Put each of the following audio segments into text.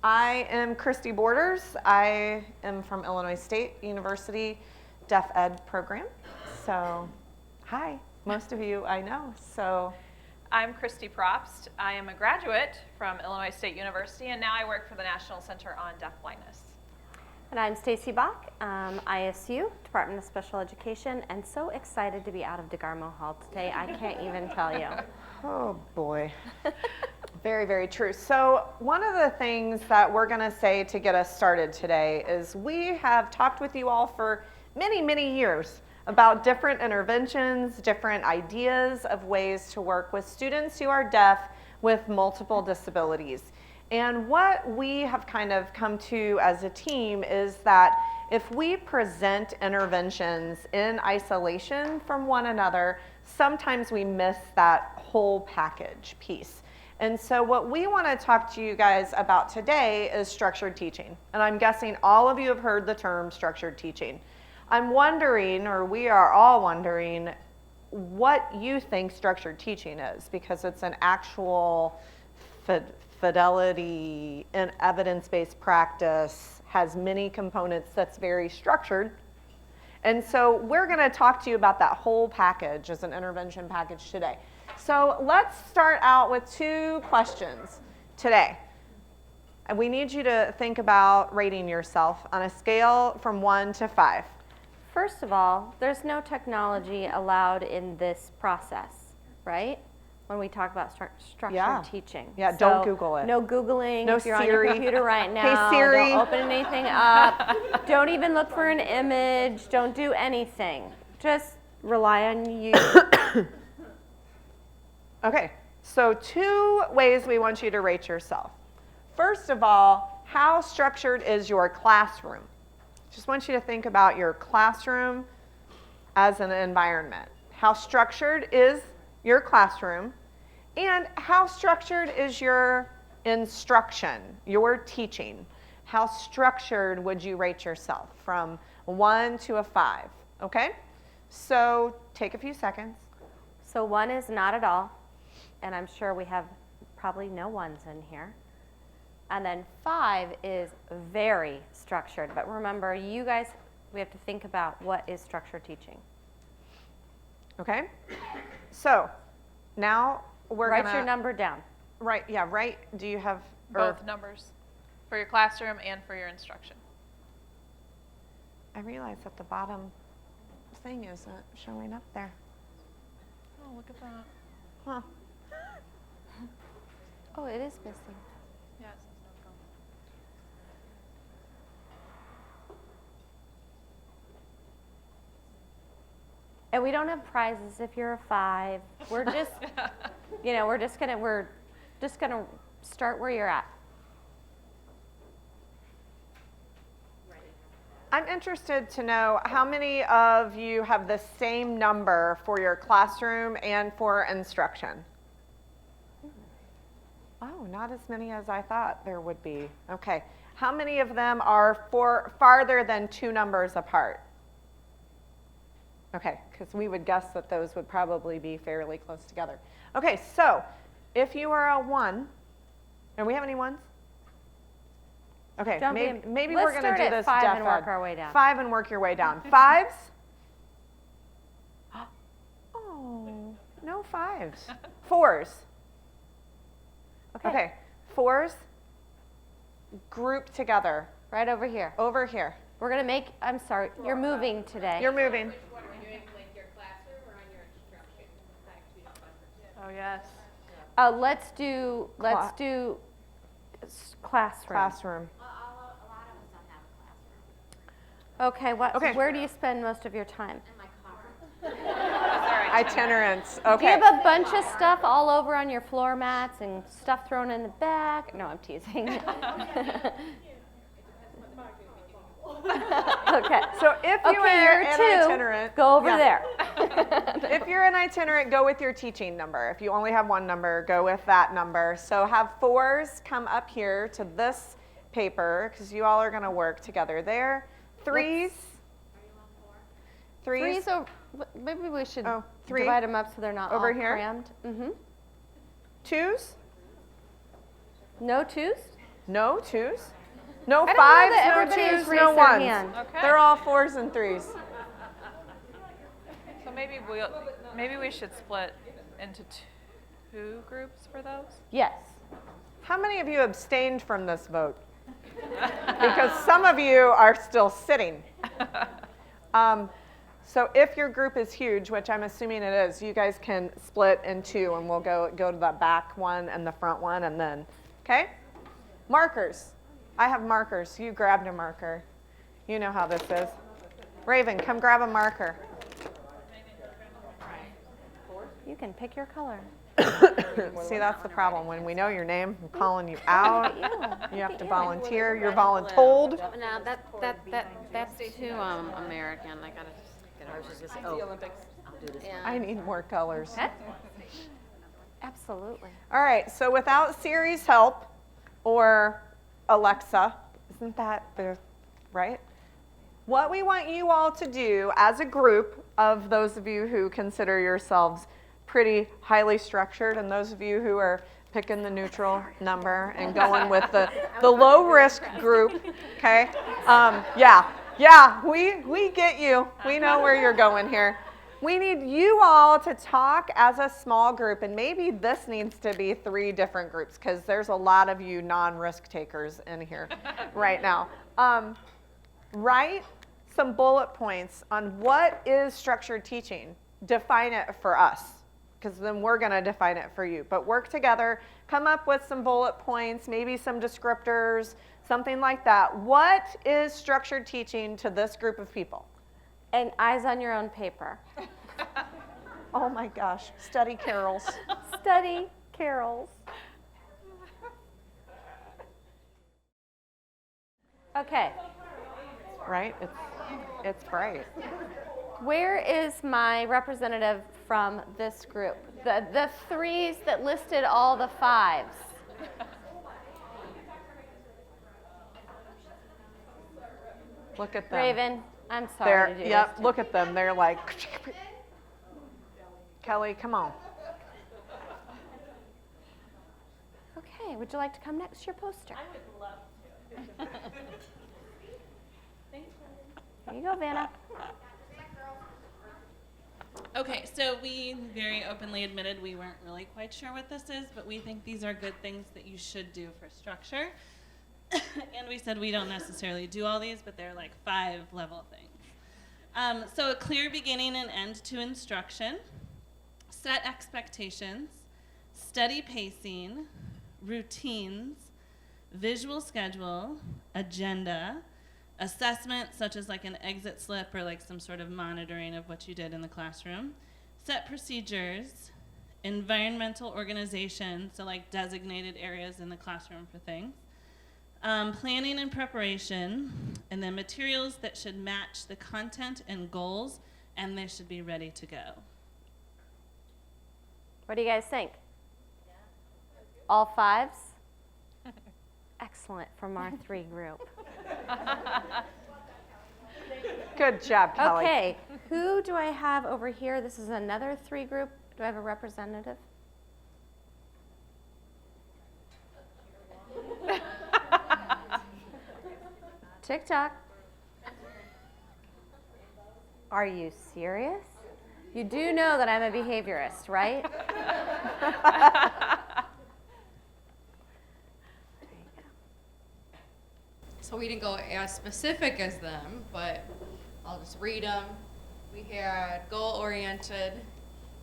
I am Christy Borders. I am from Illinois State University Deaf Ed program. So, hi, most of you I know. So, I'm Christy Probst. I am a graduate from Illinois State University, and now I work for the National Center on Deafblindness. And I'm Stacy Bach, ISU, Department of Special Education, and so excited to be out of DeGarmo Hall today, I can't even tell you. oh boy. Very, very true. So one of the things that we're going to say to get us started today is we have talked with you all for many, many years about different interventions, different ideas of ways to work with students who are deaf with multiple disabilities. And what we have kind of come to as a team is that if we present interventions in isolation from one another, sometimes we miss that whole package piece. And so what we want to talk to you guys about today is structured teaching. And I'm guessing all of you have heard the term structured teaching. I'm wondering, or we are all wondering, what you think structured teaching is, because it's an actual fidelity and evidence-based practice, has many components that's very structured. And so we're going to talk to you about that whole package as an intervention package today. So let's start out with two questions today. And we need you to think about rating yourself on a scale from 1 to 5. First of all, there's no technology allowed in this process, right? When we talk about structured teaching. Yeah, don't Google it. No Googling. No if you're Siri. on your computer right now. Hey Siri. Don't open anything up. Don't even look for an image. Don't do anything. Just rely on you. Okay, so two ways we want you to rate yourself. First of all, how structured is your classroom? Just want you to think about your classroom as an environment. How structured is your classroom? And how structured is your instruction, your teaching? How structured would you rate yourself from 1 to a 5? Okay, so take a few seconds. So 1 is not at all. And I'm sure we have probably no 1s in here. And then 5 is very structured. But remember, you guys, we have to think about what is structured teaching. Okay, so now we're Write your number down. Right, yeah, right. Do you have Both numbers for your classroom and for your instruction. I realize that the bottom thing isn't showing up there. Oh, look at that. Huh. Oh, it is missing. Yeah, it says no comment. And we don't have prizes if you're a 5. We're just, we're just gonna start where you're at. I'm interested to know how many of you have the same number for your classroom and for instruction. Oh, not as many as I thought there would be. Okay, how many of them are farther than 2 numbers apart? Okay, because we would guess that those would probably be fairly close together. Okay, so if you are a 1, and we have any 1s? Okay, maybe we're going to do this 5 deaf and ed. work our way down. 5 and work your way down. 5s? Oh, no 5s. 4s. Okay, 4s, group together. Right over here. Over here. We're gonna make, I'm sorry, you're moving today. You're moving. Which one are you doing, like your classroom or on your instruction? Like 2 different. Oh, yes. Let's do classroom. Classroom. A lot of us don't have a classroom. Okay, where do you spend most of your time? In my car. Itinerants. Do you Okay. have a bunch of stuff all over on your floor mats and stuff thrown in the back? No, I'm teasing. Okay. So if you are you're an 2, itinerant, go over yeah. there. If you're an itinerant, go with your teaching number. If you only have 1 number, go with that number. So have 4s come up here to this paper, because you all are going to work together there. 3s. 3s. So maybe we should 3 divide them up so they're not over all here. crammed. 2s. No 2s? No twos? No I don't know fives, that no everybody has twos, raised no their ones. hand. Okay. They're all fours and threes. So maybe we should split into two groups for those. Yes. How many of you abstained from this vote? Because some of you are still sitting. So if your group is huge, which I'm assuming it is, you guys can split in two, and we'll go to the back one and the front one, and then, okay? Markers. I have markers. You grabbed a marker. You know how this is. Raven, come grab a marker. You can pick your color. See, that's the problem. When we know your name, I'm calling you out. You have to volunteer. You're voluntold. No, that's too American. I gotta just get over. I was just gonna say, I'll do this. Yeah. I need more colors. Okay. Absolutely. All right, so without Siri's help or Alexa, isn't that the right? What we want you all to do as a group of those of you who consider yourselves pretty highly structured, and those of you who are picking the neutral number and going with the low risk group, okay? Yeah, we get you. We know where you're going here. We need you all to talk as a small group, and maybe this needs to be 3 different groups because there's a lot of you non-risk takers in here right now. Write some bullet points on what is structured teaching. Define it for us, because then we're going to define it for you. But work together, come up with some bullet points, maybe some descriptors, something like that. What is structured teaching to this group of people? And eyes on your own paper. Oh my gosh, study carols. Study carols. Okay, Right? It's bright. where is my representative from this group? The 3s that listed all the 5s. Look at them. Raven, I'm sorry They're, to do yep, this. look at them. They're like, Kelly, come on. Okay, would you like to come next to your poster? I would love to. Here you go, Vanna. Okay, so we very openly admitted we weren't really quite sure what this is, but we think these are good things that you should do for structure. And we said we don't necessarily do all these, but they're like 5-level things. So a clear beginning and end to instruction, set expectations, steady pacing, routines, visual schedule, agenda, assessment, such as like an exit slip or like some sort of monitoring of what you did in the classroom, set procedures, environmental organization, so like designated areas in the classroom for things, planning and preparation, and then materials that should match the content and goals, and they should be ready to go. What do you guys think? All 5s? Excellent from our 3 group. Good job, Kelly. Okay, who do I have over here? This is another 3 group. Do I have a representative? TikTok. Are you serious? You do know that I'm a behaviorist, right? So we didn't go as specific as them, but I'll just read them. We had goal-oriented,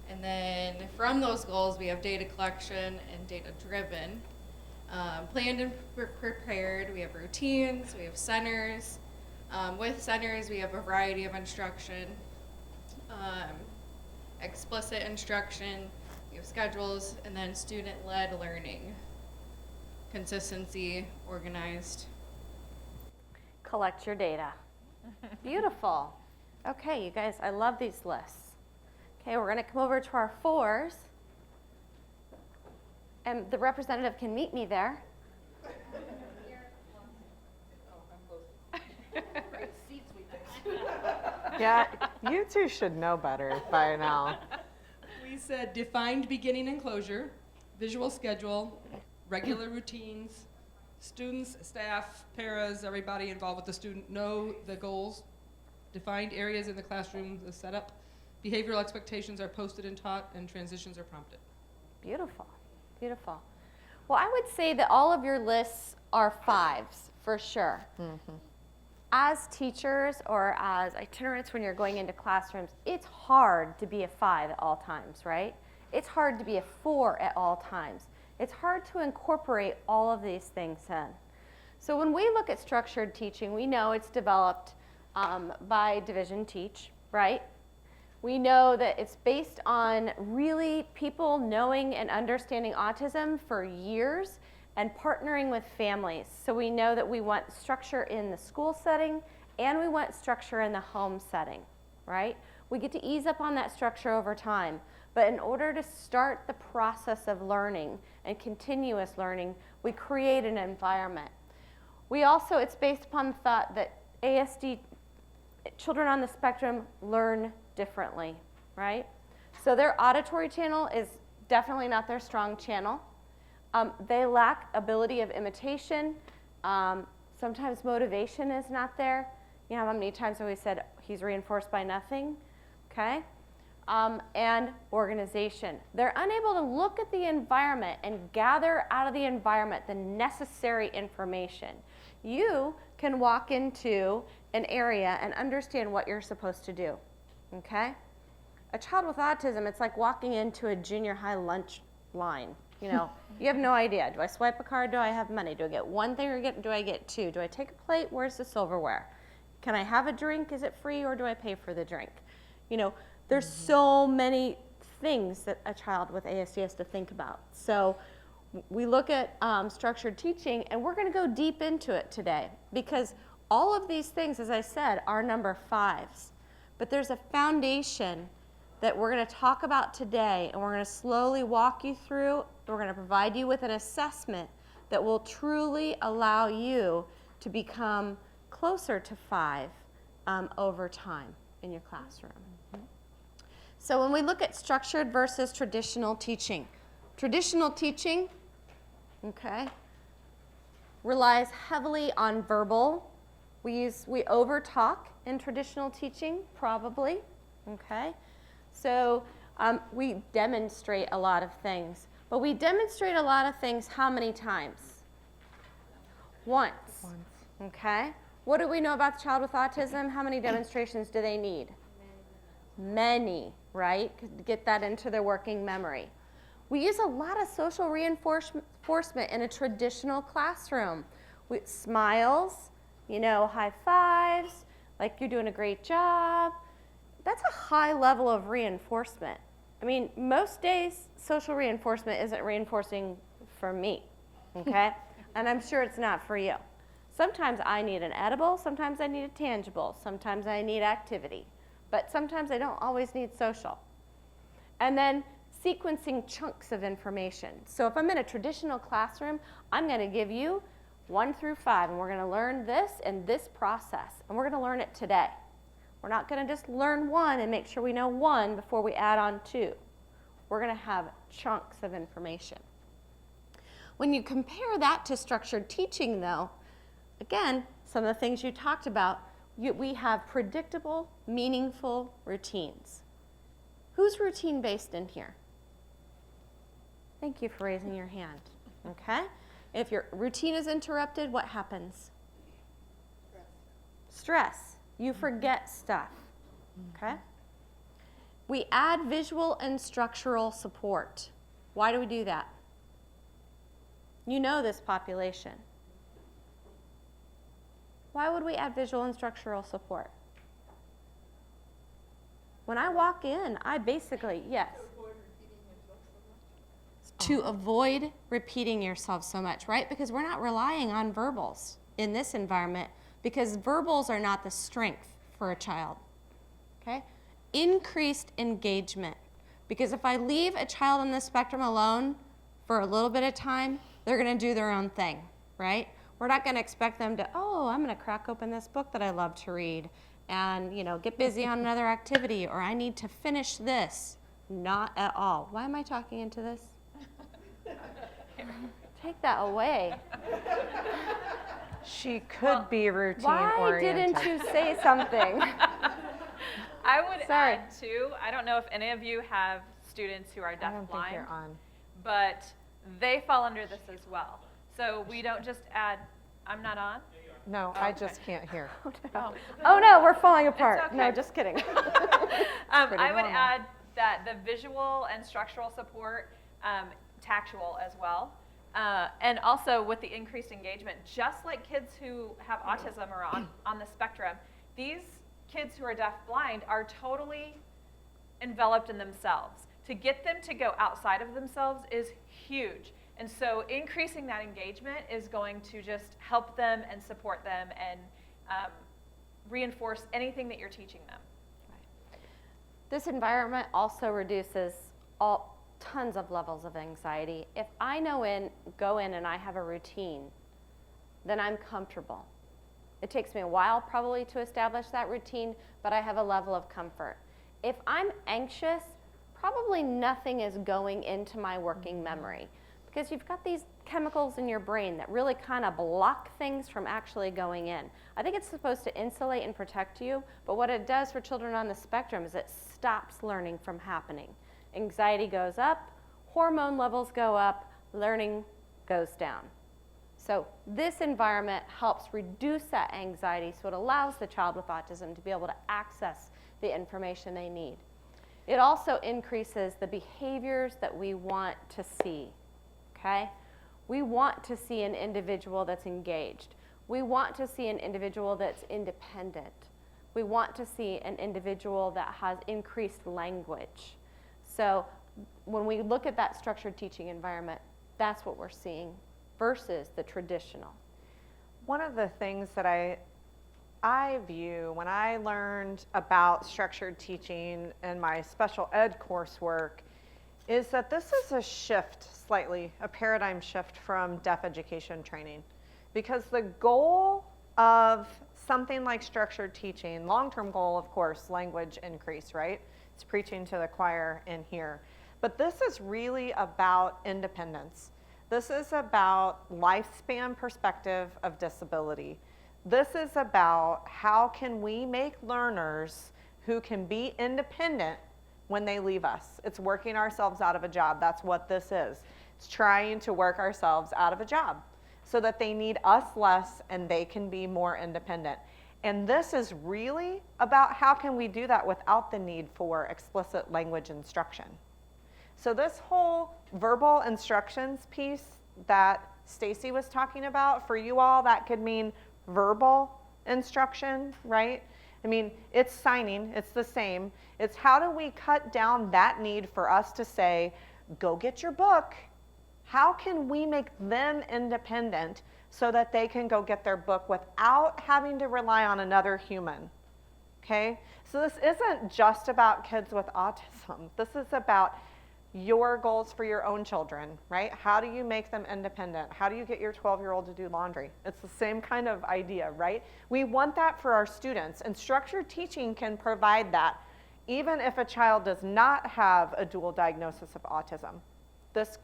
and then from those goals, we have data collection and data-driven. Planned and prepared, we have routines, we have centers. With centers, we have a variety of instruction. Explicit instruction, we have schedules, and then student-led learning. Consistency, organized. Collect your data. Beautiful. Okay, you guys, I love these lists. Okay, we're going to come over to our 4s. And the representative can meet me there. Yeah, you two should know better by now. We said defined beginning and closure, visual schedule, regular routines, students, staff, paras, everybody involved with the student know the goals, defined areas in the classroom, the setup, behavioral expectations are posted and taught, and transitions are prompted. Beautiful, beautiful. Well, I would say that all of your lists are 5s for sure. As teachers or as itinerants when you're going into classrooms, it's hard to be a 5 at all times, right? It's hard to be a 4 at all times. It's hard to incorporate all of these things in. So when we look at structured teaching, we know it's developed by Division Teach, right? We know that it's based on really people knowing and understanding autism for years and partnering with families. So we know that we want structure in the school setting and we want structure in the home setting, right? We get to ease up on that structure over time. But in order to start the process of learning and continuous learning, we create an environment. We also, it's based upon the thought that ASD, children on the spectrum, learn differently, right? So their auditory channel is definitely not their strong channel. They lack ability of imitation. Sometimes motivation is not there. You know how many times have we said he's reinforced by nothing, okay? And organization. They're unable to look at the environment and gather out of the environment the necessary information. You can walk into an area and understand what you're supposed to do, okay? A child with autism, it's like walking into a junior high lunch line. You know, you have no idea. Do I swipe a card? Do I have money? Do I get one thing or do I get two? Do I take a plate? Where's the silverware? Can I have a drink? Is it free or do I pay for the drink? You know, there's so many things that a child with ASD has to think about. So we look at structured teaching, and we're going to go deep into it today because all of these things, as I said, are number 5s. But there's a foundation that we're going to talk about today, and we're going to slowly walk you through. We're going to provide you with an assessment that will truly allow you to become closer to 5 over time in your classroom. So when we look at structured versus traditional teaching, okay, relies heavily on verbal. We over-talk in traditional teaching, probably, okay? So we demonstrate a lot of things, but we demonstrate a lot of things how many times? Once, okay? What do we know about the child with autism? How many demonstrations do they need? Many, right? To get that into their working memory. We use a lot of social reinforcement in a traditional classroom. Smiles, you know, high fives, like you're doing a great job. That's a high level of reinforcement. I mean, most days, social reinforcement isn't reinforcing for me, okay? And I'm sure it's not for you. Sometimes I need an edible, sometimes I need a tangible, sometimes I need activity, but sometimes I don't always need social. And then sequencing chunks of information. So if I'm in a traditional classroom, I'm going to give you 1 through 5, and we're going to learn this and this process, and we're going to learn it today. We're not going to just learn 1 and make sure we know 1 before we add on 2. We're going to have chunks of information. When you compare that to structured teaching, though, again, some of the things you talked about, we have predictable, meaningful routines. Who's routine-based in here? Thank you for raising your hand, okay? If your routine is interrupted, what happens? Stress. You forget stuff, okay? We add visual and structural support. Why do we do that? You know this population. Why would we add visual and structural support? When I walk in, I basically, yes. To avoid repeating yourself so much, right? Because we're not relying on verbals in this environment because verbals are not the strength for a child, okay? Increased engagement. Because if I leave a child on the spectrum alone for a little bit of time, they're gonna do their own thing, right? We're not gonna expect them to, oh, I'm gonna crack open this book that I love to read and, you know, get busy on another activity, or I need to finish this. Not at all. Why am I talking into this? take that away. She could be routine Why oriented. didn't you say something? I would Sorry. add too, I don't know if any of you have students who are I don't think deafblind, you're on. but they fall under this as well. So we don't just add, I'm not on? No, I just can't hear. Oh no, we're falling apart. okay. No, just kidding. pretty I would normal. add that the visual and structural support, tactual as well. And also with the increased engagement, just like kids who have autism or on the spectrum, these kids who are deaf-blind are totally enveloped in themselves. To get them to go outside of themselves is huge. And so increasing that engagement is going to just help them and support them and reinforce anything that you're teaching them. This environment also reduces tons of levels of anxiety. If I go in and I have a routine, then I'm comfortable. It takes me a while probably to establish that routine, but I have a level of comfort. If I'm anxious, probably nothing is going into my working memory, because you've got these chemicals in your brain that really kind of block things from actually going in. I think it's supposed to insulate and protect you, but what it does for children on the spectrum is it stops learning from happening. Anxiety goes up, hormone levels go up, learning goes down. So this environment helps reduce that anxiety, so it allows the child with autism to be able to access the information they need. It also increases the behaviors that we want to see, okay? We want to see an individual that's engaged. We want to see an individual that's independent. We want to see an individual that has increased language. So when we look at that structured teaching environment, that's what we're seeing versus the traditional. One of the things that I view when I learned about structured teaching in my special ed coursework is that this is a shift slightly, a paradigm shift from deaf education training. Because the goal of something like structured teaching, long-term goal, of course, language increase, right? It's preaching to the choir in here. But this is really about independence. This is about lifespan perspective of disability. This is about how can we make learners who can be independent when they leave us. It's working ourselves out of a job. That's what this is. It's trying to work ourselves out of a job so that they need us less and they can be more independent. And this is really about how can we do that without the need for explicit language instruction. So this whole verbal instructions piece that Stacy was talking about, for you all, that could mean verbal instruction, right? I mean, it's signing, it's the same. It's how do we cut down that need for us to say, go get your book. How can we make them independent so that they can go get their book without having to rely on another human? Okay? So this isn't just about kids with autism. This is about your goals for your own children, right? How do you make them independent? How do you get your 12-year-old to do laundry? It's the same kind of idea, right? We want that for our students, and structured teaching can provide that, even if a child does not have a dual diagnosis of autism. This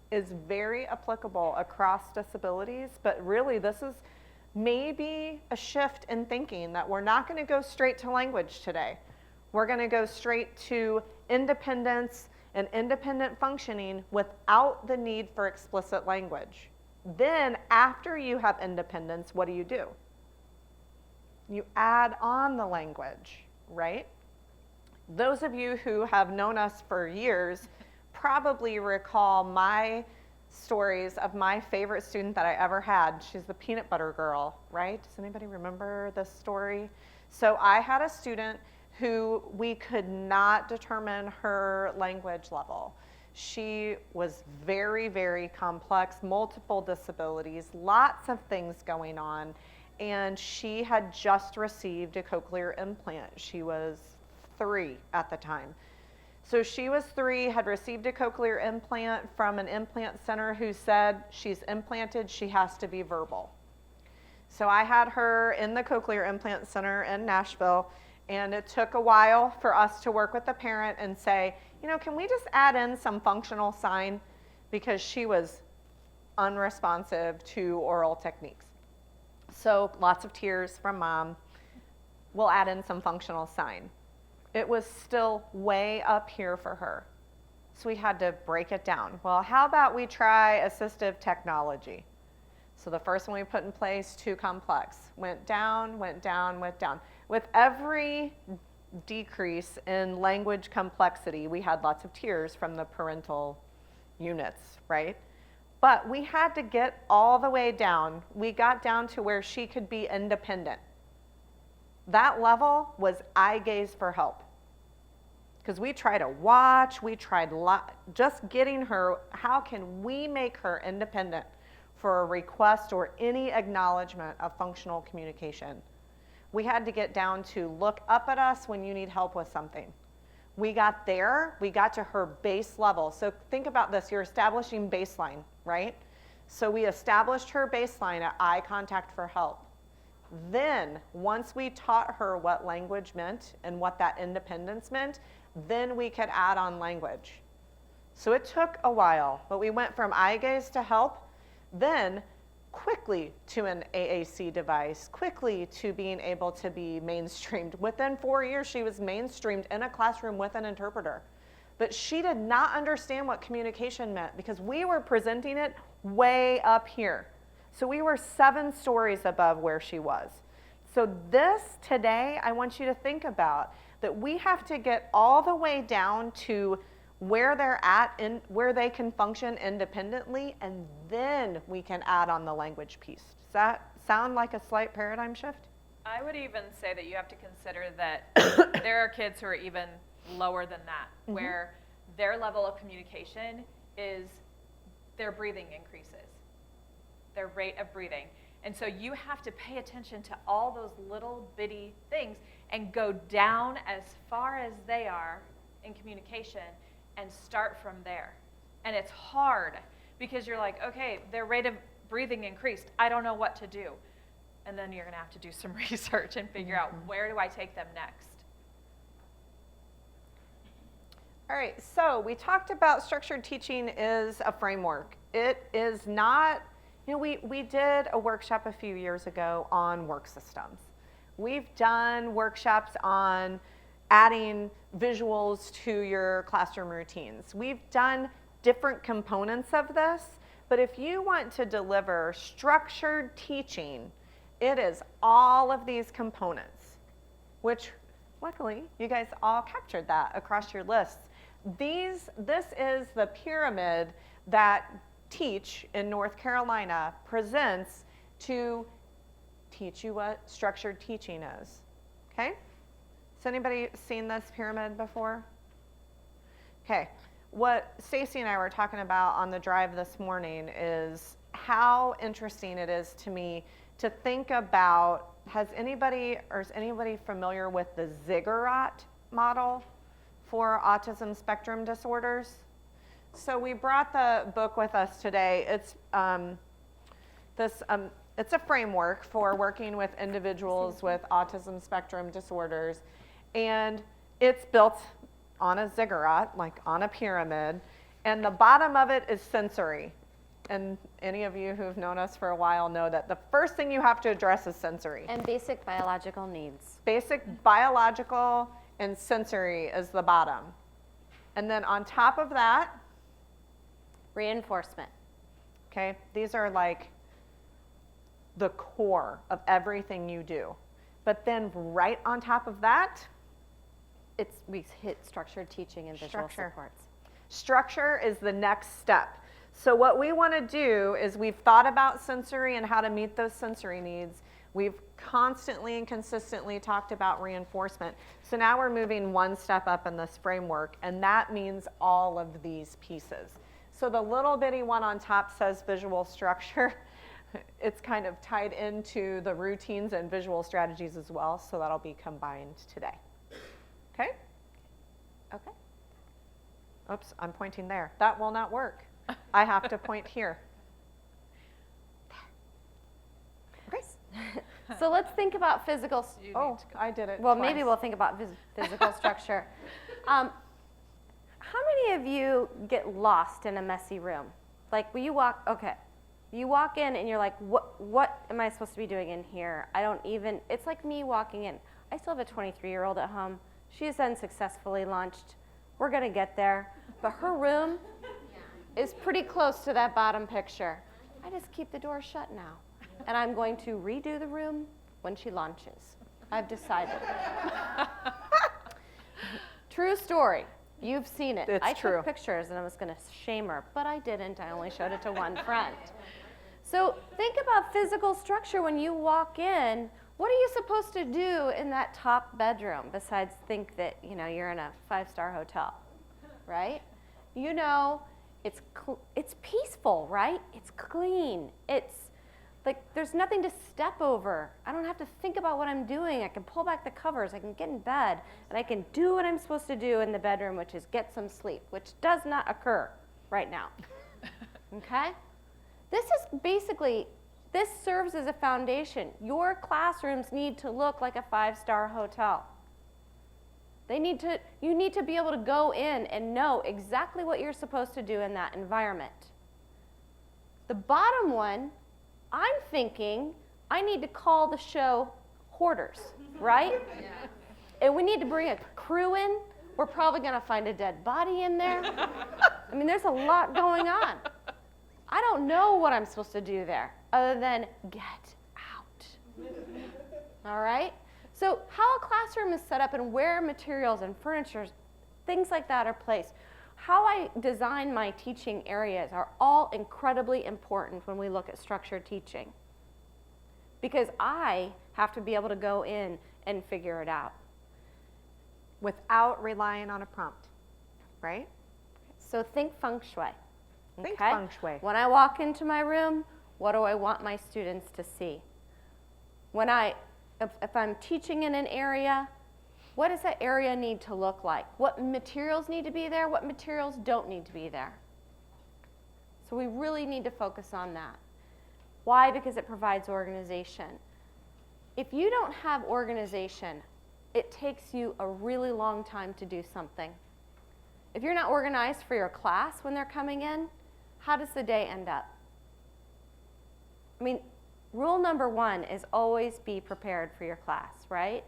is very applicable across disabilities, but really this is maybe a shift in thinking that we're not going to go straight to language today. We're going to go straight to independence and independent functioning without the need for explicit language. Then after you have independence, what do? You add on the language, right? Those of you who have known us for years probably recall my stories of my favorite student that I ever had. She's the peanut butter girl, right? Does anybody remember this story? So I had a student who we could not determine her language level. She was very, very complex, multiple disabilities, lots of things going on, and she had just received a cochlear implant. She was 3 at the time. So she was 3, had received a cochlear implant from an implant center who said she's implanted, she has to be verbal. So I had her in the cochlear implant center in Nashville, and it took a while for us to work with the parent and say, you know, can we just add in some functional sign? Because she was unresponsive to oral techniques. So lots of tears from mom. We'll add in some functional sign. It was still way up here for her. So we had to break it down. Well, how about we try assistive technology? So the first one we put in place, too complex. Went down, went down, went down. With every decrease in language complexity, we had lots of tears from the parental units, right? But we had to get all the way down. We got down to where she could be independent. That level was eye gaze for help. Because we tried to watch, we tried just getting her, how can we make her independent for a request or any acknowledgement of functional communication? We had to get down to look up at us when you need help with something. We got there, we got to her base level. So think about this, you're establishing baseline, right? So we established her baseline at eye contact for help. Then, once we taught her what language meant and what that independence meant, then we could add on language. So it took a while, but we went from eye gaze to help, then quickly to an AAC device, quickly to being able to be mainstreamed. Within 4 years, she was mainstreamed in a classroom with an interpreter. But she did not understand what communication meant because we were presenting it way up here. So we were 7 stories above where she was. So this today, I want you to think about that we have to get all the way down to where they're at and where they can function independently, and then we can add on the language piece. Does that sound like a slight paradigm shift? I would even say that you have to consider that there are kids who are even lower than that, where their level of communication is their breathing increases, their rate of breathing. And so you have to pay attention to all those little bitty things and go down as far as they are in communication and start from there. And it's hard because you're like, okay, their rate of breathing increased. I don't know what to do. And then you're going to have to do some research and figure out where do I take them next. All right, so we talked about structured teaching is a framework. It is not, you know, we did a workshop a few years ago on work systems. We've done workshops on adding visuals to your classroom routines. We've done different components of this, but if you want to deliver structured teaching, it is all of these components, which luckily you guys all captured that across your lists. This is the pyramid that Teach in North Carolina presents to teach you what structured teaching is, okay? Has anybody seen this pyramid before? Okay, what Stacy and I were talking about on the drive this morning is how interesting it is to me to think about, is anybody familiar with the Ziggurat model for autism spectrum disorders? So we brought the book with us today. It's it's a framework for working with individuals with autism spectrum disorders, and it's built on a ziggurat, like on a pyramid, and the bottom of it is sensory. And any of you who've known us for a while know that the first thing you have to address is sensory. And basic biological needs. Basic biological and sensory is the bottom. And then on top of that, Reinforcement. okay, these are like the core of everything you do. But then right on top of that, We hit structured teaching and visual Structure. supports. structure is the next step. So what we want to do is we've thought about sensory and how to meet those sensory needs. We've constantly and consistently talked about reinforcement. So now we're moving one step up in this framework, and that means all of these pieces. So the little bitty one on top says visual structure. It's kind of tied into the routines and visual strategies as well, so that'll be combined today. Okay? Okay. Oops, I'm pointing there. That will not work. I have to point here. Okay. So let's think about physical. Oh, I did it Well, twice. maybe we'll think about physical structure. How many of you get lost in a messy room? Like, will you walk? Okay. You walk in and you're like, what am I supposed to be doing in here? It's like me walking in. I still have a 23-year-old at home. She is unsuccessfully launched. We're gonna get there. But her room is pretty close to that bottom picture. I just keep the door shut now. And I'm going to redo the room when she launches. I've decided. True story. You've seen it. It's I true. took pictures and I was gonna shame her, but I didn't. I only showed it to one friend. So think about physical structure when you walk in. What are you supposed to do in that top bedroom besides think that, you're in a 5-star hotel, right? It's peaceful, right? It's clean. It's like there's nothing to step over. I don't have to think about what I'm doing. I can pull back the covers. I can get in bed and I can do what I'm supposed to do in the bedroom, which is get some sleep, which does not occur right now. Okay? This serves as a foundation. Your classrooms need to look like a 5-star hotel. You need to be able to go in and know exactly what you're supposed to do in that environment. The bottom one, I'm thinking I need to call the show Hoarders, right? Yeah. And we need to bring a crew in. We're probably going to find a dead body in there. I mean, there's a lot going on. I don't know what I'm supposed to do there other than get out. All right? So how a classroom is set up and where materials and furniture, things like that are placed, how I design my teaching areas are all incredibly important when we look at structured teaching. Because I have to be able to go in and figure it out. Without relying on a prompt, right? So think feng shui. Think okay? feng shui. When I walk into my room, what do I want my students to see? If I'm teaching in an area, what does that area need to look like? What materials need to be there? What materials don't need to be there? So we really need to focus on that. Why? Because it provides organization. If you don't have organization, it takes you a really long time to do something. If you're not organized for your class when they're coming in, how does the day end up? I mean, rule number 1 is always be prepared for your class, right?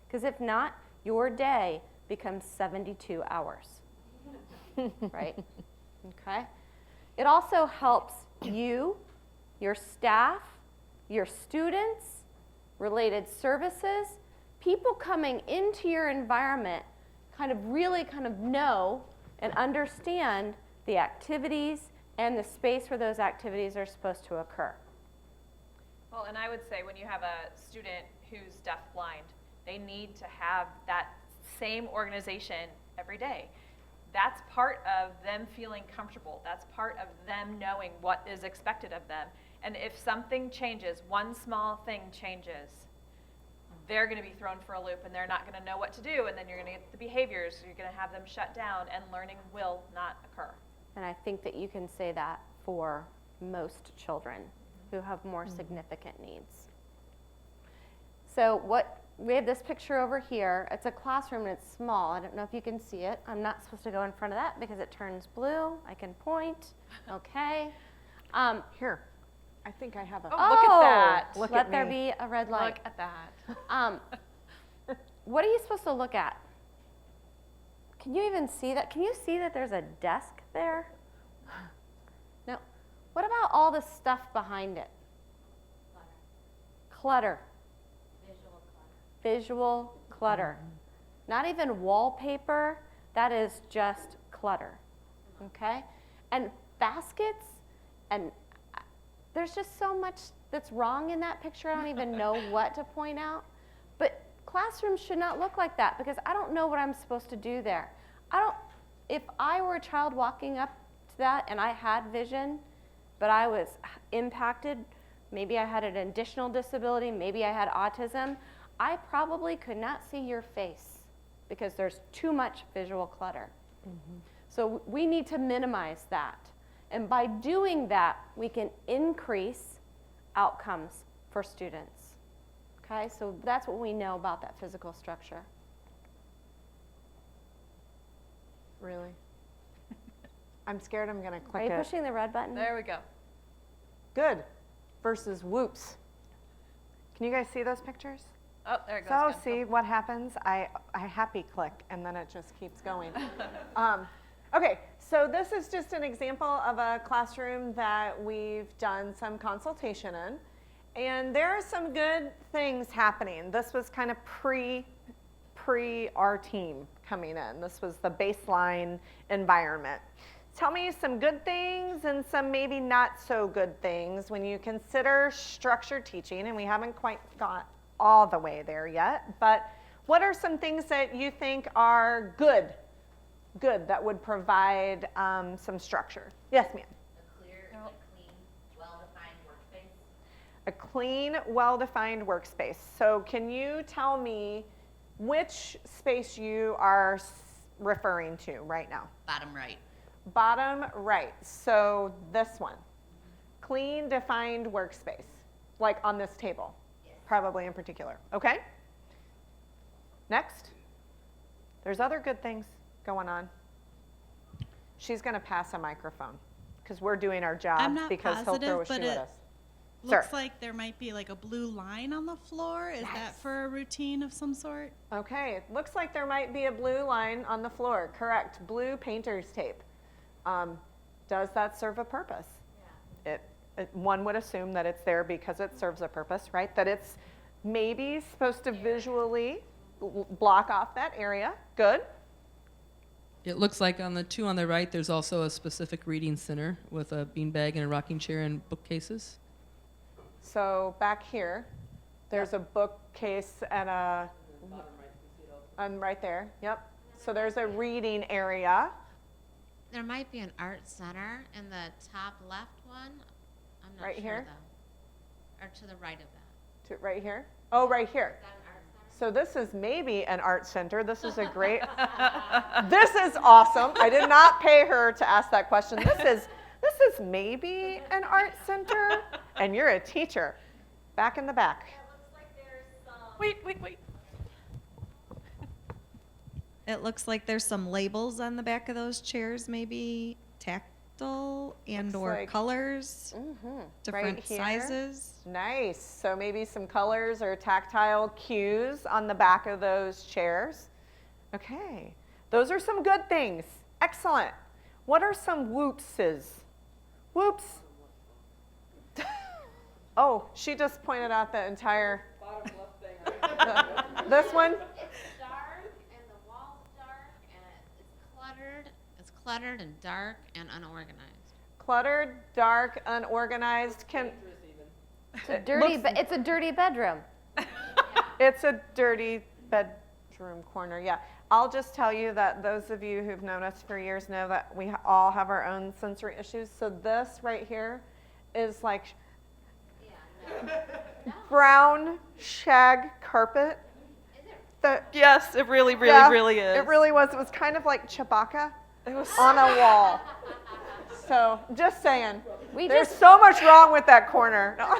Because if not, your day becomes 72 hours, right? Okay? It also helps you, your staff, your students, related services, people coming into your environment really know and understand the activities and the space where those activities are supposed to occur. Well, and I would say when you have a student who's deafblind, they need to have that same organization every day. That's part of them feeling comfortable. That's part of them knowing what is expected of them. And if something changes, one small thing changes, they're going to be thrown for a loop and they're not going to know what to do, and then you're going to get the behaviors, you're going to have them shut down, and learning will not occur. And I think that you can say that for most children who have more significant needs. So we have this picture over here. It's a classroom and it's small. I don't know if you can see it. I'm not supposed to go in front of that because it turns blue. I can point. Okay. Here, I think I have a. Oh, look at that. Look let at there me. be a red light. Look at that. What are you supposed to look at? Can you even see that? Can you see that there's a desk there? No. What about all the stuff behind it? Clutter. Visual clutter. Not even wallpaper. That is just clutter. Okay? And baskets, and there's just so much that's wrong in that picture. I don't even know what to point out. But classrooms should not look like that because I don't know what I'm supposed to do there. If I were a child walking up to that and I had vision, but I was impacted, maybe I had an additional disability, maybe I had autism, I probably could not see your face because there's too much visual clutter. Mm-hmm. So we need to minimize that. And by doing that, we can increase outcomes for students. Okay, so that's what we know about that physical structure. Really? I'm scared I'm going to Are click you it. pushing the red button? There we go. good versus whoops. Can you guys see those pictures? Oh, there it goes. So Good. see what happens? I happy click and then it just keeps going. Okay, so this is just an example of a classroom that we've done some consultation in. And there are some good things happening. This was kind of pre our team coming in. This was the baseline environment. Tell me some good things and some maybe not so good things when you consider structured teaching, and we haven't quite got all the way there yet, but what are some things that you think are good that would provide some structure? Yes, ma'am. A clean, well-defined workspace. So can you tell me which space you are referring to right now? Bottom right. Bottom right. So this one. Clean, defined workspace. Like on this table. Yes. Probably in particular. Okay? Next. There's other good things going on. She's going to pass a microphone because we're doing our job I'm not because he'll positive, throw a shoe but at us. looks Sir. like there might be like a blue line on the floor. Is that for a routine of some sort? Okay, it looks like there might be a blue line on the floor. Correct. Blue painter's tape. Does that serve a purpose? Yeah. One would assume that it's there because it serves a purpose, right? That it's maybe supposed to visually block off that area. Good. It looks like on the two on the right, there's also a specific reading center with a beanbag and a rocking chair and bookcases. So back here, there's a bookcase and a, and right there, yep. So there's a reading area. There might be an art center in the top left one. I'm not Right sure here? though. Or to the right of that. Right here? Oh, right here. Is that an art center? So this is maybe an art center. This is a great, this is awesome. I did not pay her to ask that question. This is maybe an art center, and you're a teacher. Back in the back. Wait. It looks like there's some labels on the back of those chairs, maybe tactile and Looks or like- colors, different Right here. sizes. Nice. So maybe some colors or tactile cues on the back of those chairs. Okay. Those are some good things. Excellent. What are some whoopses? Whoops. Oh, she just pointed out the entire. This one? It's dark and the wall's dark and it's cluttered. It's cluttered and dark and unorganized. Cluttered, dark, unorganized. It's a dirty bedroom. It's a dirty bedroom corner, yeah. I'll just tell you that those of you who've known us for years know that we all have our own sensory issues. So this right here is like brown shag carpet. Yes, it really, really, Yeah, really is. It really was. It was kind of like Chewbacca on a wall. So just saying. There's so much wrong with that corner. No. Was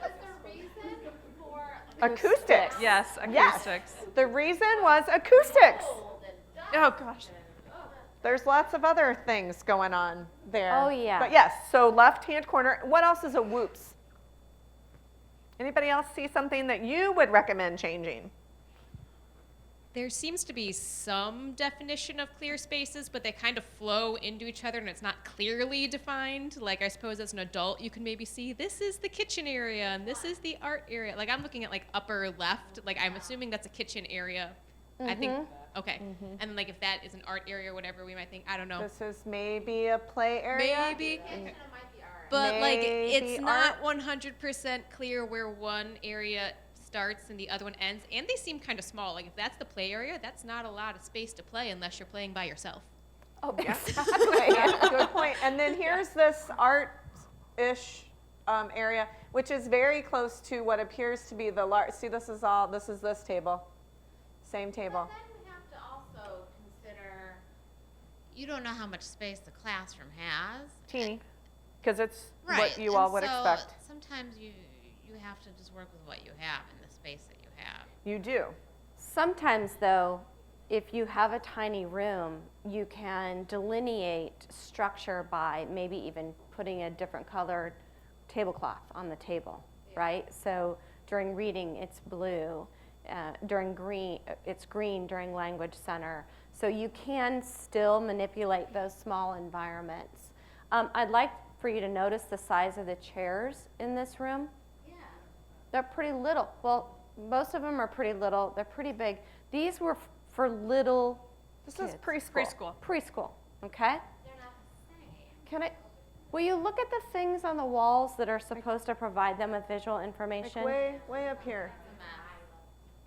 the reason for Acoustics. Yes, Yes. acoustics. The reason was acoustics. Oh gosh. There's lots of other things going on there. Oh, yeah. But yes, so left-hand corner. What else is a whoops? Anybody else see something that you would recommend changing? There seems to be some definition of clear spaces, but they kind of flow into each other and it's not clearly defined. Like, I suppose as an adult, you can maybe see this is the kitchen area and this is the art area. Like, I'm looking at like upper left, like I'm assuming that's a kitchen area. I think, okay. And then like if that is an art area or whatever, we might think, I don't know. This is maybe a play area. Maybe. But like, it's Maybe not 100% clear where one area starts and the other one ends, and they seem kind of small. Like if that's the play area, that's not a lot of space to play unless you're playing by yourself. Oh, Exactly. Yeah, good point. And then here's this art-ish area, which is very close to what appears to be the large. See, this is this table, same table. But then we have to also consider, you don't know how much space the classroom has. Teeny, because it's Right. what you all would so expect. Sometimes you have to just work with what you have in the space that you have. You do. Sometimes, though, if you have a tiny room, you can delineate structure by maybe even putting a different colored tablecloth on the table, right? So during reading, it's blue. During green, it's green during language center. So you can still manipulate those small environments. I'd like for you to notice the size of the chairs in this room. Yeah. They're pretty little. Well, most of them are pretty little. They're pretty big. These were for little This kids. is preschool. Preschool, okay? They're not the same. Will you look at the things on the walls that are supposed to provide them with visual Like information? way up here.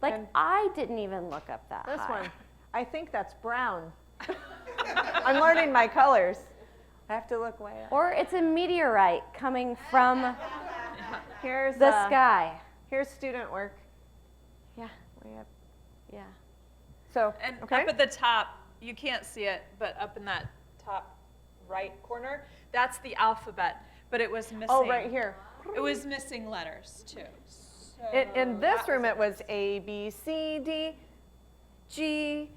Like, and- I didn't even look up that This high. one. I think that's brown. I'm learning my colors. I have to look way up. Or it's a meteorite coming from Here's the sky. Here's student work. Yeah, Way up. yeah. So, And okay. up at the top, you can't see it, but up in that top right corner, that's the alphabet. But it was missing. Oh, right here. It was missing letters too. So In this room, it was A, B, C, D, G,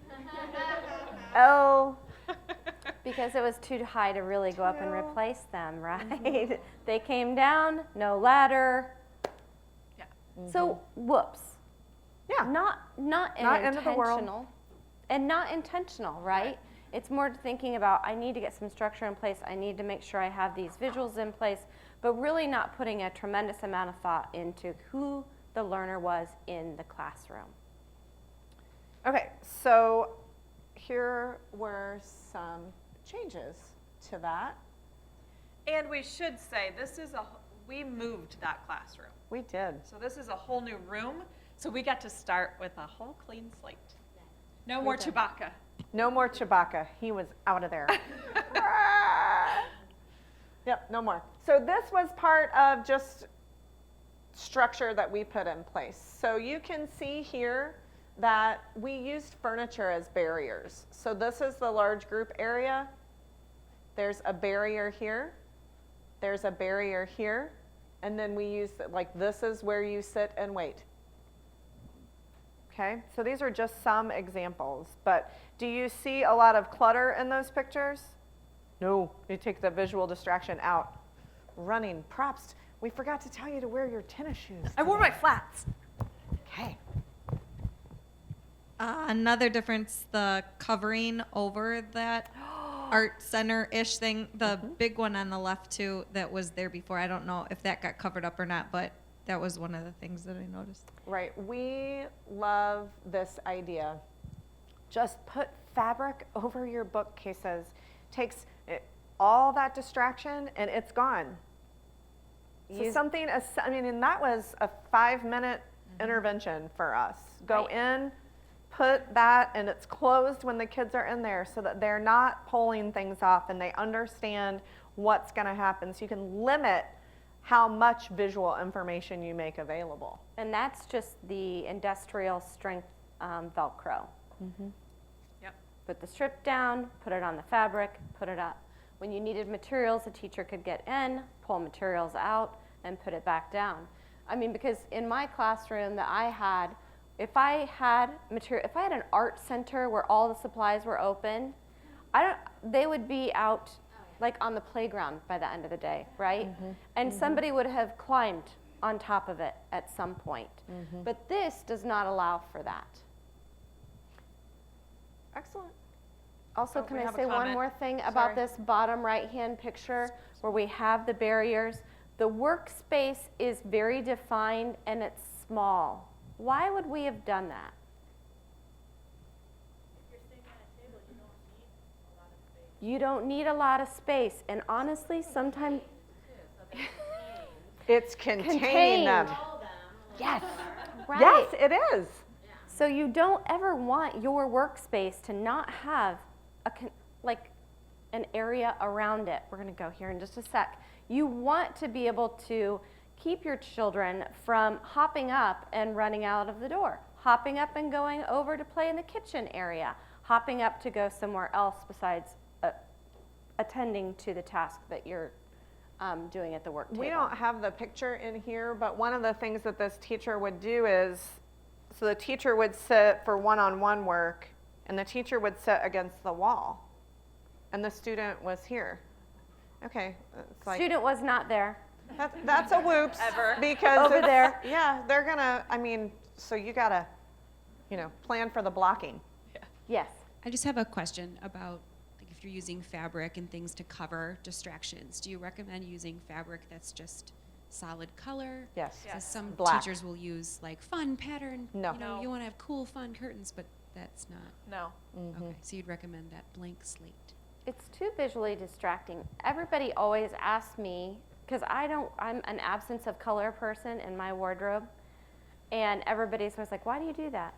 L. Because it was too high to really go up and replace them, right? They came down, no ladder. Yeah. So, whoops. Yeah. Not Not end of the world. intentional. And not intentional, right? It's more thinking about, I need to get some structure in place. I need to make sure I have these visuals in place, but really not putting a tremendous amount of thought into who the learner was in the classroom. Okay, so here were some changes to that. And we should say we moved that classroom. We did. So this is a whole new room. So we got to start with a whole clean slate. No more did. Chewbacca. No more Chewbacca. He was out of there. Yep, no more. So this was part of just structure that we put in place. So you can see here that we used furniture as barriers. So this is the large group area. There's a barrier here. There's a barrier here. And then we use, like, this is where you sit and wait. Okay, so these are just some examples, but do you see a lot of clutter in those pictures? No, you take the visual distraction out. Running, props. We forgot to tell you to wear your tennis shoes. I wore my flats. Okay. Another difference, the covering over that art center-ish thing, the big one on the left too that was there before. I don't know if that got covered up or not, but that was one of the things that I noticed. Right, we love this idea. Just put fabric over your bookcases. Takes all that distraction and it's gone. So something, and that was a 5-minute intervention for us. Go in, put that, and it's closed when the kids are in there so that they're not pulling things off and they understand what's gonna happen. So you can limit how much visual information you make available. And that's just the industrial strength Velcro. Yep. Put the strip down, put it on the fabric, put it up. When you needed materials, a teacher could get in, pull materials out, and put it back down. I mean, because in my classroom that I had, if I had an art center where all the supplies were open, they would be out like on the playground by the end of the day, right? And somebody would have climbed on top of it at some point. But this does not allow for that. Excellent. Also, Oh, can we I have a say one comment. more thing about Sorry. this bottom right-hand picture where we have the barriers? The workspace is very defined and it's small. Why would we have done that? You don't need a lot of space, and honestly, sometimes It's containing them. yes, right. Yes, it is. So you don't ever want your workspace to not have an area around it. We're going to go here in just a sec. You want to be able to keep your children from hopping up and running out of the door, hopping up and going over to play in the kitchen area, hopping up to go somewhere else besides attending to the task that you're doing at the work table. We don't have the picture in here, but one of the things that this teacher would do is, so the teacher would sit for one-on-one work, and the teacher would sit against the wall, and the student was here. Okay, it's like, Student was not there. That's a whoops. Ever. Because Over it's- there. Yeah, they're gonna, I mean, so you gotta, plan for the blocking. Yes. I just have a question about like if you're using fabric and things to cover distractions. Do you recommend using fabric that's just solid color? Yes. Because some Black. teachers will use like fun pattern. No. No. You want to have cool, fun curtains, but that's not. No. Okay, so you'd recommend that blank slate. It's too visually distracting. Everybody always asks me, because I'm an absence of color person in my wardrobe, and everybody's always like, why do you do that?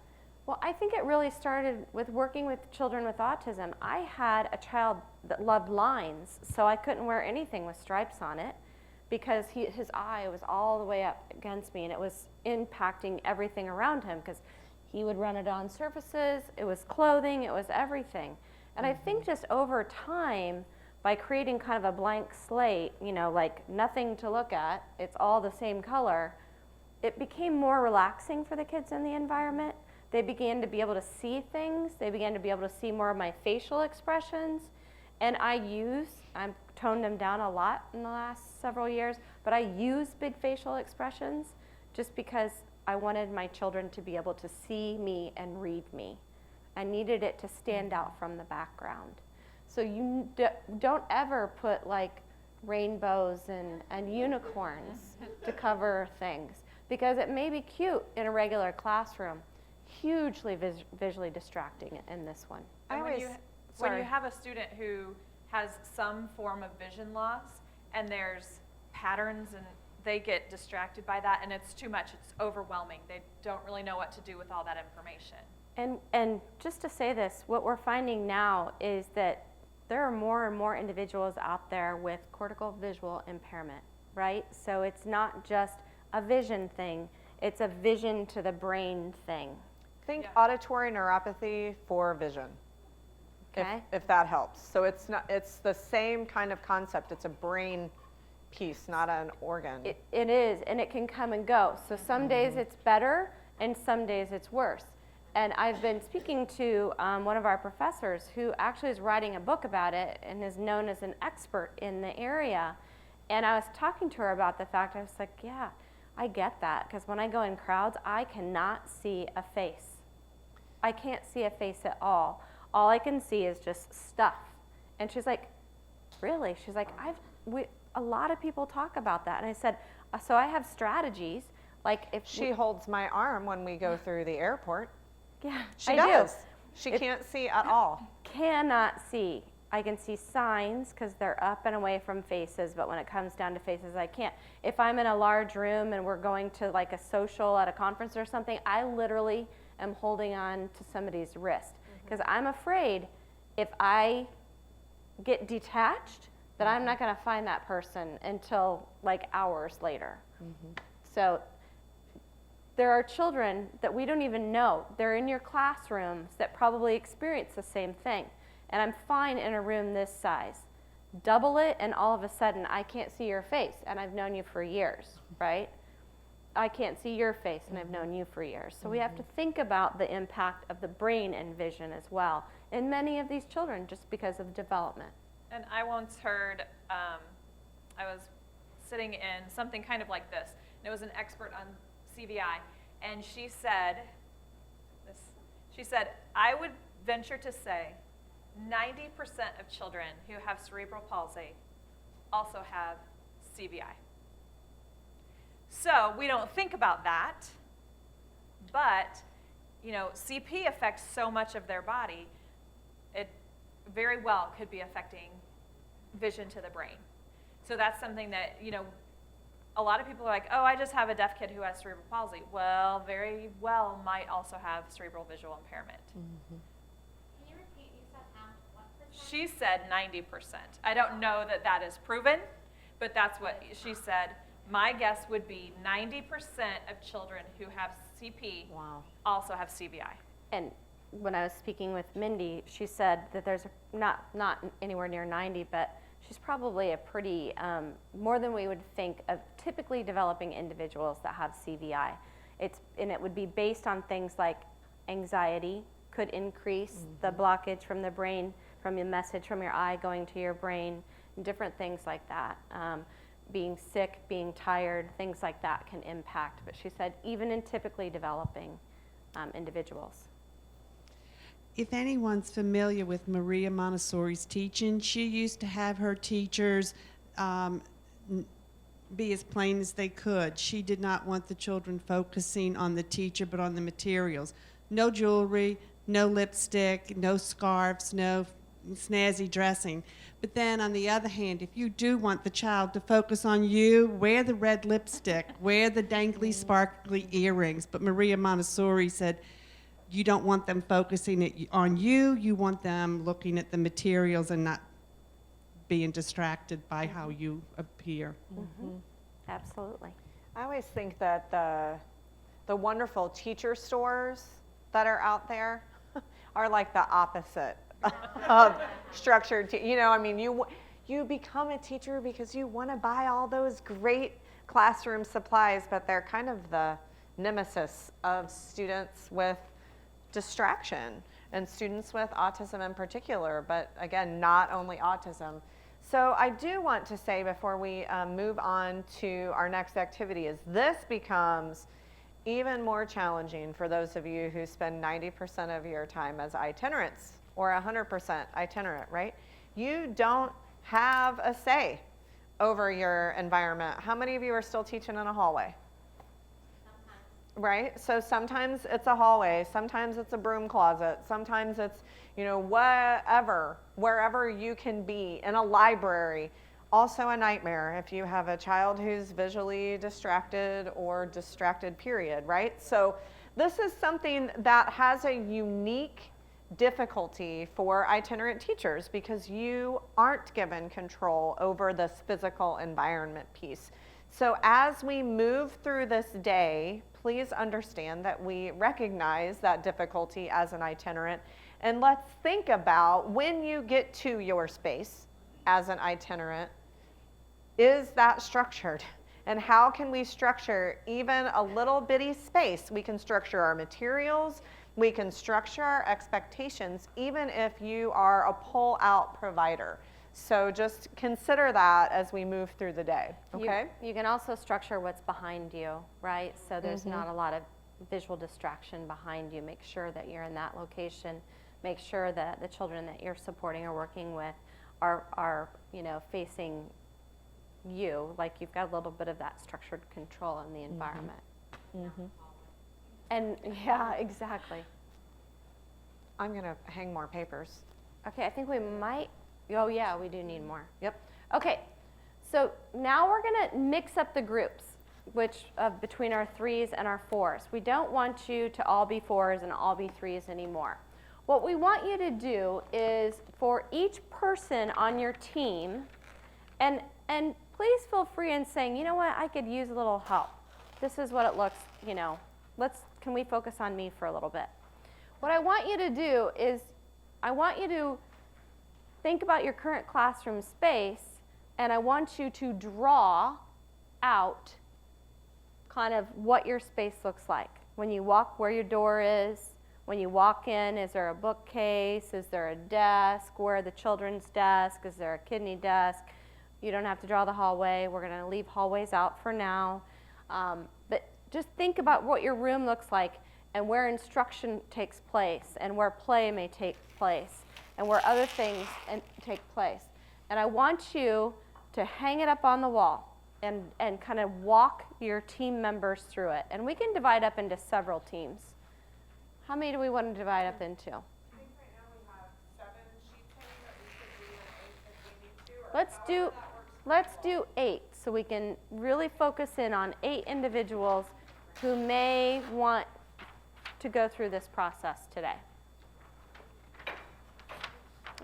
Well, I think it really started with working with children with autism. I had a child that loved lines, so I couldn't wear anything with stripes on it because his eye was all the way up against me, and it was impacting everything around him because he would run it on surfaces, it was clothing, it was everything. And I think just over time, by creating kind of a blank slate, like nothing to look at, it's all the same color, it became more relaxing for the kids in the environment. They began to be able to see things. They began to be able to see more of my facial expressions. And I've toned them down a lot in the last several years, but I use big facial expressions just because I wanted my children to be able to see me and read me. I needed it to stand out from the background. So you don't ever put like rainbows and unicorns to cover things because it may be cute in a regular classroom, hugely visually distracting in this one. And when you have a student who has some form of vision loss and there's patterns and they get distracted by that and it's too much, it's overwhelming. They don't really know what to do with all that information. And just to say this, what we're finding now is that there are more and more individuals out there with cortical visual impairment, right? So it's not just a vision thing, it's a vision to the brain thing. Think auditory neuropathy for vision. Okay. If that helps. So it's the same kind of concept. It's a brain piece, not an organ. It is, and it can come and go. So some days it's better, and some days it's worse. And I've been speaking to one of our professors who actually is writing a book about it and is known as an expert in the area. And I was talking to her about the fact, I was like, yeah, I get that, because when I go in crowds, I cannot see a face. I can't see a face at all. All I can see is just stuff. And she's like, really? She's like, a lot of people talk about that. And I said, so I have strategies. Like if she holds my arm when we go through the airport. Yeah, she does. She can't see at all. Cannot see. I can see signs because they're up and away from faces, but when it comes down to faces, I can't. If I'm in a large room and we're going to like a social at a conference or something, I literally am holding on to somebody's wrist because I'm afraid if I get detached that I'm not going to find that person until like hours later. So there are children that we don't even know. They're in your classrooms that probably experience the same thing. And I'm fine in a room this size. Double it and all of a sudden I can't see your face and I've known you for years, right? I can't see your face and I've known you for years. So we have to think about the impact of the brain and vision as well in many of these children just because of development. And I once heard, I was sitting in something kind of like this, and it was an expert on CVI, and she said, I would venture to say 90% of children who have cerebral palsy also have CVI. So we don't think about that, but CP affects so much of their body, it very well could be affecting vision to the brain. So that's something that, a lot of people are like, oh, I just have a deaf kid who has cerebral palsy. Well, very well might also have cerebral visual impairment. Can you repeat, you said what percent? She said 90%. I don't know that that is proven, but that's what she said. My guess would be 90% of children who have CP also have CVI. And when I was speaking with Mindy, she said that there's not anywhere near 90, but she's probably a pretty, more than we would think of typically developing individuals that have CVI. And it would be based on things like anxiety could increase the blockage from the brain, from the message from your eye going to your brain, and different things like that. being sick, being tired, things like that can impact. But she said even in typically developing individuals. If anyone's familiar with Maria Montessori's teaching, she used to have her teachers be as plain as they could. She did not want the children focusing on the teacher but on the materials. No jewelry, no lipstick, no scarves, no snazzy dressing. But then on the other hand, if you do want the child to focus on you, wear the red lipstick, wear the dangly, sparkly earrings. But Maria Montessori said, you don't want them focusing on you, you want them looking at the materials and not being distracted by how you appear. Mm-hmm. Absolutely. I always think that the wonderful teacher stores that are out there are like the opposite of structured. I mean, you become a teacher because you want to buy all those great classroom supplies, but they're kind of the nemesis of students with distraction and students with autism in particular, but again, not only autism. So I do want to say before we move on to our next activity is this becomes even more challenging for those of you who spend 90% of your time as itinerants or 100% itinerant, right? You don't have a say over your environment. How many of you are still teaching in a hallway? Right? So sometimes it's a hallway, sometimes it's a broom closet, sometimes it's, wherever you can be, in a library. Also a nightmare if you have a child who's visually distracted or distracted, period, right? So this is something that has a unique difficulty for itinerant teachers because you aren't given control over this physical environment piece. So as we move through this day, please understand that we recognize that difficulty as an itinerant, and let's think about when you get to your space as an itinerant, is that structured? And how can we structure even a little bitty space? We can structure our materials, we can structure our expectations, even if you are a pull-out provider. So just consider that as we move through the day, okay? You can also structure what's behind you, right? So there's not a lot of visual distraction behind you. Make sure that you're in that location. Make sure that the children that you're supporting or working with are facing you, like you've got a little bit of that structured control in the environment. And yeah, exactly. I'm gonna hang more papers. Okay, I think we might. Oh yeah, we do need more. Yep. Okay, so now we're gonna mix up the groups, which between our 3s and our 4s. We don't want you to all be 4s and all be 3s anymore. What we want you to do is for each person on your team, and please feel free in saying, you know what, I could use a little help. This is what it looks, can we focus on me for a little bit? What I want you to do is, I want you to think about your current classroom space, and I want you to draw out kind of what your space looks like. When you walk, where your door is. When you walk in, is there a bookcase? Is there a desk? Where are the children's desk? Is there a kidney desk? You don't have to draw the hallway. We're going to leave hallways out for now. But just think about what your room looks like and where instruction takes place and where play may take place and where other things take place. And I want you to hang it up on the wall and kind of walk your team members through it. And we can divide up into several teams. How many do we want to divide up into? I think right now we have 7 sheets in, but we could do an 8 if we need to. Let's do 8 so we can really focus in on 8 individuals who may want to go through this process today.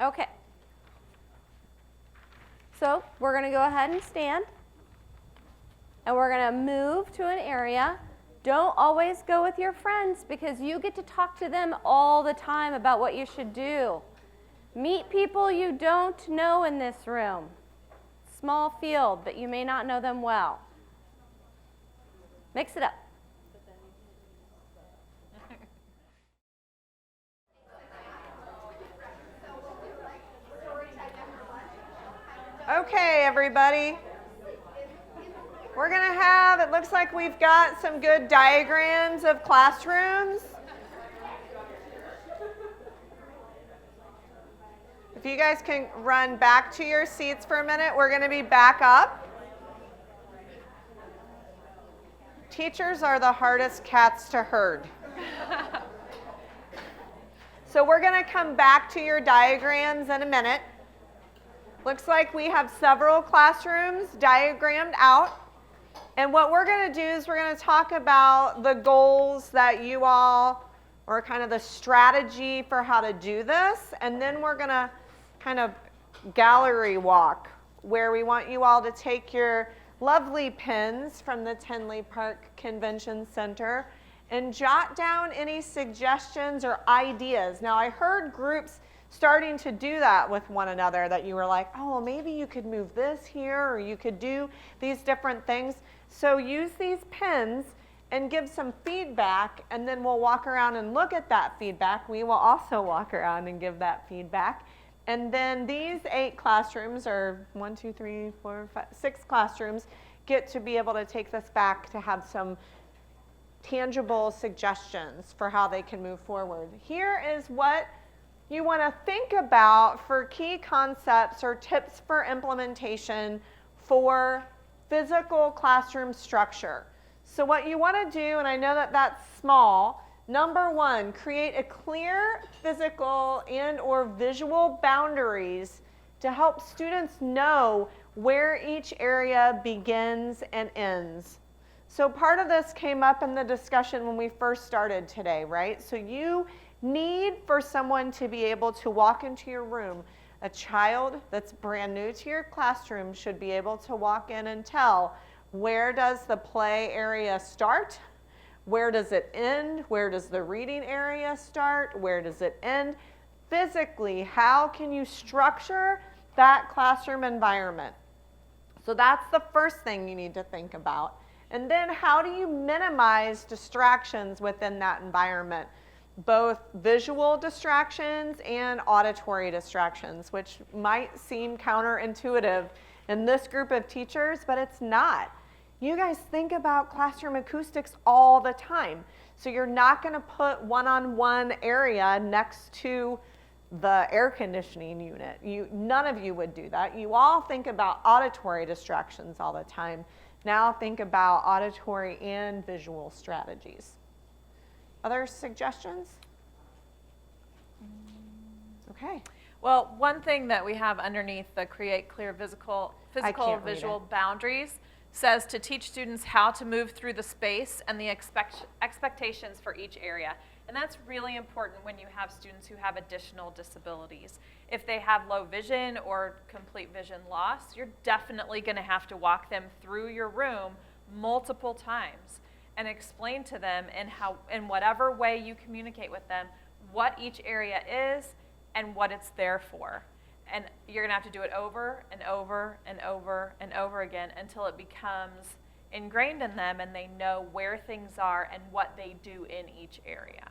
Okay. So we're going to go ahead and stand, and we're going to move to an area. Don't always go with your friends because you get to talk to them all the time about what you should do. Meet people you don't know in this room. Small field, but you may not know them well. Mix it up. Okay, everybody. We're going to have, it looks like we've got some good diagrams of classrooms. If you guys can run back to your seats for a minute, we're going to be back up. Teachers are the hardest cats to herd. So we're going to come back to your diagrams in a minute. Looks like we have several classrooms diagrammed out. And what we're going to do is we're going to talk about the goals that you all, or kind of the strategy for how to do this. And then we're going to kind of gallery walk, where we want you all to take your lovely pens from the Tinley Park Convention Center and jot down any suggestions or ideas. Now, I heard groups starting to do that with one another, that you were like, oh, well, maybe you could move this here, or you could do these different things. So use these pens and give some feedback, and then we'll walk around and look at that feedback. We will also walk around and give that feedback. And then these 8 classrooms, or 1, 2, 3, 4, 5, 6 classrooms, get to be able to take this back to have some tangible suggestions for how they can move forward. Here is what you want to think about for key concepts or tips for implementation for physical classroom structure. So what you want to do, and I know that that's small, number 1, create a clear physical and or visual boundaries to help students know where each area begins and ends. So part of this came up in the discussion when we first started today, right? So you need for someone to be able to walk into your room. A child that's brand new to your classroom should be able to walk in and tell, where does the play area start? Where does it end? Where does the reading area start? Where does it end? Physically, how can you structure that classroom environment? So that's the first thing you need to think about. And then how do you minimize distractions within that environment? Both visual distractions and auditory distractions, which might seem counterintuitive in this group of teachers, but it's not. You guys think about classroom acoustics all the time. So you're not going to put one-on-one area next to the air conditioning unit. None of you would do that. You all think about auditory distractions all the time. Now think about auditory and visual strategies. Other suggestions? Okay. Well, one thing that we have underneath the create clear physical visual boundaries says to teach students how to move through the space and the expectations for each area. And that's really important when you have students who have additional disabilities. If they have low vision or complete vision loss, you're definitely going to have to walk them through your room multiple times and explain to them in whatever way you communicate with them what each area is and what it's there for. And you're going to have to do it over and over and over and over again until it becomes ingrained in them and they know where things are and what they do in each area.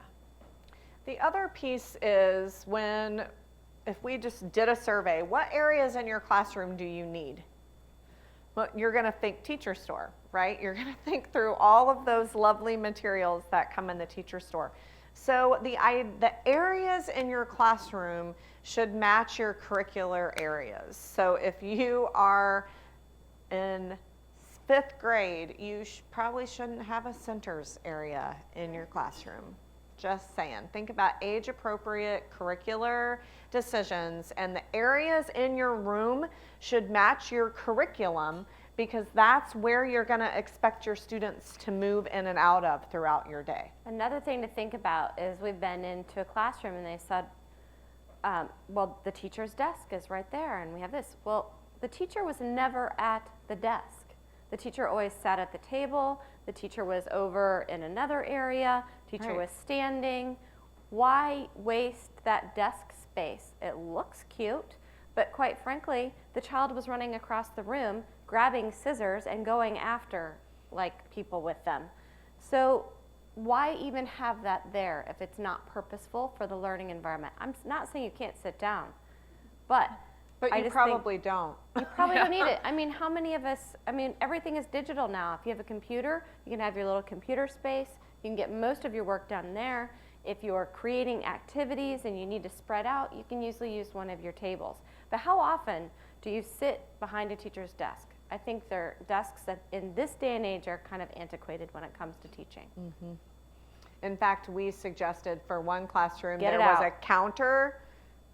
The other piece is if we just did a survey, what areas in your classroom do you need? Well, you're going to think teacher store, right? You're going to think through all of those lovely materials that come in the teacher store. So the areas in your classroom should match your curricular areas. So if you are in 5th grade, you probably shouldn't have a centers area in your classroom. Just saying. Think about age-appropriate curricular decisions, and the areas in your room should match your curriculum because that's where you're going to expect your students to move in and out of throughout your day. Another thing to think about is we've been into a classroom and they said, well, the teacher's desk is right there and we have this. Well, the teacher was never at the desk. The teacher always sat at the table. The teacher was over in another area. Teacher was standing. Why waste that desk space? It looks cute, but quite frankly, the child was running across the room, grabbing scissors and going after like people with them. So why even have that there if it's not purposeful for the learning environment? I'm not saying you can't sit down, but But I you just think- probably don't. You probably don't need it. I mean, how many of us, I mean, everything is digital now. If you have a computer, you can have your little computer space. You can get most of your work done there. If you're creating activities and you need to spread out, you can usually use one of your tables. But how often do you sit behind a teacher's desk? I think their desks that in this day and age are kind of antiquated when it comes to teaching. In fact, we suggested for one classroom Get there it was out. a counter,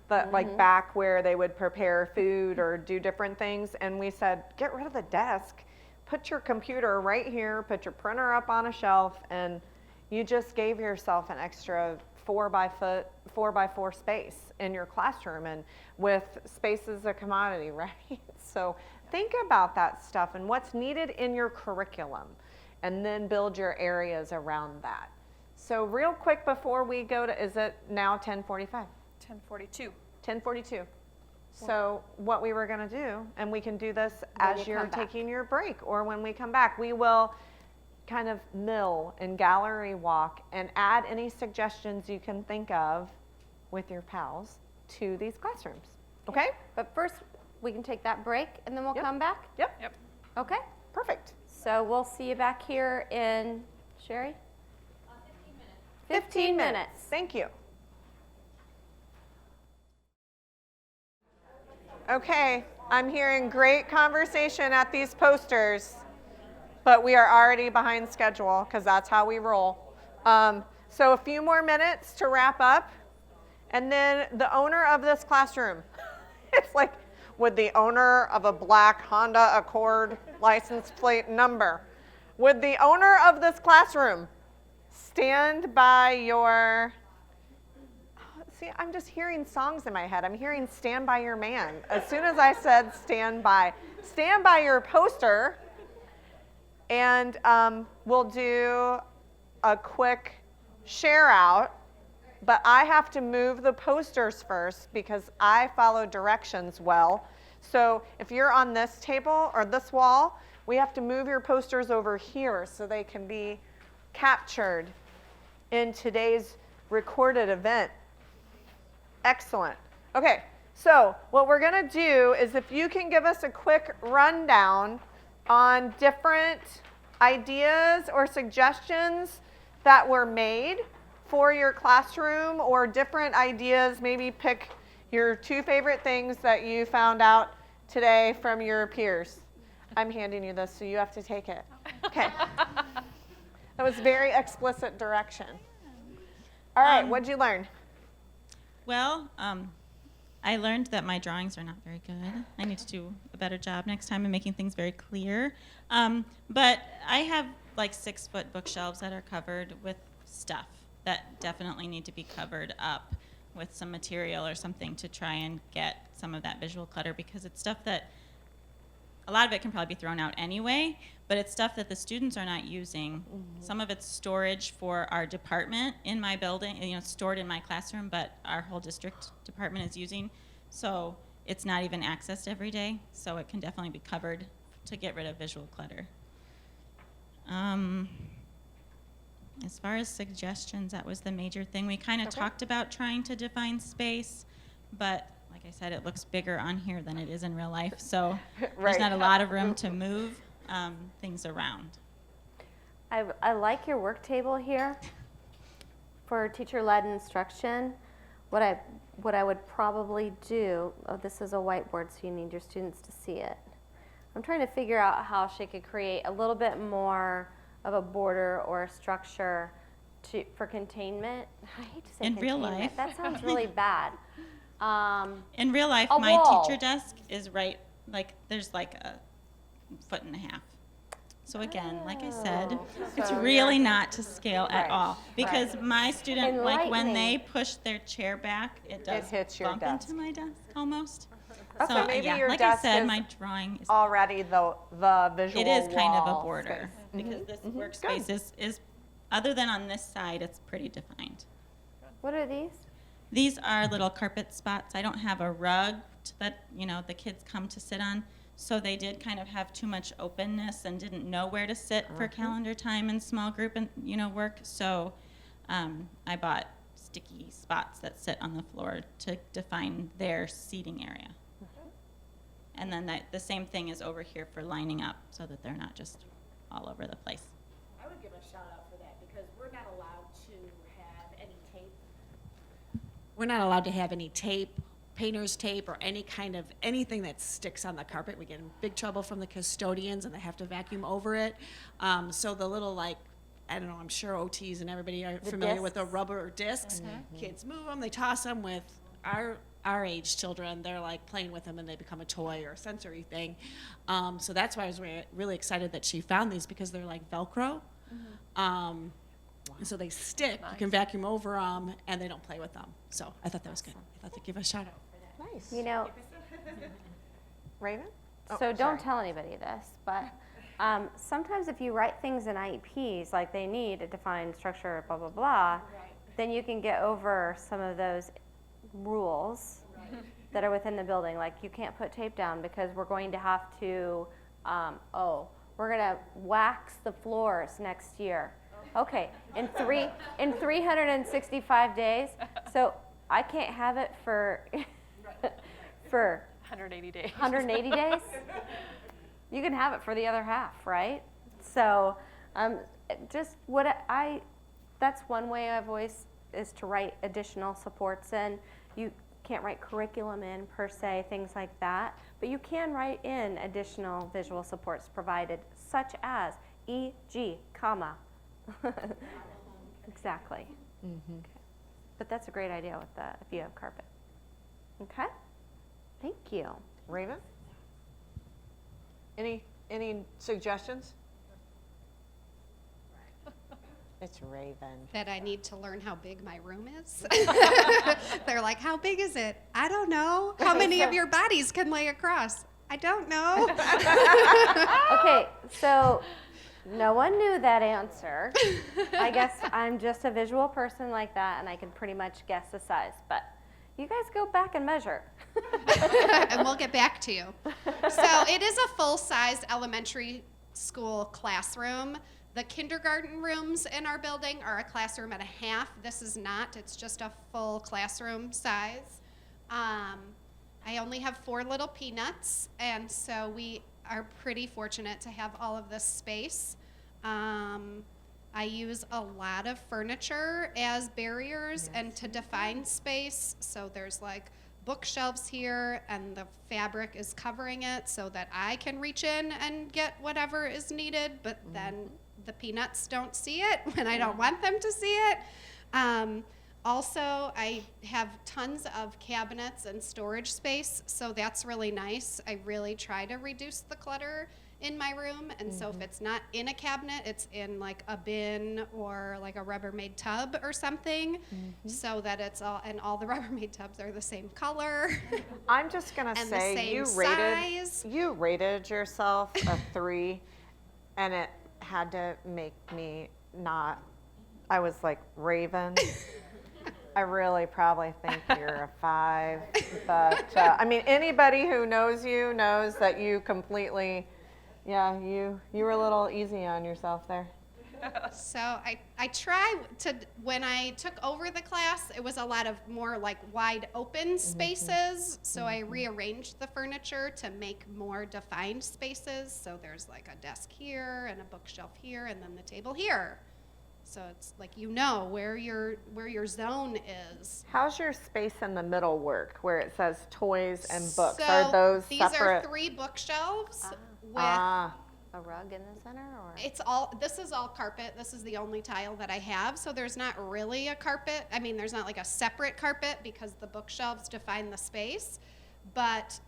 but like back where they would prepare food or do different things, and we said, get rid of the desk, put your computer right here, put your printer up on a shelf, and you just gave yourself an extra 4x4 space in your classroom, and with space is a commodity, right? So think about that stuff and what's needed in your curriculum, and then build your areas around that. So real quick before we go to, is it now 10:45? 10:42. 10:42. So what we were going to do, and we can do this When as you you're come back. taking your break or when we come back, we will kind of mill and gallery walk and add any suggestions you can think of with your pals to these classrooms. Okay? But first, we can take that break and then we'll Yep. come back? Yep. Okay. Perfect. So we'll see you back here in, Sherry? 15 minutes. Thank you. Okay, I'm hearing great conversation at these posters, but we are already behind schedule because that's how we roll. So a few more minutes to wrap up, and then the owner of this classroom, it's like, would the owner of a black Honda Accord license plate number, would the owner of this classroom stand by your, see, I'm just hearing songs in my head. I'm hearing Stand By Your Man. As soon as I said stand by your poster, and we'll do a quick share out, but I have to move the posters first because I follow directions well. So if you're on this table or this wall, we have to move your posters over here so they can be captured in today's recorded event. Excellent. Okay, so what we're going to do is if you can give us a quick rundown on different ideas or suggestions that were made for your classroom, or different ideas, maybe pick your 2 favorite things that you found out today from your peers. I'm handing you this, so you have to take it. Okay. That was very explicit direction. All right, what'd you learn? Well, I learned that my drawings are not very good. I need to do a better job next time in making things very clear. But I have like 6-foot bookshelves that are covered with stuff that definitely need to be covered up with some material or something to try and get some of that visual clutter, because it's stuff that a lot of it can probably be thrown out anyway, but it's stuff that the students are not using. Some of it's storage for our department in my building, you know, stored in my classroom, but our whole district department is using. So it's not even accessed every day, so it can definitely be covered to get rid of visual clutter. As far as suggestions, that was the major thing. We kind of talked about trying to define space, but like I said, it looks bigger on here than it is in real life, so there's not a lot of room to move things around. I like your work table here for teacher-led instruction. What I would probably do, this is a whiteboard, so you need your students to see it. I'm trying to figure out how she could create a little bit more of a border or a structure for containment. I hate to say In real containment. life. That sounds really bad. In real life, a my wall. teacher desk is right, like, there's like a 1.5 feet. So again, like I said, it's So really you're- not to scale at Right, all, because my student, like when they Enlightening. push their chair back, it does hits your bump desk. into my desk almost. So maybe yeah, your like I desk said, is my drawing is already the visual it is kind of a wall border, space. because this workspace is, other than on this side, it's pretty defined. What are these? These are little carpet spots. I don't have a rug that, you know, the kids come to sit on, so they did kind of have too much openness and didn't know where to sit for calendar time and small group and, you know, work. So I bought sticky spots that sit on the floor to define their seating area. And then the same thing is over here for lining up so that they're not just all over the place. I would give a shout out for that because we're not allowed to have any tape. We're not allowed to have any tape, painter's tape, or any kind of anything that sticks on the carpet. We get in big trouble from the custodians, and they have to vacuum over it. So the little, like, I don't know, I'm sure OTs and everybody are familiar with the rubber discs. Kids move them, they toss them. With our age children, they're like playing with them and they become a toy or a sensory thing. So that's why I was really excited that she found these, because they're like Velcro. And so they stick, you can vacuum over them, and they don't play with them. So I thought that was good. I thought they'd give a shout out. Nice. You know, Raven? Oh, so don't sorry. tell anybody this, but sometimes if you write things in IEPs, like they need a defined structure, blah, blah, blah, then you can get over some of those rules that are within the building. Like you can't put tape down because we're going to have to, we're going to wax the floors next year. Okay, in 365 days, so I can't have it for 180 days. 180 days? You can have it for the other half, right? So just that's one way I've always, is to write additional supports in. You can't write curriculum in per se, things like that, but you can write in additional visual supports provided, such as e.g., comma. Exactly. Okay. But that's a great idea with if you have carpet. Okay? Thank you. Raven? Any suggestions? It's Raven. That I need to learn how big my room is. They're like, how big is it? I don't know. How many of your bodies can lay across? I don't know. Okay, so no one knew that answer. I guess I'm just a visual person like that, and I can pretty much guess the size. But you guys go back and measure. And we'll get back to you. So it is a full-sized elementary school classroom. The kindergarten rooms in our building are a classroom and a half. This is not. It's just a full classroom size. I only have 4 little peanuts, and so we are pretty fortunate to have all of this space. I use a lot of furniture as barriers and to define space. So there's like bookshelves here, and the fabric is covering it so that I can reach in and get whatever is needed, but then the peanuts don't see it when I don't want them to see it. Also, I have tons of cabinets and storage space, so that's really nice. I really try to reduce the clutter in my room, and so if it's not in a cabinet, it's in like a bin or like a Rubbermaid tub or something, so that it's all the Rubbermaid tubs are the same color. I'm just gonna and say the same you rated yourself a 3, and it had to make me not. I was like, Raven. I really probably think you're a 5, but I mean, anybody who knows you knows that you completely, you were a little easy on yourself there. So I try to, when I took over the class, it was a lot of more like wide open spaces. So I rearranged the furniture to make more defined spaces. So there's like a desk here and a bookshelf here and then the table here. So it's like where your zone is. How's your space in the middle work where it says toys and books? So are those these separate? are 3 bookshelves with a rug in the center, or this is all carpet. This is the only tile that I have, so there's not really a carpet. I mean, there's not like a separate carpet because the bookshelves define the space, but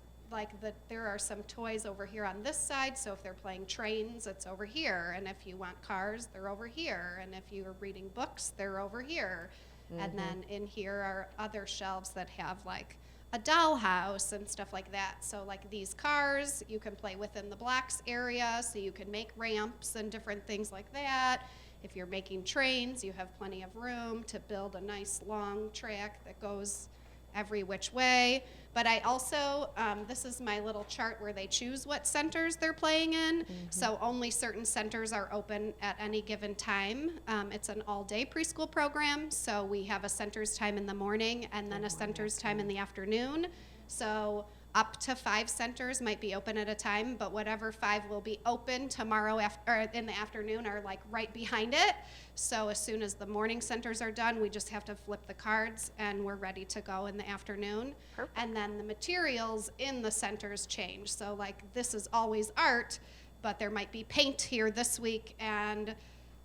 there are some toys over here on this side, so if they're playing trains, it's over here, and if you want cars, they're over here, and if you're reading books, they're over here. And then in here are other shelves that have like a dollhouse and stuff like that. So like these cars, you can play within the blocks area, so you can make ramps and different things like that. If you're making trains, you have plenty of room to build a nice long track that goes every which way. But I also, this is my little chart where they choose what centers they're playing in. So only certain centers are open at any given time. It's an all-day preschool program, so we have a centers time in the morning and then a centers time in the afternoon. So up to 5 centers might be open at a time, but whatever 5 will be open tomorrow or in the afternoon are like right behind it. So as soon as the morning centers are done, we just have to flip the cards and we're ready to go in the afternoon. Perfect. And then the materials in the centers change. So like this is always art, but there might be paint here this week and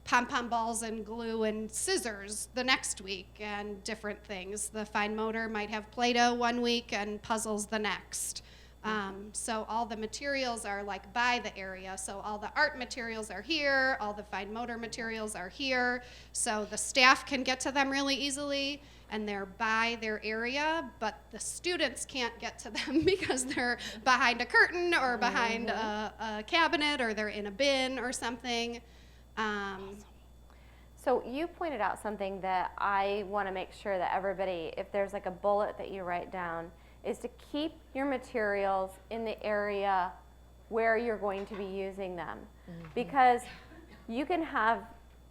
pom-pom balls and glue and scissors the next week and different things. The fine motor might have Play-Doh one week and puzzles the next. So all the materials are like by the area. So all the art materials are here, all the fine motor materials are here. So the staff can get to them really easily and they're by their area, but the students can't get to them because they're behind a curtain or behind a cabinet or they're in a bin or something. So you pointed out something that I want to make sure that everybody, if there's like a bullet that you write down, is to keep your materials in the area where you're going to be using them. Because you can have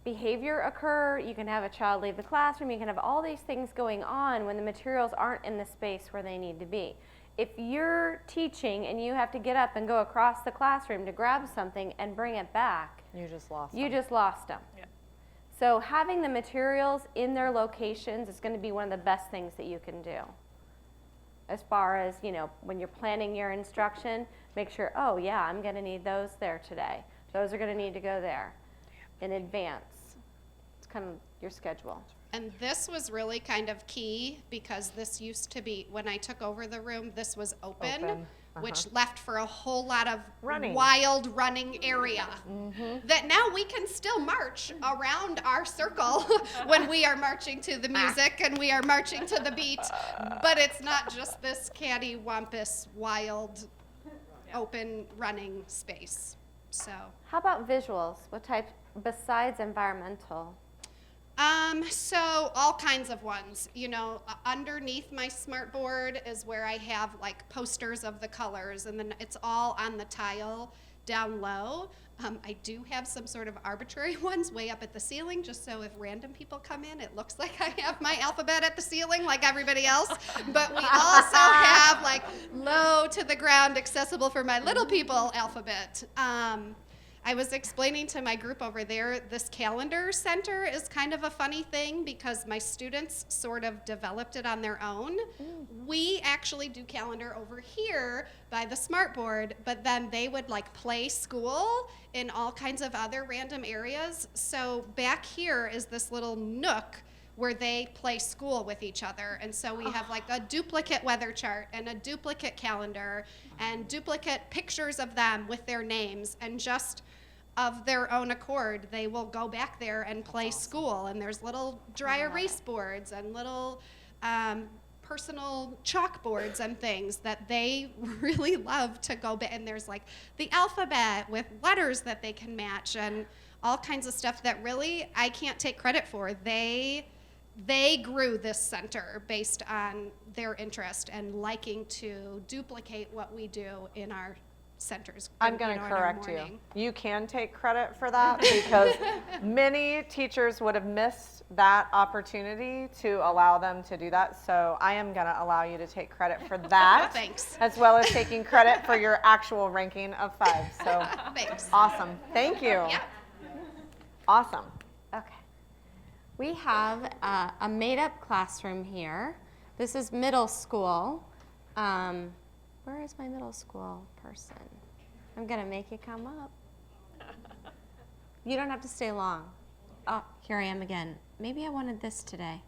behavior occur, you can have a child leave the classroom, you can have all these things going on when the materials aren't in the space where they need to be. If you're teaching and you have to get up and go across the classroom to grab something and bring it back, You just lost you them. just lost them. Yeah. So having the materials in their locations is going to be one of the best things that you can do. As far as, you know, when you're planning your instruction, make sure, oh yeah, I'm going to need those there today. Those are going to need to go there in advance. It's kind of your schedule. And this was really kind of key because this used to be, when I took over the room, this was open. Which left for a whole lot of wild running area that now we can still march around our circle when we are marching to the music and we are marching to the beat, but it's not just this cattywampus wild open running space. So how about visuals? What type besides environmental? So all kinds of ones. You know, underneath my smart board is where I have like posters of the colors, and then it's all on the tile down low. I do have some sort of arbitrary ones way up at the ceiling, just so if random people come in, it looks like I have my alphabet at the ceiling like everybody else. But we also have like low to the ground, accessible for my little people alphabet. I was explaining to my group over there, this calendar center is kind of a funny thing because my students sort of developed it on their own. We actually do calendar over here by the smart board, but then they would like play school in all kinds of other random areas. So back here is this little nook where they play school with each other. And so we have like a duplicate weather chart and a duplicate calendar and duplicate pictures of them with their names, and just of their own accord, they will go back there and play school. And there's little dry erase boards and little personal chalkboards and things that they really love to go back. And there's like the alphabet with letters that they can match and all kinds of stuff that really I can't take credit for. They grew this center based on their interest and liking to duplicate what we do in our centers. I'm going to correct you. You can take credit for that because many teachers would have missed that opportunity to allow them to do that. So I am going to allow you to take credit for that. Thanks. As well as taking credit for your actual ranking of 5. So thanks. Awesome. Thank you. Yeah. Awesome. Okay. We have a made-up classroom here. This is middle school. Where is my middle school person? I'm going to make you come up. You don't have to stay long. Oh, here I am again. Maybe I wanted this today.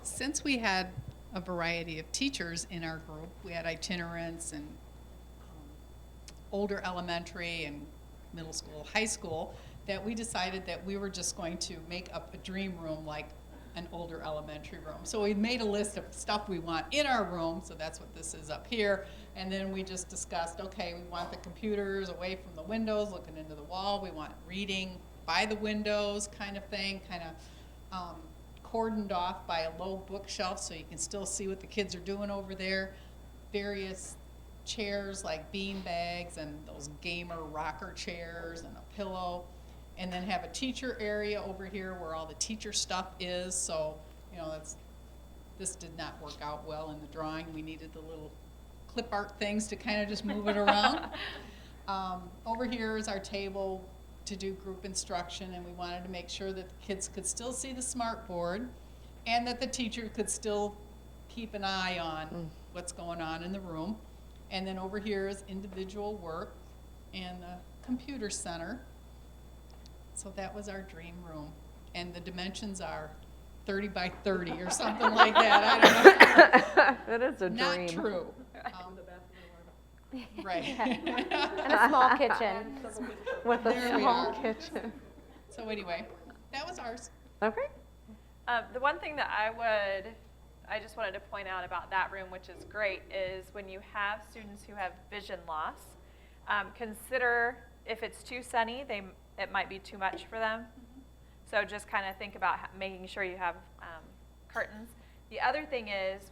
Since we had a variety of teachers in our group, we had itinerants and older elementary and middle school, high school, that we decided that we were just going to make up a dream room like an older elementary room. So we made a list of stuff we want in our room, so that's what this is up here, and then we just discussed, okay, we want the computers away from the windows, looking into the wall, we want reading by the windows kind of thing, kind of cordoned off by a low bookshelf so you can still see what the kids are doing over there, various chairs like bean bags and those gamer rocker chairs and a pillow. And then have a teacher area over here where all the teacher stuff is. So, you know, this did not work out well in the drawing. We needed the little clip art things to kind of just move it around. Over here is our table to do group instruction, and we wanted to make sure that the kids could still see the smart board and that the teacher could still keep an eye on what's going on in the room. And then over here is individual work and the computer center. So that was our dream room. And the dimensions are 30 by 30 or something like that. I don't know. It is a dream. Not true. Right. And a small kitchen. With a There we small are. kitchen. So anyway, that was ours. Okay. The one thing that I just wanted to point out about that room, which is great, is when you have students who have vision loss, consider if it's too sunny, it might be too much for them. So just kind of think about making sure you have curtains. The other thing is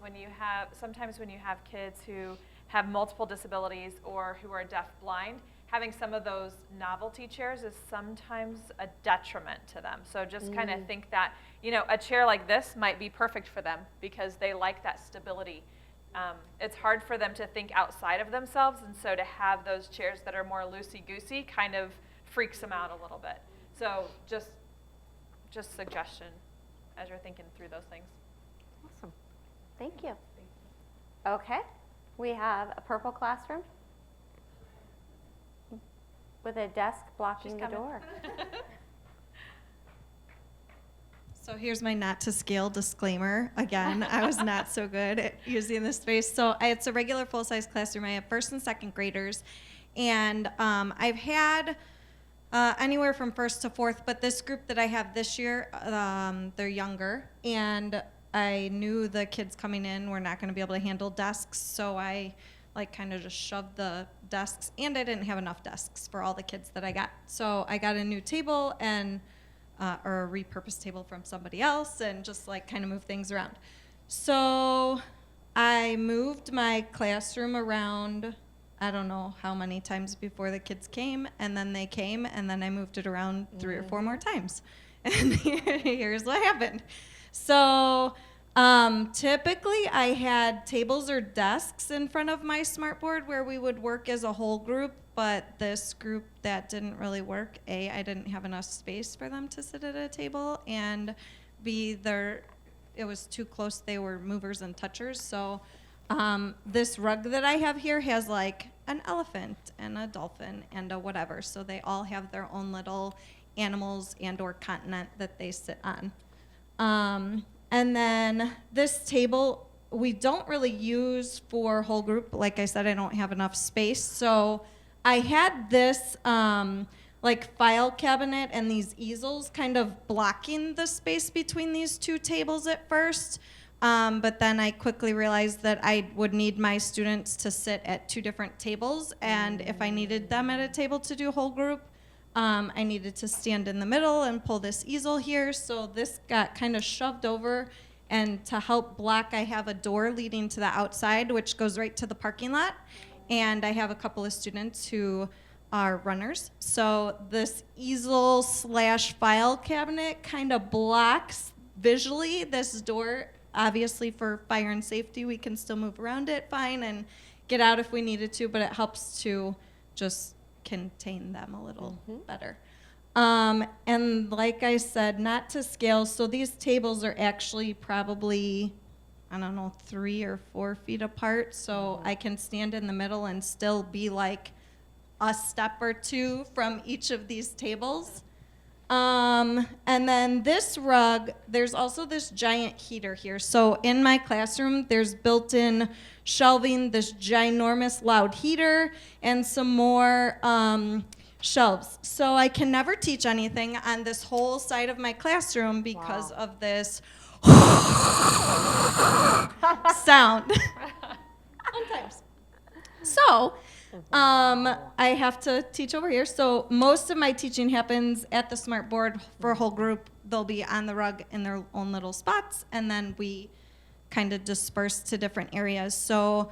sometimes when you have kids who have multiple disabilities or who are deaf-blind, having some of those novelty chairs is sometimes a detriment to them. So just kind of think that, you know, a chair like this might be perfect for them because they like that stability. It's hard for them to think outside of themselves, and so to have those chairs that are more loosey-goosey kind of freaks them out a little bit. So just suggestion as you're thinking through those things. Awesome. Thank you. Okay. We have a purple classroom with a desk blocking the door. So here's my not to scale disclaimer. Again, I was not so good at using this space. So it's a regular full-size classroom. I have first and second graders. And I've had anywhere from first to fourth, but this group that I have this year, they're younger. And I knew the kids coming in were not going to be able to handle desks, so I kind of just shoved the desks, and I didn't have enough desks for all the kids that I got. So I got a new table and or a repurposed table from somebody else, and just kind of moved things around. So I moved my classroom around, I don't know how many times before the kids came, and then they came, and then I moved it around 3 or 4 more times. And here's what happened. So typically I had tables or desks in front of my smartboard where we would work as a whole group, but this group, that didn't really work. A, I didn't have enough space for them to sit at a table, and B, it was too close. They were movers and touchers. So this rug that I have here has an elephant and a dolphin and a whatever. So they all have their own little animals and or continent that they sit on. And then this table, we don't really use for whole group. Like I said, I don't have enough space. So I had this file cabinet and these easels kind of blocking the space between these two tables at first. But then I quickly realized that I would need my students to sit at 2 different tables. And if I needed them at a table to do whole group, I needed to stand in the middle and pull this easel here. So this got kind of shoved over, and to help block, I have a door leading to the outside, which goes right to the parking lot. And I have a couple of students who are runners. So this easel / file cabinet kind of blocks visually this door. Obviously for fire and safety, we can still move around it fine and get out if we needed to, but it helps to just contain them a little better. And like I said, not to scale, so these tables are actually probably, I don't know, 3 or 4 feet apart, so I can stand in the middle and still be a step or 2 from each of these tables. And then this rug, there's also this giant heater here. So in my classroom, there's built-in shelving, this ginormous loud heater, and some more shelves. So I can never teach anything on this whole side of my classroom because of this sound. Sometimes. So I have to teach over here. So most of my teaching happens at the smart board for a whole group. They'll be on the rug in their own little spots, and then we kind of disperse to different areas. So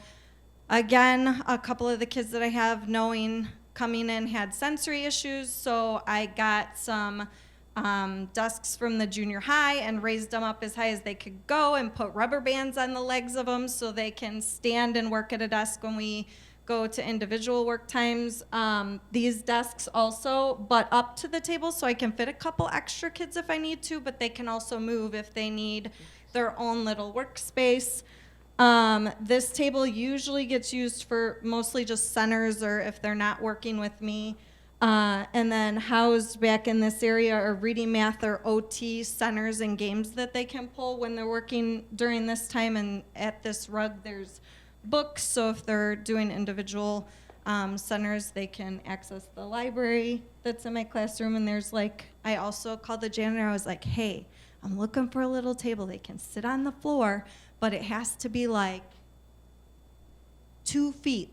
Again, a couple of the kids that I have coming in had sensory issues, so I got some desks from the junior high and raised them up as high as they could go and put rubber bands on the legs of them so they can stand and work at a desk when we go to individual work times. These desks also butt up to the table so I can fit a couple extra kids if I need to, but they can also move if they need their own little workspace. This table usually gets used for mostly just centers or if they're not working with me. And then housed back in this area are reading, math, or OT centers and games that they can pull when they're working during this time. And at this rug, there's books, so if they're doing individual centers, they can access the library that's in my classroom. And there's I also called the janitor. I was like, hey, I'm looking for a little table. They can sit on the floor, but it has to be 2 feet,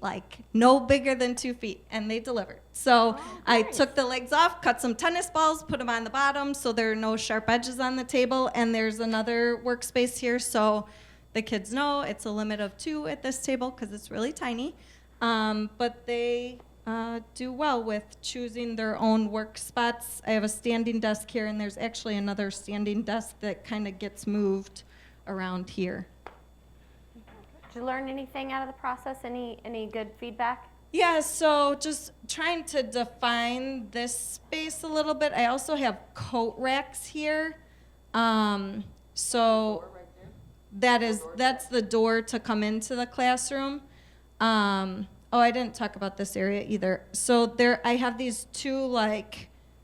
no bigger than 2 feet, and they delivered. So I took the legs off, cut some tennis balls, put them on the bottom so there are no sharp edges on the table, and there's another workspace here, so the kids know it's a limit of 2 at this table because it's really tiny, but they do well with choosing their own work spots. I have a standing desk here, and there's actually another standing desk that kind of gets moved around here. Did you learn anything out of the process? Any good feedback? Yeah, so just trying to define this space a little bit. I also have coat racks here. So that's the door to come into the classroom. I didn't talk about this area either. So I have these 2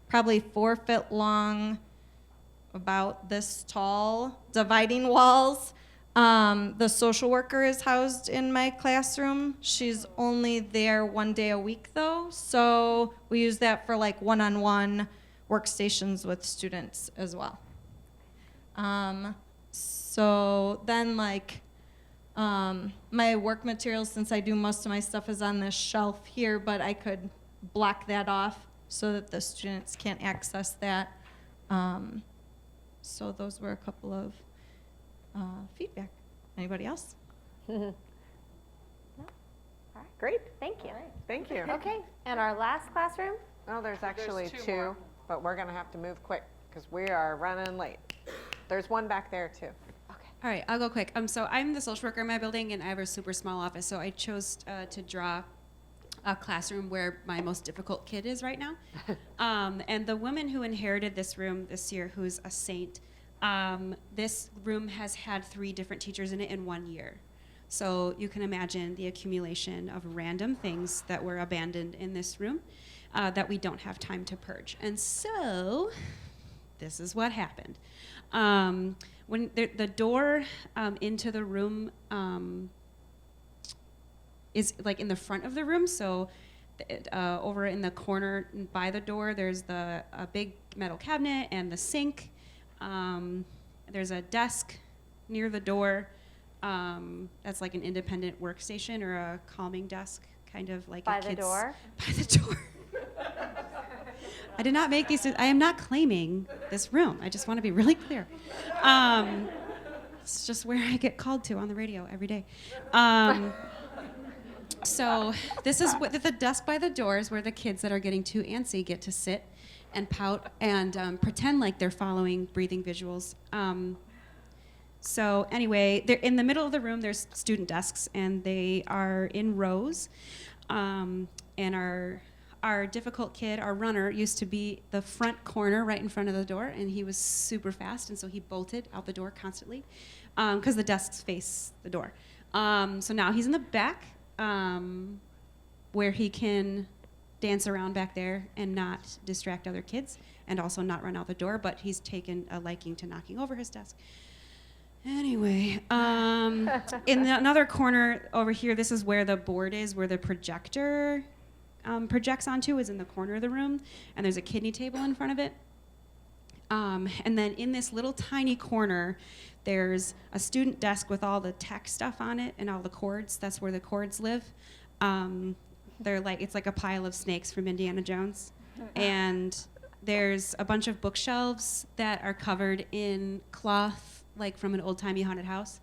probably 4 foot long, about this tall dividing walls. The social worker is housed in my classroom. She's only there 1 day a week though, so we use that for one-on-one workstations with students as well. So then my work materials, since I do most of my stuff is on this shelf here, but I could block that off so that the students can't access that. So those were a couple of feedback. Anybody else? No? All right. Great. Thank you. Thank you. Okay, and our last classroom? Oh, there's actually There's 2, more. but we're going to have to move quick because we are running late. There's one back there too. All right, I'll go quick. So I'm the social worker in my building, and I have a super small office. So I chose to draw a classroom where my most difficult kid is right now. And the woman who inherited this room this year, who's a saint, this room has had 3 different teachers in it in 1 year. So you can imagine the accumulation of random things that were abandoned in this room that we don't have time to purge. And so this is what happened. When the door into the room is in the front of the room, so over in the corner by the door, there's a big metal cabinet and the sink. There's a desk near the door that's an independent workstation or a calming desk, kind of like By the door? By the door. I did not make these. I am not claiming this room. I just want to be really clear. It's just where I get called to on the radio every day. So this is the desk by the door is where the kids that are getting too antsy get to sit and pout and pretend like they're following breathing visuals. So anyway, they're in the middle of the room. There's student desks, and they are in rows. And our difficult kid, our runner, used to be the front corner right in front of the door, and he was super fast, and so he bolted out the door constantly because the desks face the door. So now he's in the back where he can dance around back there and not distract other kids and also not run out the door, but he's taken a liking to knocking over his desk. Anyway, in another corner over here, this is where the board is, where the projector projects onto, is in the corner of the room, and there's a kidney table in front of it. And then in this little tiny corner, there's a student desk with all the tech stuff on it and all the cords. That's where the cords live. It's like a pile of snakes from Indiana Jones. And there's a bunch of bookshelves that are covered in cloth, like from an old-timey haunted house.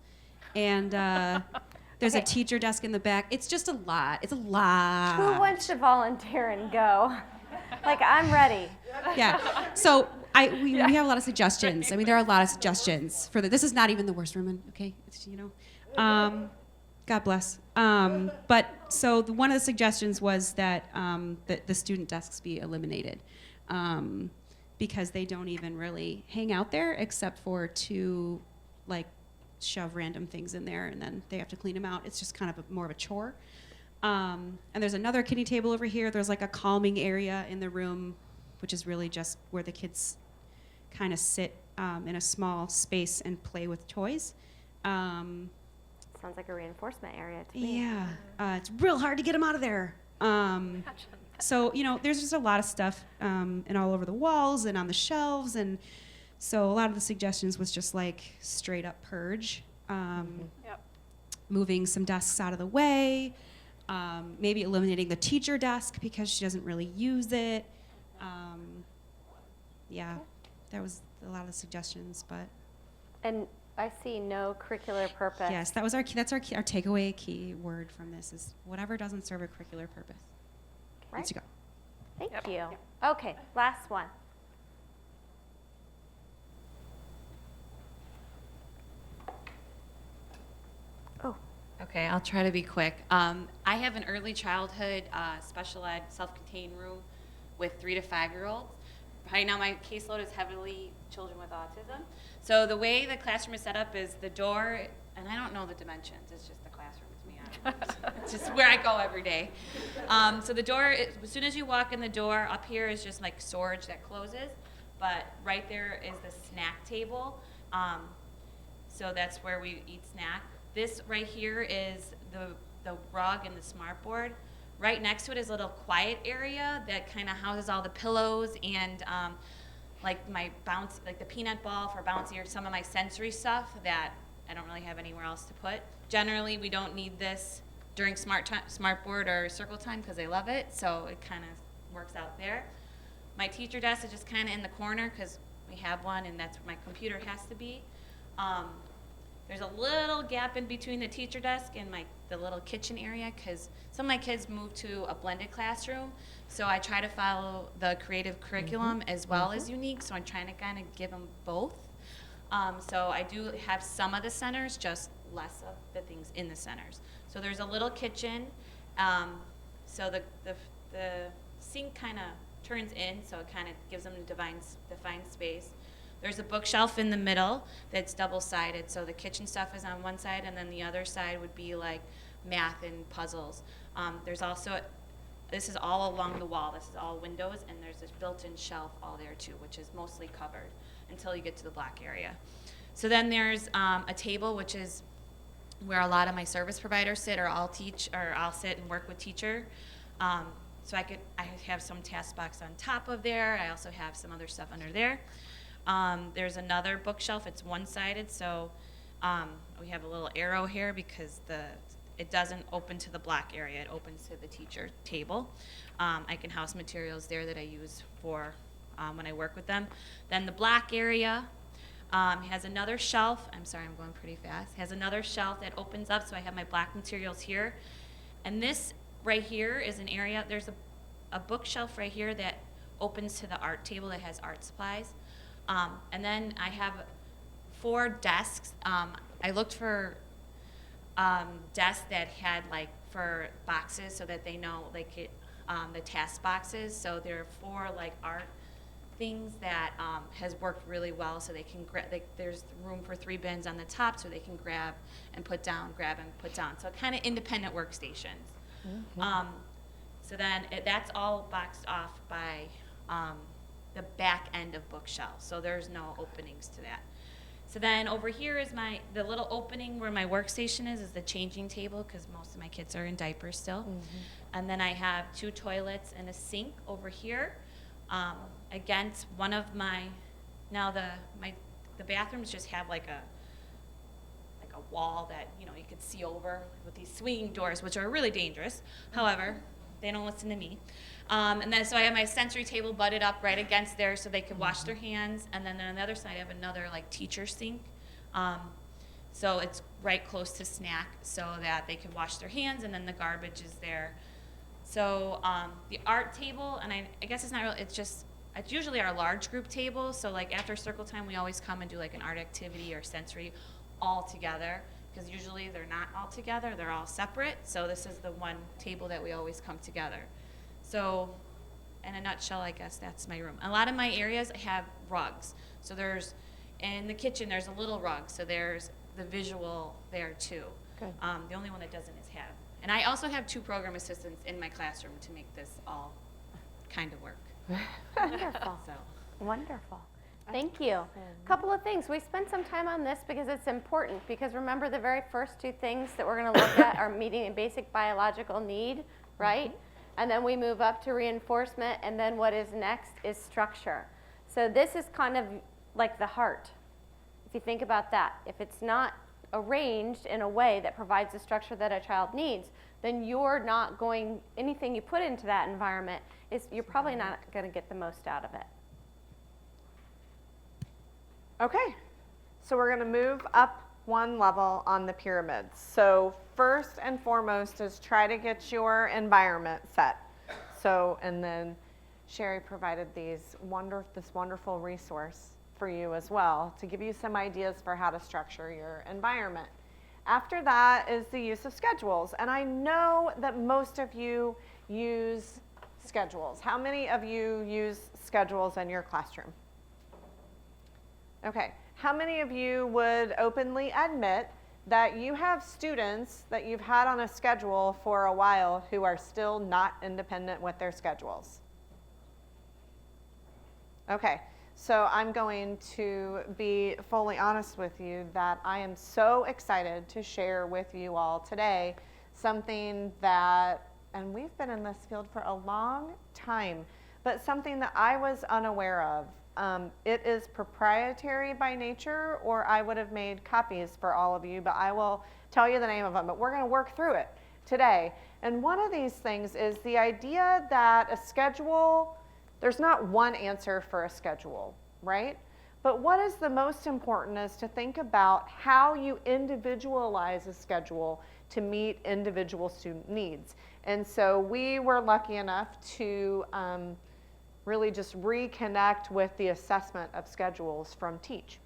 And There's a Okay. teacher desk in the back. It's just a lot. It's a lot. Who wants to volunteer and go? Like, I'm ready. Yeah. So we have a lot of suggestions. I mean, there are a lot of suggestions for this is not even the worst room, okay? It's, God bless. But so one of the suggestions was that the student desks be eliminated because they don't even really hang out there except for to like shove random things in there and then they have to clean them out. It's just kind of more of a chore. And there's another kiddie table over here. There's like a calming area in the room, which is really just where the kids kind of sit in a small space and play with toys. Sounds like a reinforcement area to me. Yeah, it's real hard to get them out of there. So, there's just a lot of stuff and all over the walls and on the shelves. And so a lot of the suggestions was just like straight up purge, moving some desks out of the way, maybe eliminating the teacher desk because she doesn't really use it. Yeah, that was a lot of the suggestions, but. And I see no curricular purpose. Yes, that's our takeaway key word from this is whatever doesn't serve a curricular purpose. Right. Needs to go. Thank you. Okay, last one. Oh. Okay, I'll try to be quick. I have an early childhood special ed self-contained room with 3 to 5-year-olds. Right now my caseload is heavily children with autism. So the way the classroom is set up is the door, and I don't know the dimensions, it's just the classroom to me. It's just where I go every day. So the door, as soon as you walk in the door, up here is just like storage that closes, but right there is the snack table. So that's where we eat snack. This right here is the rug and the smart board. Right next to it is a little quiet area that kind of houses all the pillows and like my bounce, like the peanut ball for bouncy or some of my sensory stuff that I don't really have anywhere else to put. Generally, we don't need this during smart board or circle time because they love it, so it kind of works out there. My teacher desk is just kind of in the corner because we have one and that's where my computer has to be. There's a little gap in between the teacher desk and the little kitchen area because some of my kids moved to a blended classroom, so I try to follow the creative curriculum as well as unique, so I'm trying to kind of give them both. So I do have some of the centers, just less of the things in the centers. So there's a little kitchen, so the sink kind of turns in, so it kind of gives them a defined space. There's a bookshelf in the middle that's double-sided, so the kitchen stuff is on one side, and then the other side would be like math and puzzles. There's also, this is all along the wall, this is all windows, and there's this built-in shelf all there too, which is mostly covered until you get to the black area. So then there's a table, which is where a lot of my service providers sit, or I'll sit and work with teacher. So I have some task box on top of there. I also have some other stuff under there. There's another bookshelf. It's one-sided, so we have a little arrow here because it doesn't open to the black area. It opens to the teacher table. I can house materials there that I use for when I work with them. Then the black area has another shelf. I'm sorry, I'm going pretty fast. Has another shelf that opens up, so I have my black materials here. And this right here is an area. There's a bookshelf right here that opens to the art table that has art supplies. And then I have 4 desks. I looked for desks that had for boxes so that they know the task boxes. So there are 4 art things that has worked really well. So they can there's room for 3 bins on the top so they can grab and put down, grab and put down. So kind of independent workstations. Mm-hmm. So then that's all boxed off by the back end of bookshelves, so there's no openings to that. So then over here is the little opening where my workstation is the changing table because most of my kids are in diapers still. Mm-hmm. And then I have 2 toilets and a sink over here. Against one of the bathrooms just have like a wall that you could see over with these swinging doors, which are really dangerous. However, they don't listen to me. And then so I have my sensory table butted up right against there so they could wash their hands. And then on the other side I have another teacher sink. So it's right close to snack so that they can wash their hands, and then the garbage is there. So the art table, and I guess it's not really, it's usually our large group table. So like after circle time, we always come and do like an art activity or sensory all together, because usually they're not all together, they're all separate. So this is the one table that we always come together. So in a nutshell, I guess that's my room. A lot of my areas have rugs. So there's, in the kitchen, there's a little rug. So there's the visual there too. Good. The only one that doesn't is Have. And I also have 2 program assistants in my classroom to make this all kind of work. Wonderful. So. Wonderful. Thank you. Couple of things. We spent some time on this because it's important, because remember the very first 2 things that we're going to look at are meeting a basic biological need, right? And then we move up to reinforcement, and then what is next is structure. So this is kind of like the heart. If you think about that, if it's not arranged in a way that provides the structure that a child needs, then you're not going, anything you put into that environment, you're probably not going to get the most out of it. Okay, so we're going to move up one level on the pyramid. So first and foremost is try to get your environment set. So, and then Sherry provided this wonderful resource for you as well to give you some ideas for how to structure your environment. After that is the use of schedules. And I know that most of you use schedules. How many of you use schedules in your classroom? Okay. How many of you would openly admit that you have students that you've had on a schedule for a while who are still not independent with their schedules? Okay. So I'm going to be fully honest with you that I am so excited to share with you all today something that, and we've been in this field for a long time, but something that I was unaware of. It is proprietary by nature, or I would have made copies for all of you, but I will tell you the name of them. But we're going to work through it today. And one of these things is the idea that a schedule, there's not one answer for a schedule, right? But what is the most important is to think about how you individualize a schedule to meet individual student needs. And so we were lucky enough to really just reconnect with the assessment of schedules from Teach.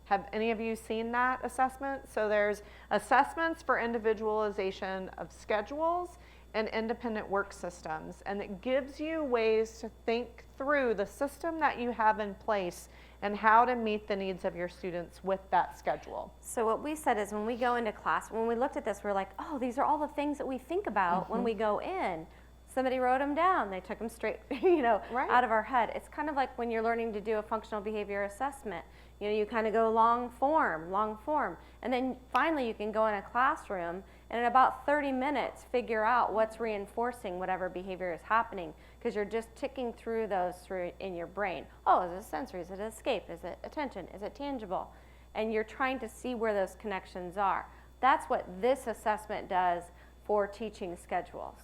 Have any of you seen that assessment? So there's assessments for individualization of schedules and independent work systems, and it gives you ways to think through the system that you have in place and how to meet the needs of your students with that schedule. So what we said is when we go into class, when we looked at this, we're like, oh, these are all the things that we think about when we go in. Somebody wrote them down. They took them straight, out of our head. It's kind of like when you're learning to do a functional behavior assessment. You kind of go long form, and then finally you can go in a classroom and in about 30 minutes figure out what's reinforcing whatever behavior is happening, because you're just ticking through those in your brain. Oh, is it sensory? Is it escape? Is it attention? Is it tangible? And you're trying to see where those connections are. That's what this assessment does for teaching schedules.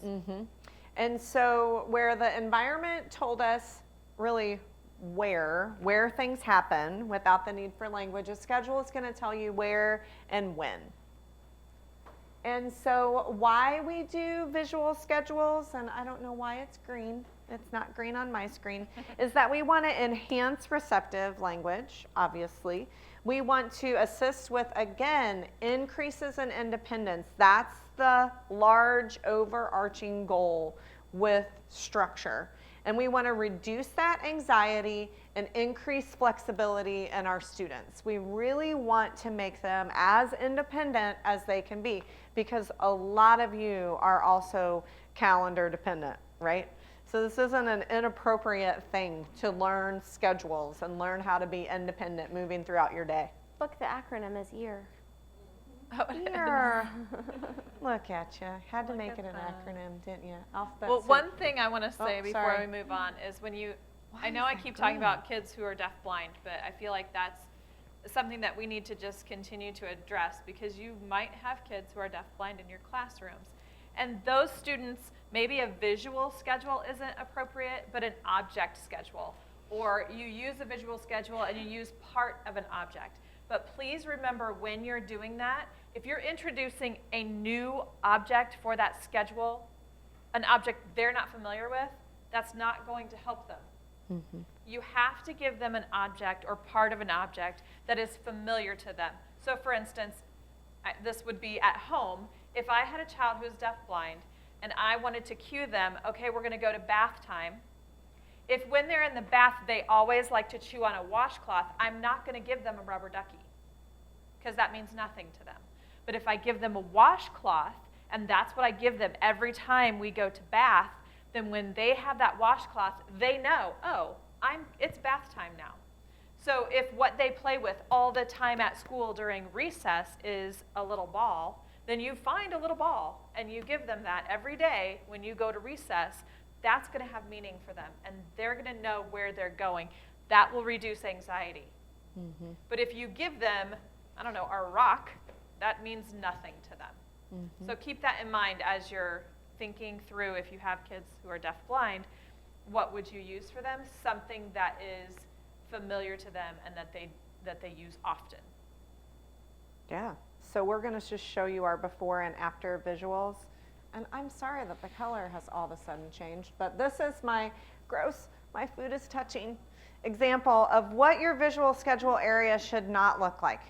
And so where the environment told us really where things happen without the need for language, a schedule is going to tell you where and when. And so why we do visual schedules, and I don't know why it's green, it's not green on my screen, is that we want to enhance receptive language, obviously. We want to assist with, again, increases in independence. That's the large overarching goal with structure. And we want to reduce that anxiety and increase flexibility in our students. We really want to make them as independent as they can be, because a lot of you are also calendar dependent, right? So this isn't an inappropriate thing to learn schedules and learn how to be independent moving throughout your day. Look, the acronym is EAR. EAR. Look at you. Had to make it an acronym, didn't you? Alphabet Well, soup. one thing I want to say before sorry. we move on is when you, I know I keep talking about kids who are deafblind, but I feel like that's something that we need to just continue to address, because you might have kids who are deafblind in your classrooms. And those students, maybe a visual schedule isn't appropriate, but an object schedule. Or you use a visual schedule and you use part of an object. But please remember, when you're doing that, If you're introducing a new object for that schedule, an object they're not familiar with, that's not going to help them. You have to give them an object or part of an object that is familiar to them. So for instance, this would be at home. If I had a child who's deafblind and I wanted to cue them, okay, we're going to go to bath time. If when they're in the bath, they always like to chew on a washcloth, I'm not going to give them a rubber ducky because that means nothing to them. But if I give them a washcloth, and that's what I give them every time we go to bath, then when they have that washcloth, they know, oh, it's bath time now. So if what they play with all the time at school during recess is a little ball, then you find a little ball and you give them that every day when you go to recess. That's going to have meaning for them, and they're going to know where they're going. That will reduce anxiety. But if you give them, I don't know, a rock, that means nothing to them. So keep that in mind as you're thinking through, if you have kids who are deafblind, what would you use for them? Something that is familiar to them and that they use often. Yeah. So we're going to just show you our before and after visuals. And I'm sorry that the color has all of a sudden changed, but this is my my food is touching example of what your visual schedule area should not look like.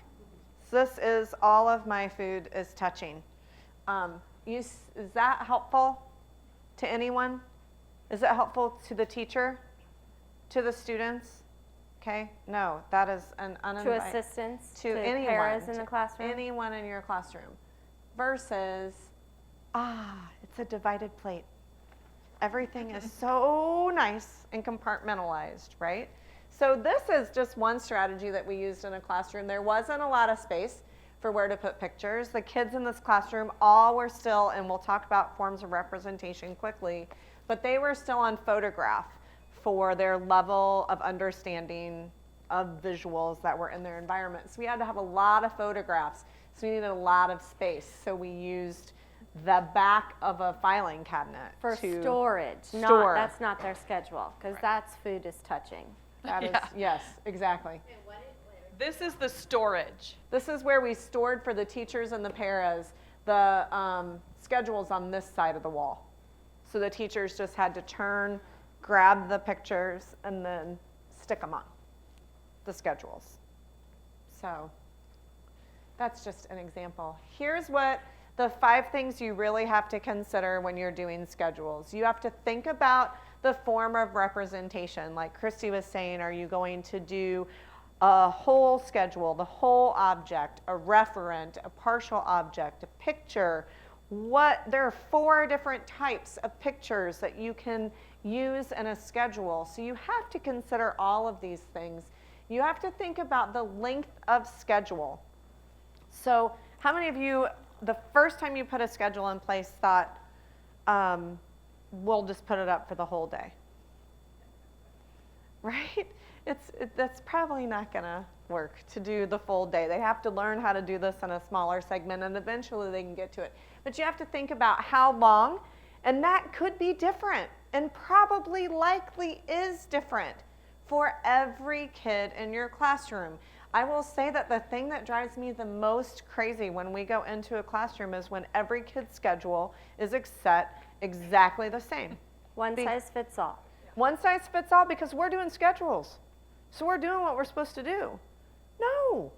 So this is all of my food is touching. Is that helpful to anyone? Is it helpful to the teacher? To the students? Okay, no, that is an uninvited. To assistants? To anyone. Paras in the classroom? Anyone in your classroom. Versus, it's a divided plate. Everything is so nice and compartmentalized, right? So this is just one strategy that we used in a classroom. There wasn't a lot of space for where to put pictures. The kids in this classroom all were still, and we'll talk about forms of representation quickly, but they were still on photograph for their level of understanding of visuals that were in their environment. So we had to have a lot of photographs. So we needed a lot of space. So we used the back of a filing cabinet for to storage. store. That's not their schedule, because that's food is touching. That is, yes, exactly. This is the storage. This is where we stored for the teachers and the paras the schedules on this side of the wall. So the teachers just had to turn, grab the pictures, and then stick them on the schedules. So that's just an example. Here's what the 5 things you really have to consider when you're doing schedules. You have to think about the form of representation. Like Christy was saying, are you going to do a whole schedule, the whole object, a referent, a partial object, a picture? There are 4 different types of pictures that you can use in a schedule. So you have to consider all of these things. You have to think about the length of schedule. So how many of you, the first time you put a schedule in place, thought, we'll just put it up for the whole day? Right? That's probably not going to work to do the full day. They have to learn how to do this in a smaller segment, and eventually they can get to it. But you have to think about how long, and that could be different, and probably likely is different for every kid in your classroom. I will say that the thing that drives me the most crazy when we go into a classroom is when every kid's schedule is set exactly the same. One size fits all. One size fits all because we're doing schedules. So we're doing what we're supposed to do. No,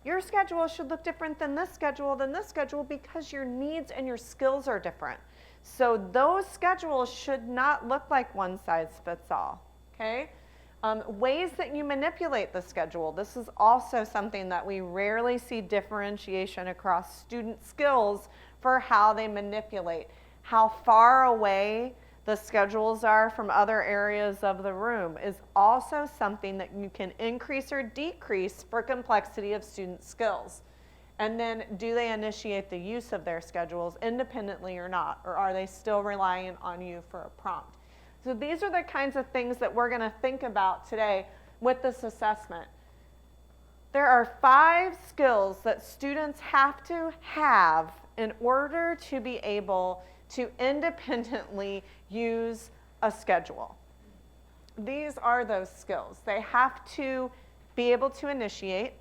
your schedule should look different than this schedule because your needs and your skills are different. So those schedules should not look like one size fits all, okay? Ways that you manipulate the schedule. This is also something that we rarely see differentiation across student skills for how they manipulate. How far away the schedules are from other areas of the room is also something that you can increase or decrease for complexity of student skills. And then, do they initiate the use of their schedules independently or not? Or are they still relying on you for a prompt? So these are the kinds of things that we're going to think about today with this assessment. There are 5 skills that students have to have in order to be able to independently use a schedule. These are those skills. They have to be able to initiate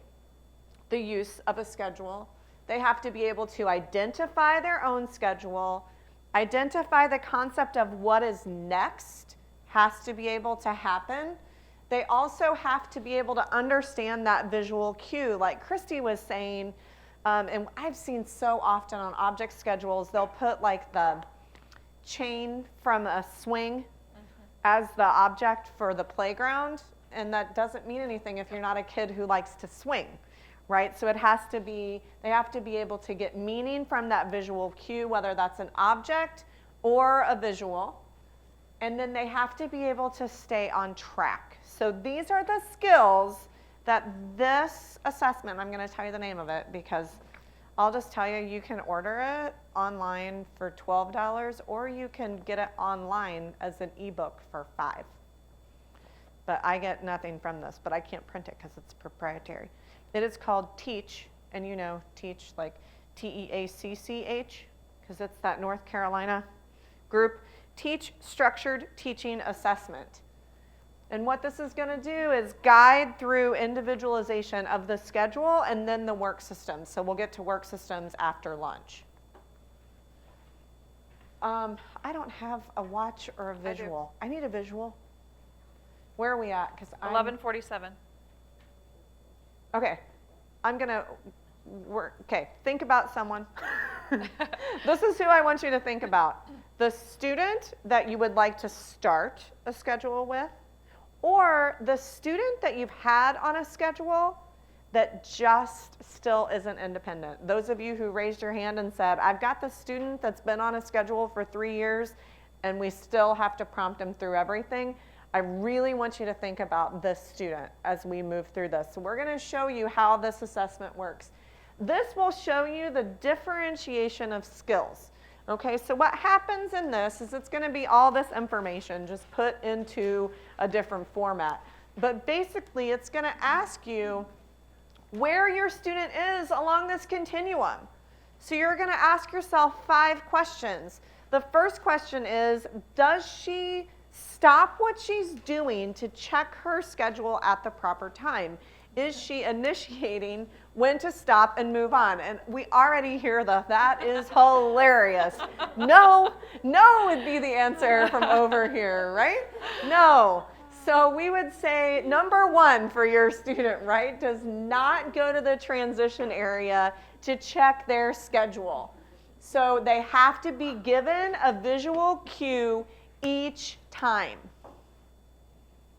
the use of a schedule. They have to be able to identify their own schedule, identify the concept of what is next has to be able to happen. They also have to be able to understand that visual cue. Like Christy was saying, and I've seen so often on object schedules, they'll put like the chain from a swing as the object for the playground, and that doesn't mean anything if you're not a kid who likes to swing, right? So it has to be, they have to be able to get meaning from that visual cue, whether that's an object or a visual, and then they have to be able to stay on track. So these are the skills that this assessment, I'm going to tell you the name of it because I'll just tell you, you can order it online for $12 or you can get it online as an ebook for $5. But I get nothing from this, but I can't print it because it's proprietary. It is called Teach, and you know Teach like T-E-A-C-C-H because it's that North Carolina group. Teach Structured Teaching Assessment. And what this is going to do is guide through individualization of the schedule and then the work systems. So we'll get to work systems after lunch. I don't have a watch or a visual. I need a visual. Where are we at? 'Cause 11:47. Okay, I'm going to work. Okay, think about someone. This is who I want you to think about. The student that you would like to start a schedule with, or the student that you've had on a schedule that just still isn't independent. Those of you who raised your hand and said, I've got the student that's been on a schedule for 3 years and we still have to prompt them through everything, I really want you to think about this student as we move through this. So we're going to show you how this assessment works. This will show you the differentiation of skills. Okay, so what happens in this is it's going to be all this information just put into a different format. But basically, it's going to ask you where your student is along this continuum. So you're going to ask yourself 5 questions. The first question is, does she stop what she's doing to check her schedule at the proper time? Is she initiating when to stop and move on? And we already hear that is hilarious. No would be the answer from over here, right? No. So we would say number 1 for your student, right, does not go to the transition area to check their schedule. So they have to be given a visual cue each time.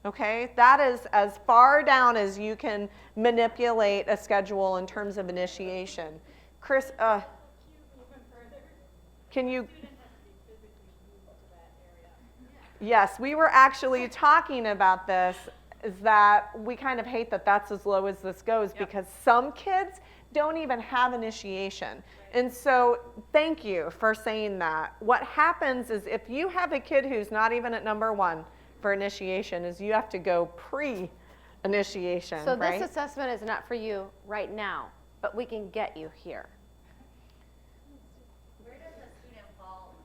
Okay, that is as far down as you can manipulate a schedule in terms of initiation. Chris, can you? Yes, we were actually talking about this, is that we kind of hate that that's as low as this goes because some kids don't even have initiation. And so thank you for saying that. What happens is if you have a kid who's not even at number 1, for initiation is you have to go pre-initiation, So right? this assessment is not for you right now, but we can get you here. Where does a student fall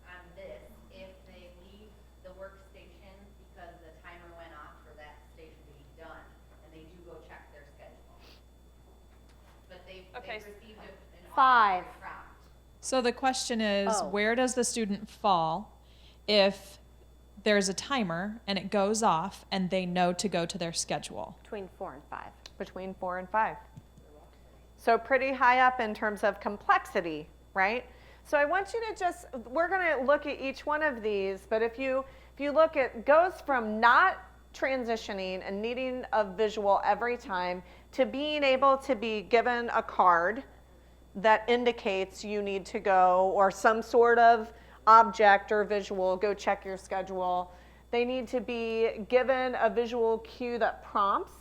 on this if they leave the workstation because the timer went off for that station to be done and they do go check their schedule? But they've received an 5. prompt. So the question is, Oh. where does the student fall if there's a timer and it goes off and they know to go to their schedule? Between 4 and 5. Between 4 and 5. So pretty high up in terms of complexity, right? So I want you to just, we're going to look at each one of these, but if you look at, goes from not transitioning and needing a visual every time to being able to be given a card that indicates you need to go, or some sort of object or visual, go check your schedule. They need to be given a visual cue that prompts.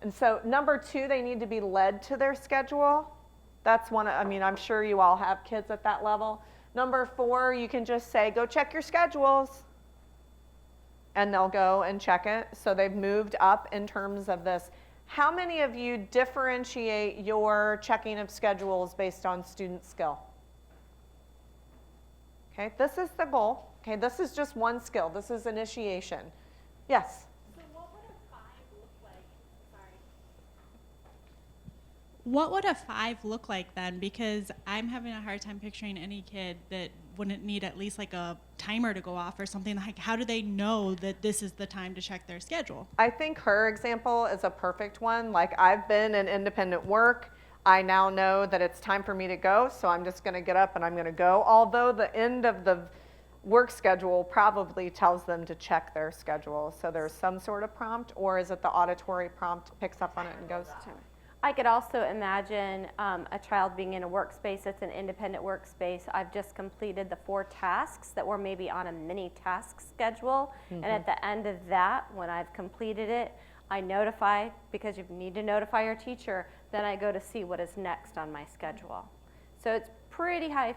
And so number 2, they need to be led to their schedule. That's one, I'm sure you all have kids at that level. Number 4, you can just say, go check your schedules. And they'll go and check it. So they've moved up in terms of this. How many of you differentiate your checking of schedules based on student skill? Okay, this is the goal. Okay, this is just one skill. This is initiation. Yes? So what would a 5 look like? Sorry. What would a 5 look like then? Because I'm having a hard time picturing any kid that wouldn't need at least like a timer to go off or something. Like, how do they know that this is the time to check their schedule? I think her example is a perfect one. Like, I've been in independent work. I now know that it's time for me to go, so I'm just going to get up and I'm going to go. Although the end of the work schedule probably tells them to check their schedule. So there's some sort of prompt, or is it the auditory prompt picks up on it and goes to? I could also imagine a child being in a workspace that's an independent workspace. I've just completed the 4 tasks that were maybe on a mini task schedule. And at the end of that, when I've completed it, I notify, because you need to notify your teacher, then I go to see what is next on my schedule. So it's pretty high,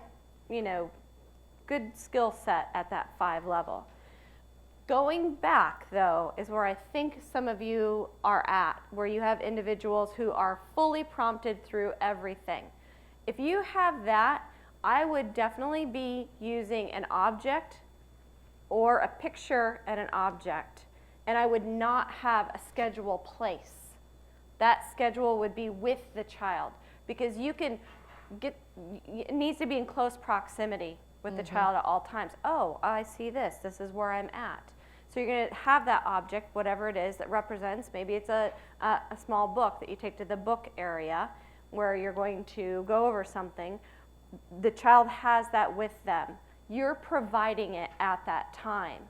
good skill set at that 5 level. Going back, though, is where I think some of you are at, where you have individuals who are fully prompted through everything. If you have that, I would definitely be using an object or a picture and an object, and I would not have a schedule place. That schedule would be with the child, because you can get, it needs to be in close proximity with the child at all times. Oh, I see this. This is where I'm at. So you're going to have that object, whatever it is, that represents, maybe it's a small book that you take to the book area where you're going to go over something. The child has that with them. You're providing it at that time.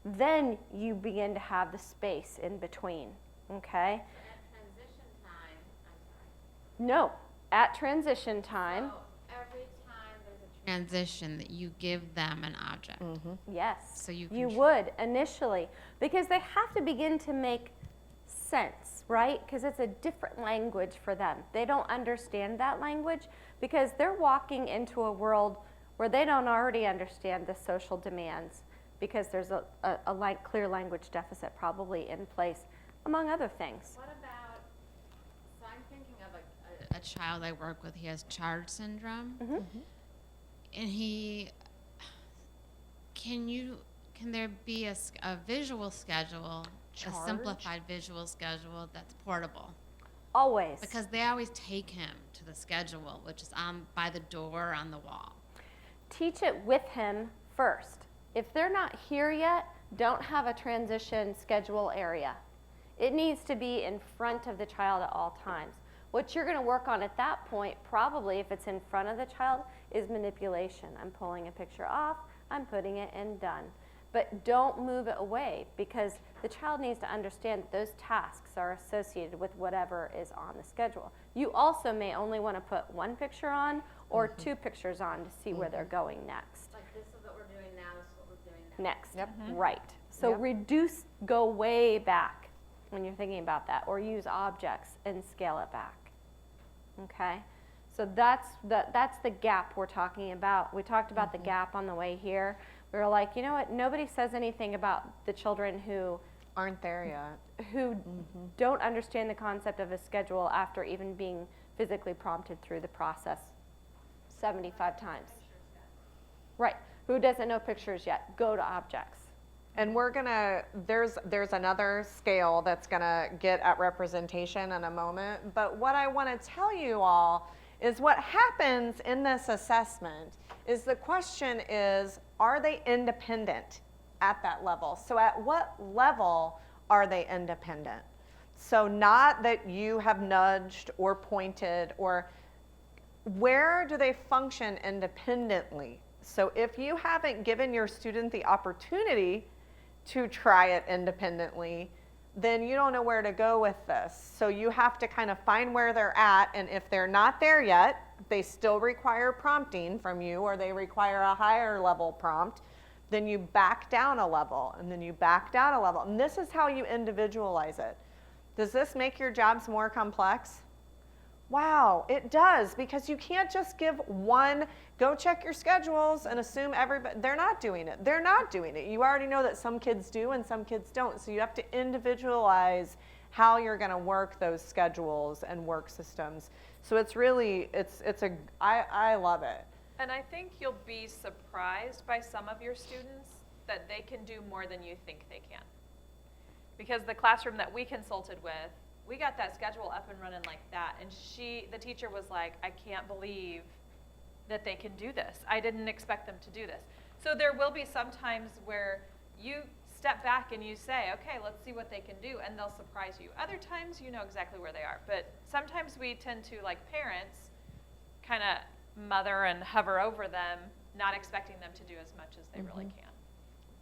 Then you begin to have the space in between, okay? At transition time, I'm sorry. No, at transition time. So every time there's a transition that you give them an object. Yes, So you you can would initially, because they have to begin to make sense, right? Because it's a different language for them. They don't understand that language because they're walking into a world where they don't already understand the social demands, because there's a clear language deficit probably in place, among other things. What about, so I'm thinking of a child I work with, he has CHARD syndrome. And can there be a visual schedule, a simplified visual schedule that's portable? Always. Because they always take him to the schedule, which is by the door on the wall. Teach it with him first. If they're not here yet, don't have a transition schedule area. It needs to be in front of the child at all times. What you're going to work on at that point, probably if it's in front of the child, is manipulation. I'm pulling a picture off, I'm putting it in done. But don't move it away, because the child needs to understand that those tasks are associated with whatever is on the schedule. You also may only want to put 1 picture on or 2 pictures on to see where they're going next. Like, this is what we're doing now, this is what we're doing next. Next, right. So reduce, go way back when you're thinking about that, or use objects and scale it back. Okay? So that's the gap we're talking about. We talked about the gap on the way here. We were like, you know what, nobody says anything about the children who aren't there yet, who don't understand the concept of a schedule after even being physically prompted through the process 75 times. Right. Who doesn't know pictures yet? Go to objects. And we're gonna, there's another scale that's gonna get at representation in a moment, but what I wanna tell you all is what happens in this assessment is the question is, are they independent at that level? So at what level are they independent? So not that you have nudged or pointed, or where do they function independently? So if you haven't given your student the opportunity to try it independently, then you don't know where to go with this. So you have to kind of find where they're at, and if they're not there yet, they still require prompting from you, or they require a higher level prompt, then you back down a level, and then you back down a level. And this is how you individualize it. Does this make your jobs more complex? Wow, it does, because you can't just give one, go check your schedules and assume everybody, they're not doing it. They're not doing it. You already know that some kids do and some kids don't. So you have to individualize how you're going to work those schedules and work systems. So it's really, I love it. And I think you'll be surprised by some of your students that they can do more than you think they can. Because the classroom that we consulted with, we got that schedule up and running like that. And the teacher was like, I can't believe that they can do this. I didn't expect them to do this. So there will be some times where you step back and you say, okay, let's see what they can do, and they'll surprise you. Other times, you know exactly where they are. But sometimes we tend to, like parents, kind of mother and hover over them, not expecting them to do as much as they really can.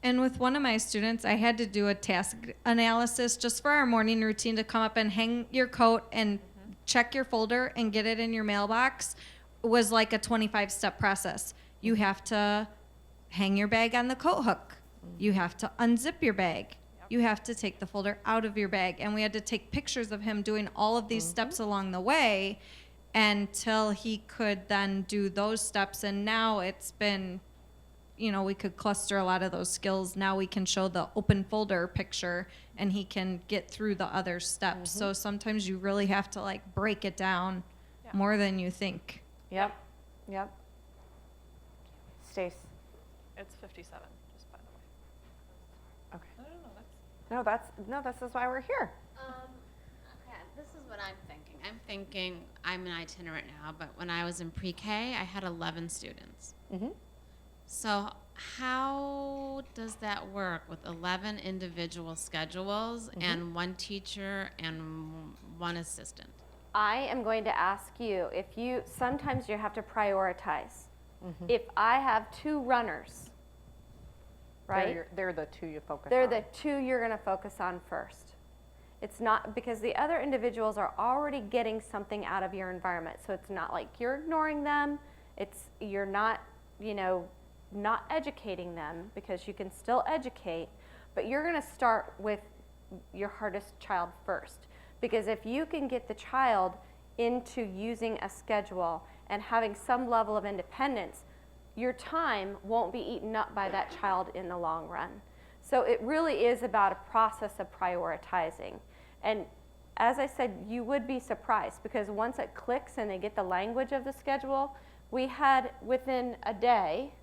And with one of my students, I had to do a task analysis just for our morning routine to come up and hang your coat and check your folder and get it in your mailbox. It was like a 25-step process. You have to hang your bag on the coat hook. You have to unzip your bag. You have to take the folder out of your bag. And we had to take pictures of him doing all of these steps along the way until he could then do those steps. And now it's been, you know, we could cluster a lot of those skills. Now we can show the open folder picture and he can get through the other steps. So sometimes you really have to like break it down more than you think. Yep. Stace. It's 57, just by the way. Okay. No, this is why we're here. Okay, this is what I'm thinking. I'm thinking I'm an itinerant now, but when I was in pre-K, I had 11 students. So how does that work with 11 individual schedules and one teacher and one assistant? I am going to ask you sometimes you have to prioritize. If I have 2 runners, right? They're the 2 you focus on. They're the 2 you're going to focus on first. It's not because the other individuals are already getting something out of your environment. So it's not like you're ignoring them. You're not, not educating them, because you can still educate, but you're going to start with your hardest child first. Because if you can get the child into using a schedule and having some level of independence, your time won't be eaten up by that child in the long run. So it really is about a process of prioritizing. And as I said, you would be surprised, because once it clicks and they get the language of the schedule, we had, within a day,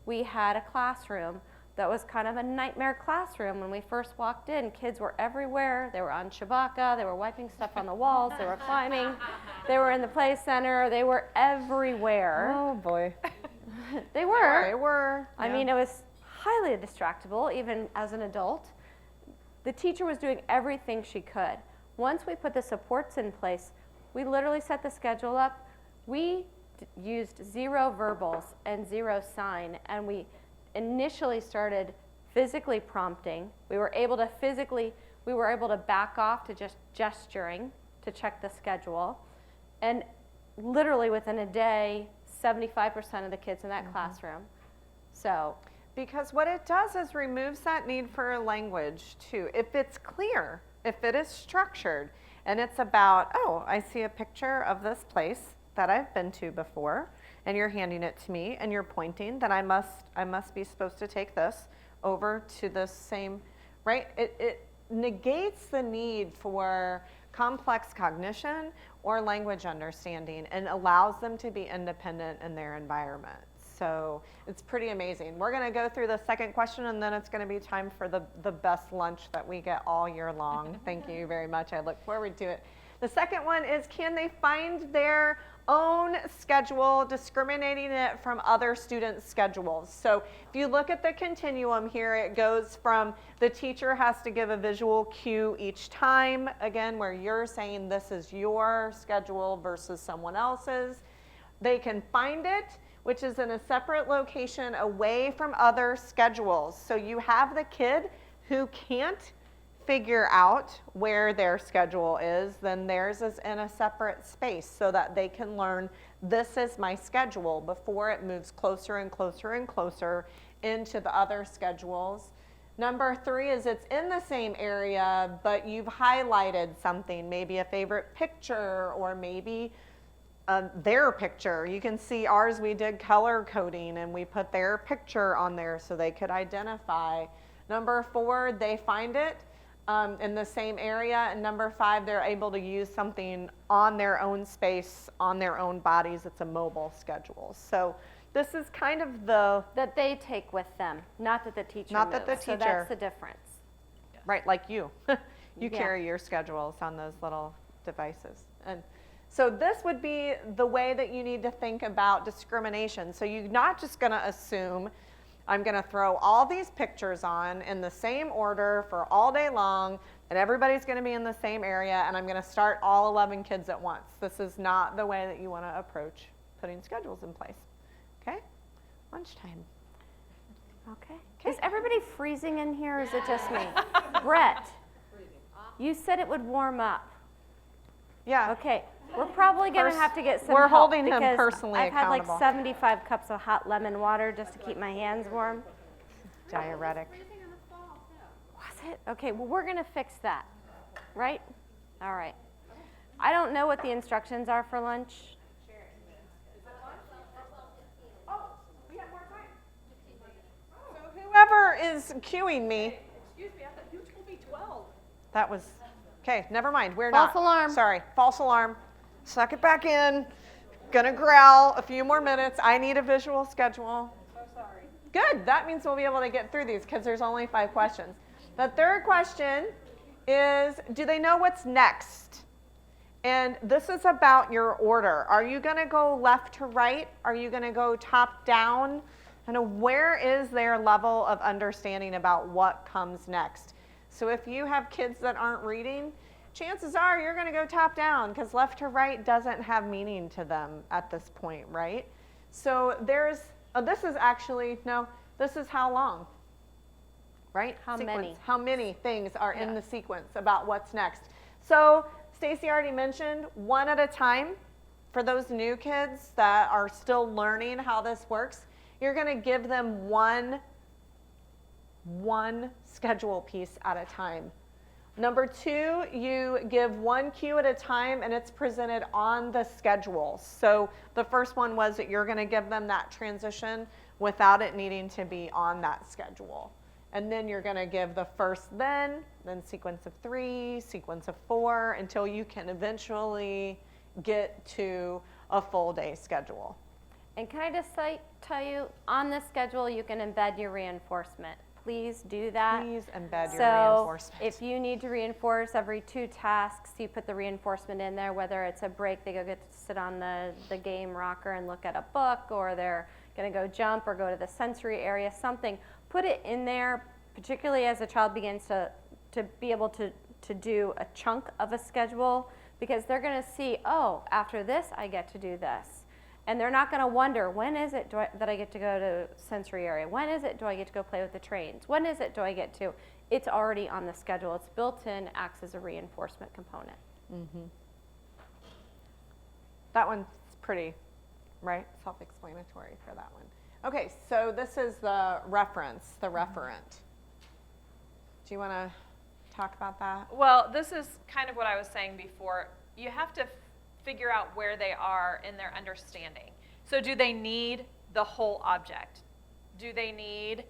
we had a classroom that was kind of a nightmare classroom. When we first walked in, kids were everywhere. They were on Chewbacca, they were wiping stuff on the walls, they were climbing, they were in the play center, they were everywhere. Oh boy. They were. They were. I mean, it was highly distractible, even as an adult. The teacher was doing everything she could. Once we put the supports in place, we literally set the schedule up. We used 0 verbals and 0 sign, and we initially started physically prompting. We were able to back off to just gesturing to check the schedule. And literally within a day, 75% of the kids in that classroom. So, because what it does is removes that need for language too. If it's clear, if it is structured, and it's about, oh, I see a picture of this place that I've been to before, and you're handing it to me, and you're pointing that I must be supposed to take this over to the same, right? It negates the need for complex cognition or language understanding and allows them to be independent in their environment. So it's pretty amazing. We're going to go through the second question, and then it's going to be time for the best lunch that we get all year long. Thank you very much. I look forward to it. The second one is, can they find their own schedule, discriminating it from other students' schedules? So if you look at the continuum here, it goes from the teacher has to give a visual cue each time, again, where you're saying this is your schedule versus someone else's. They can find it, which is in a separate location away from other schedules. So you have the kid who can't figure out where their schedule is, then theirs is in a separate space so that they can learn this is my schedule before it moves closer and closer and closer into the other schedules. Number 3 is it's in the same area, but you've highlighted something, maybe a favorite picture or maybe their picture. You can see ours, we did color coding and we put their picture on there so they could identify. Number 4, they find it in the same area. And number 5, they're able to use something on their own space, on their own bodies. It's a mobile schedule. So this is kind of that they take with them, not that the teacher Not moves. that the teacher. So that's the difference. Right, like you. You Yeah. carry your schedules on those little devices. And so this would be the way that you need to think about discrimination. So you're not just going to assume I'm going to throw all these pictures on in the same order for all day long, and everybody's going to be in the same area, and I'm going to start all 11 kids at once. This is not the way that you want to approach putting schedules in place. Okay? Lunchtime. Okay. Is everybody freezing in here, or is it just me? Brett, you said it would warm up. Yeah. Okay. We're probably going to have to get some We're help holding him because personally I've had like accountable. 75 cups of hot lemon water just to keep my hands warm. Diuretic. Was it? Okay, well, we're going to fix that, right? All right. I don't know what the instructions are for lunch. Whoever is cueing me. Excuse me, I thought you told me 12. That was, okay, never mind. We're False not. alarm. Sorry, false alarm. Suck it back in. Gonna growl a few more minutes. I need a visual schedule. So sorry. Good, that means we'll be able to get through these because there's only 5 questions. The third question is, do they know what's next? And this is about your order. Are you gonna go left to right? Are you gonna go top down? And where is their level of understanding about what comes next? So if you have kids that aren't reading, chances are you're gonna go top down because left to right doesn't have meaning to them at this point, right? So there's, this is actually, no, this is how long, right? How many? How many things are in the sequence about what's next. So Stacy already mentioned 1 at a time. For those new kids that are still learning how this works, you're going to give them one schedule piece at a time. Number 2, you give 1 cue at a time and it's presented on the schedule. So the first one was that you're going to give them that transition without it needing to be on that schedule. And then you're going to give the first then sequence of 3, sequence of 4, until you can eventually get to a full day schedule. And can I just tell you, on this schedule, you can embed your reinforcement. Please do that. Please embed your So reinforcement. if you need to reinforce every 2 tasks, you put the reinforcement in there, whether it's a break, they go get to sit on the game rocker and look at a book, or they're going to go jump or go to the sensory area, something. Put it in there, particularly as a child begins to be able to do a chunk of a schedule, because they're going to see, oh, after this, I get to do this. And they're not going to wonder, when is it that I get to go to sensory area? When is it do I get to go play with the trains? When is it do I get to? It's already on the schedule. It's built in, acts as a reinforcement component. Mm-hmm. That one's pretty, right? Self-explanatory for that one. Okay, so this is the reference, the referent. Do you want to talk about that? Well, this is kind of what I was saying before. You have to figure out where they are in their understanding. So do they need the whole object? Do they need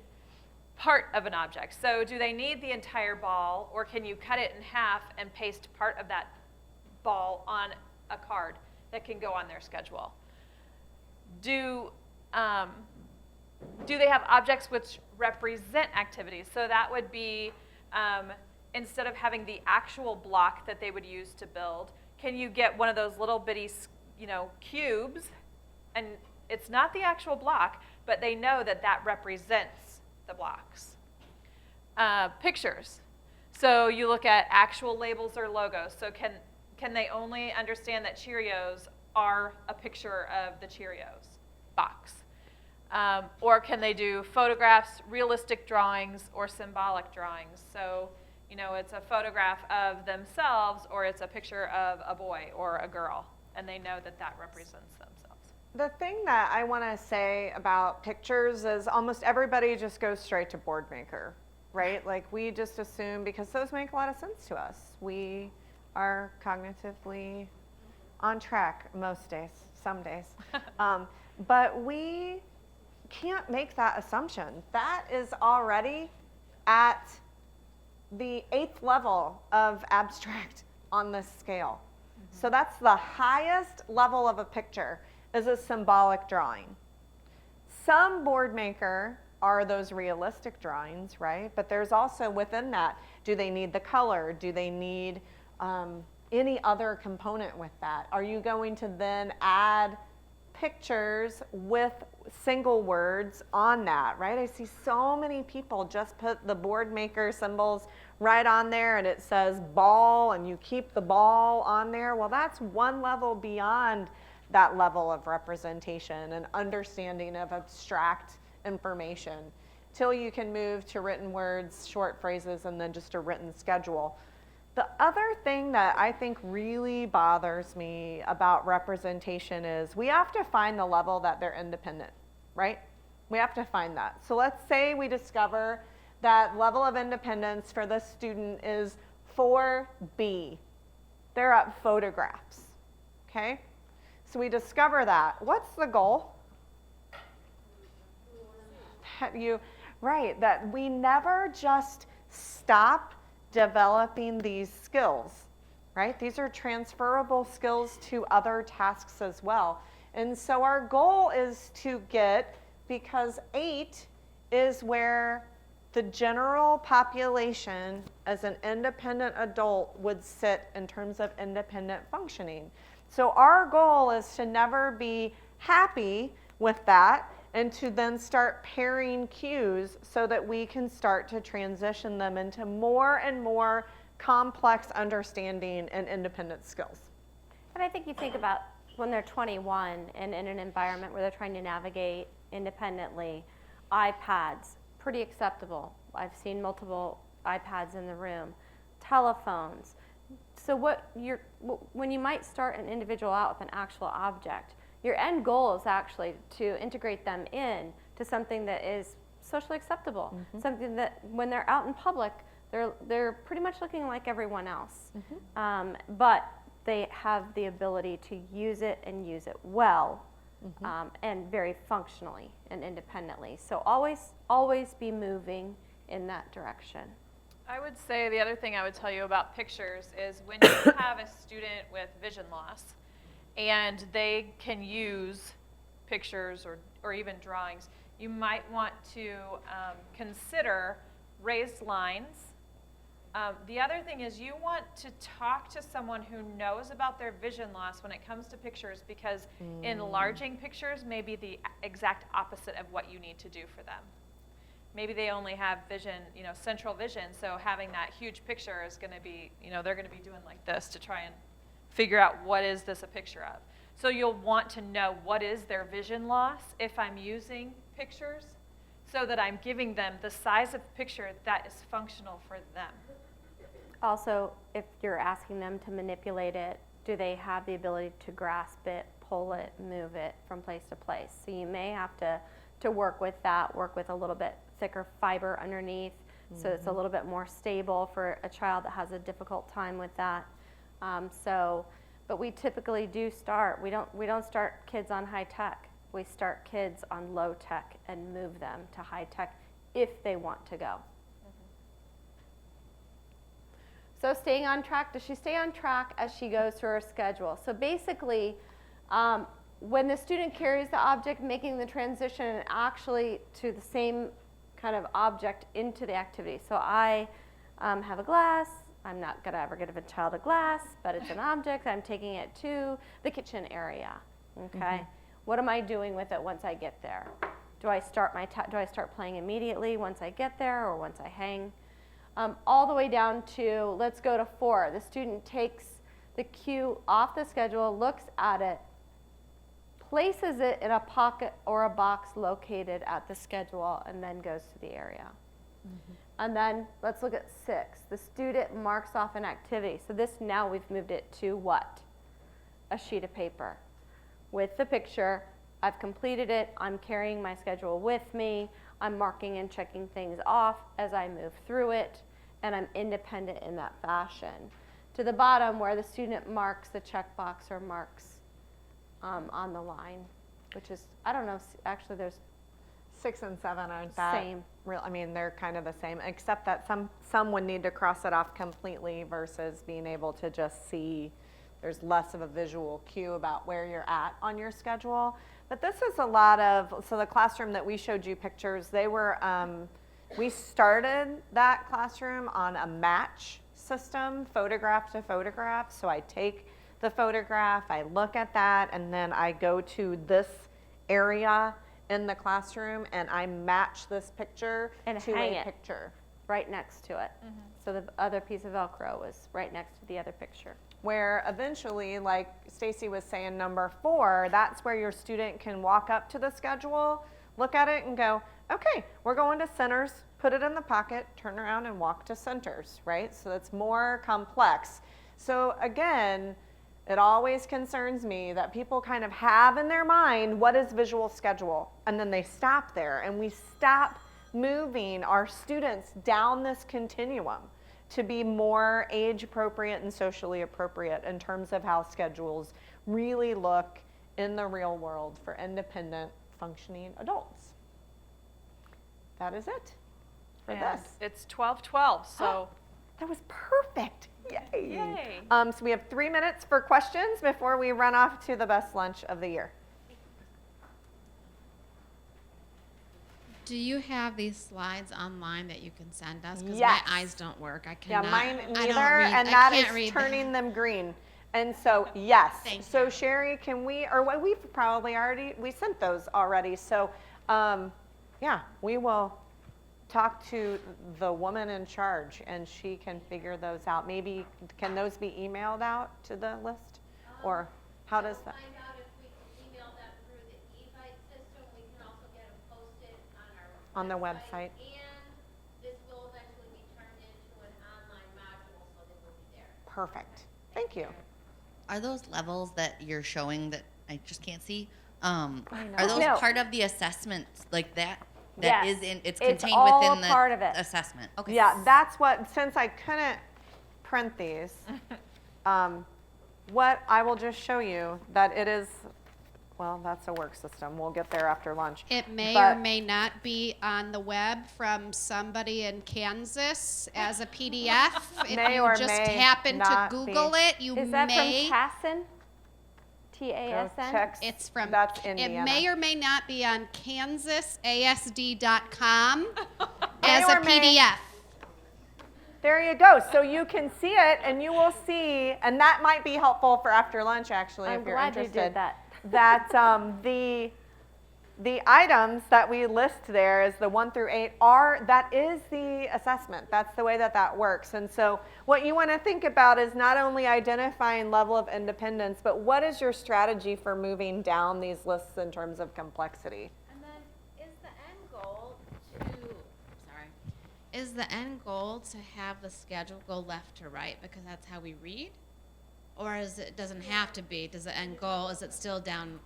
part of an object? So do they need the entire ball, or can you cut it in half and paste part of that ball on a card that can go on their schedule? Do they have objects which represent activities? So that would be, instead of having the actual block that they would use to build, can you get one of those little bitty, cubes, and it's not the actual block, but they know that that represents the blocks. Pictures. So you look at actual labels or logos. So can they only understand that Cheerios are a picture of the Cheerios box? Or can they do photographs, realistic drawings, or symbolic drawings? So, it's a photograph of themselves, or it's a picture of a boy or a girl, and they know that that represents themselves. The thing that I want to say about pictures is almost everybody just goes straight to Boardmaker, right? Like, we just assume, because those make a lot of sense to us. We are cognitively on track most days, some days. But we can't make that assumption. That is already at the 8th level of abstract on this scale. Mm-hmm. So that's the highest level of a picture, is a symbolic drawing. Some Boardmaker are those realistic drawings, right? But there's also within that, Do they need the color? Do they need any other component with that? Are you going to then add pictures with single words on that, right? I see so many people just put the board maker symbols right on there and it says ball and you keep the ball on there. Well, that's one level beyond that level of representation and understanding of abstract information till you can move to written words, short phrases, and then just a written schedule. The other thing that I think really bothers me about representation is we have to find the level that they're independent, right? We have to find that. So let's say we discover that level of independence for the student is 4B. They're at photographs, okay? So we discover that. What's the goal? That we never just stop developing these skills, right? These are transferable skills to other tasks as well. And so our goal is to get, because 8 is where the general population as an independent adult would sit in terms of independent functioning. So our goal is to never be happy with that and to then start pairing cues so that we can start to transition them into more and more complex understanding and independent skills. And I think you think about when they're 21 and in an environment where they're trying to navigate independently, iPads, pretty acceptable. I've seen multiple iPads in the room, telephones. So when you might start an individual out with an actual object, your end goal is actually to integrate them in to something that is socially acceptable, something that when they're out in public, they're pretty much looking like everyone else. But they have the ability to use it and use it well, and very functionally and independently. So always be moving in that direction. I would say the other thing I would tell you about pictures is when you have a student with vision loss and they can use pictures or even drawings, you might want to consider raised lines. The other thing is you want to talk to someone who knows about their vision loss when it comes to pictures, because enlarging pictures may be the exact opposite of what you need to do for them. Maybe they only have vision, central vision, so having that huge picture is going to be, they're going to be doing like this to try and figure out what is this a picture of. So you'll want to know what is their vision loss if I'm using pictures, so that I'm giving them the size of picture that is functional for them. Also, if you're asking them to manipulate it, do they have the ability to grasp it, pull it, move it from place to place? So you may have to work with that, work with a little bit thicker fiber underneath, so it's a little bit more stable for a child that has a difficult time with that. But we typically do start, we don't start kids on high tech. We start kids on low tech and move them to high tech if they want to go. So staying on track, does she stay on track as she goes through her schedule? So basically, when the student carries the object, making the transition actually to the same kind of object into the activity. So I have a glass. I'm not going to ever give a child a glass, but it's an object. I'm taking it to the kitchen area. Okay. What am I doing with it once I get there? Do I start playing immediately once I get there, or once I hang? All the way down to, let's go to 4. The student takes the cue off the schedule, looks at it, places it in a pocket or a box located at the schedule, and then goes to the area. And then let's look at 6. The student marks off an activity. So this, now we've moved it to what? A sheet of paper. With the picture, I've completed it, I'm carrying my schedule with me, I'm marking and checking things off as I move through it, and I'm independent in that fashion. To the bottom, where the student marks the checkbox or marks on the line, which is, I don't know, actually there's 6 and 7 aren't that same. Real. I mean, they're kind of the same, except that some would need to cross it off completely versus being able to just see. There's less of a visual cue about where you're at on your schedule. But this is a lot of, so the classroom that we showed you pictures, they were We started that classroom on a match system, photograph to photograph. So I take the photograph, I look at that, and then I go to this area in the classroom and I match this picture And to hang a it. picture. Right next to it. So the other piece of Velcro was right next to the other picture. Where eventually, like Stacy was saying, number 4, that's where your student can walk up to the schedule, look at it and go, okay, we're going to centers, put it in the pocket, turn around and walk to centers, right? So it's more complex. So again, it always concerns me that people kind of have in their mind, what is visual schedule? And then they stop there and we stop moving our students down this continuum to be more age appropriate and socially appropriate in terms of how schedules really look in the real world for independent functioning adults. That is it for And this. it's 12:12, so. That was perfect. Yay. Yay. So we have 3 minutes for questions before we run off to the best lunch of the year. Do you have these slides online that you can send us? Because Yes. my eyes don't work. I Yeah, cannot. mine I don't neither, read- and I that can't is read turning them green. And so, yes. Thank so you. Sherry, can we, or what we've probably already, we sent those already. So, yeah, we will talk to the woman in charge and she can figure those out. Maybe, can those be emailed out to the list? Or how does that? Find out if we can email them through the Evite system. We can also get them posted on our On the website. And this will eventually be turned into an online module, so they will be there. Perfect. Thank you. Are those levels that you're showing that I just can't see? know. Are those No. part of the assessment like that? Yes. Is in it's It's contained all within the part of it. assessment. Okay. Yeah, that's what, since I couldn't print these, what I will just show you that it is, well, that's a work system. We'll get there after lunch. It may But- or may not be on the web from somebody in Kansas as a PDF. If May you or just may happen to not Google be. it, you Is that may. from TASN? T-A-S-N? It's from. That's It Indiana. may or may not be on kansasasd.com May as a or may- PDF. There you go. So you can see it and you will see, and that might be helpful for after lunch actually I'm if you're glad you interested. did that. That the items that we list there as the 1 through 8 that is the assessment. That's the way that works. And so what you want to think about is not only identifying level of independence, but what is your strategy for moving down these lists in terms of complexity? And then is the end goal is the end goal to have the schedule go left to right because that's how we read? Or doesn't have to be? Does the end goal, is it still down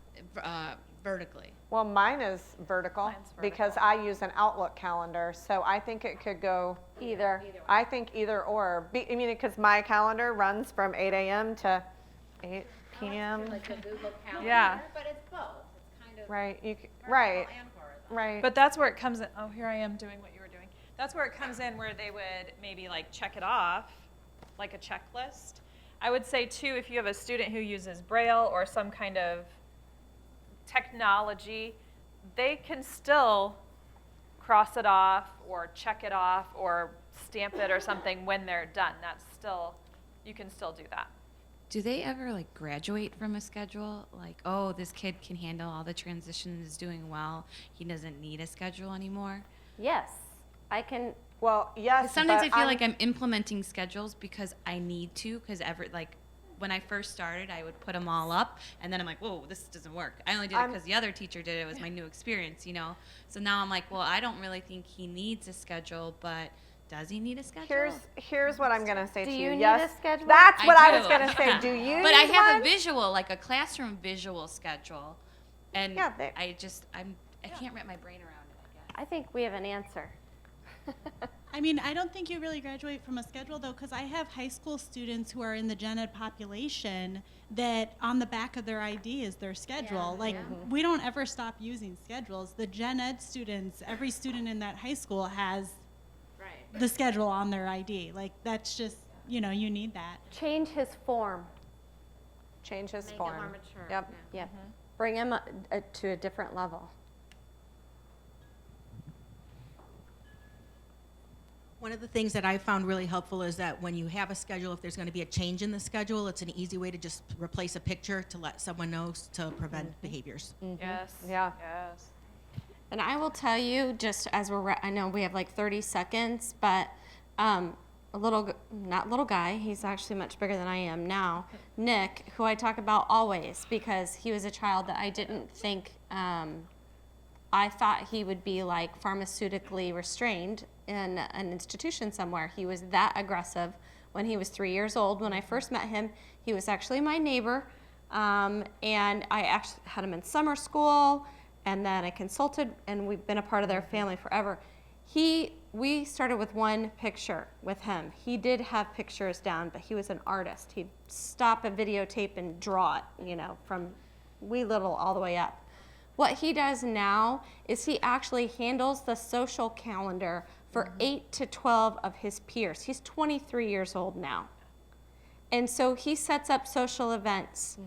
vertically? Well, mine is vertical because I use an Outlook calendar, so I think it could go either. I think either or. I mean, because my calendar runs from 8 a.m. to 8 p.m. Like the Google Calendar, Yeah. but it's both. It's kind of Right. right. Right. But that's where it comes in. Oh, here I am doing what you were doing. That's where it comes in where they would maybe like check it off, like a checklist. I would say too, if you have a student who uses Braille or some kind of technology, they can still cross it off or check it off or stamp it or something when they're done. That's still, you can still do that. Do they ever like graduate from a schedule? Like, oh, this kid can handle all the transitions, is doing well. He doesn't need a schedule anymore. Yes, I can. Well, yes. Sometimes but I feel like I'm implementing schedules because I need to. Because when I first started, I would put them all up, and then I'm like, whoa, this doesn't work. I only did it because the other teacher did it. It was my new experience, you know. So now I'm like, well, I don't really think he needs a schedule, but does he need a schedule? Here's what I'm gonna say Do to you you. need Yes, a schedule? that's what I was do. gonna say. Do you? But I need have one? a visual, like a classroom visual schedule, and Yeah, I can't wrap my brain around it. I guess. I think we have an answer. I mean, I don't think you really graduate from a schedule though, because I have high school students who are in the gen ed population that on the back of their ID is their schedule. We don't ever stop using schedules. The gen ed students, every student in that high school has the schedule on their ID. Like that's just, you need that. Change his form. Change his Make it form. more mature. Yep. Yep. Bring him to a different level. One of the things that I found really helpful is that when you have a schedule, if there's going to be a change in the schedule, it's an easy way to just replace a picture to let someone know to prevent behaviors. Yes. Yeah. Yes. And I will tell you, just as I know we have like 30 seconds, but not little guy, he's actually much bigger than I am now, Nick, who I talk about always because he was a child that I didn't think, I thought he would be like pharmaceutically restrained in an institution somewhere. He was that aggressive when he was 3 years old. When I first met him, he was actually my neighbor, and I actually had him in summer school, and then I consulted, and we've been a part of their family forever. We started with one picture with him. He did have pictures down, but he was an artist. He'd stop a videotape and draw it, from wee little all the way up. What he does now is he actually handles the social calendar for 8 to 12 of his peers. He's 23 years old now. And so he sets up social events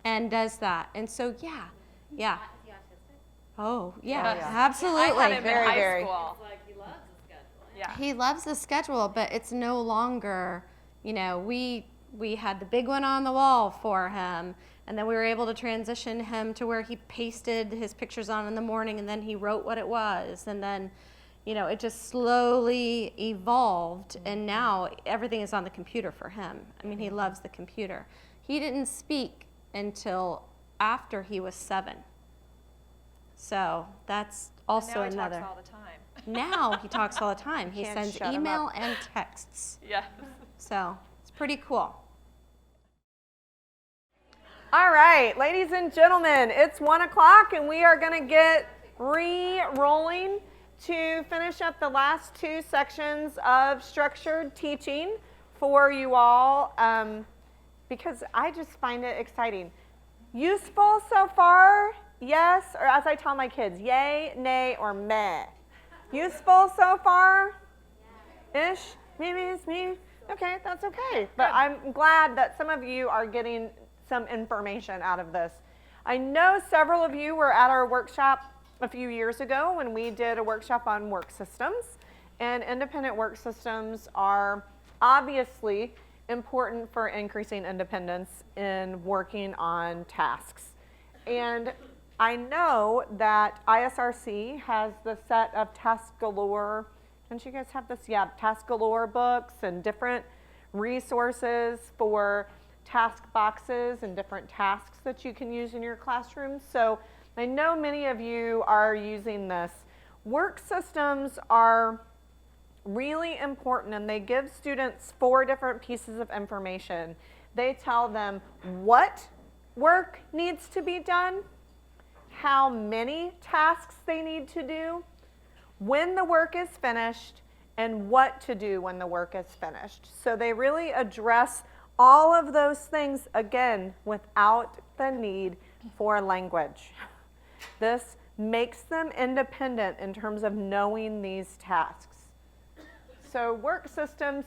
and does that. And so, yeah. Oh, yeah, absolutely. I had him in high school. Yeah. He loves the schedule, but it's no longer, we had the big one on the wall for him, and then we were able to transition him to where he pasted his pictures on in the morning, and then he wrote what it was, and then, it just slowly evolved, and now everything is on the computer for him. I mean, he loves the computer. He didn't speak until after he was 7. So that's also and now another. He talks all the time. Now he talks all the time. He Can't sends shut him email up. and texts. Yes. So it's pretty cool. All right, ladies and gentlemen, it's 1 o'clock, and we are going to get re-rolling to finish up the last 2 sections of structured teaching for you all, because I just find it exciting. Useful so far? Yes, or as I tell my kids, yay, nay, or meh. Useful so far? Ish? Maybe it's me? Okay, that's okay. But I'm glad that some of you are getting some information out of this. I know several of you were at our workshop a few years ago when we did a workshop on work systems. And independent work systems are obviously important for increasing independence in working on tasks. And I know that ISRC has the set of Task Galore. Don't you guys have this? Yeah, Task Galore books and different resources for task boxes and different tasks that you can use in your classrooms. So I know many of you are using this. Work systems are really important, and they give students 4 different pieces of information. They tell them what work needs to be done, how many tasks they need to do, when the work is finished, and what to do when the work is finished. So they really address all of those things, again, without the need for language. This makes them independent in terms of knowing these tasks. So work systems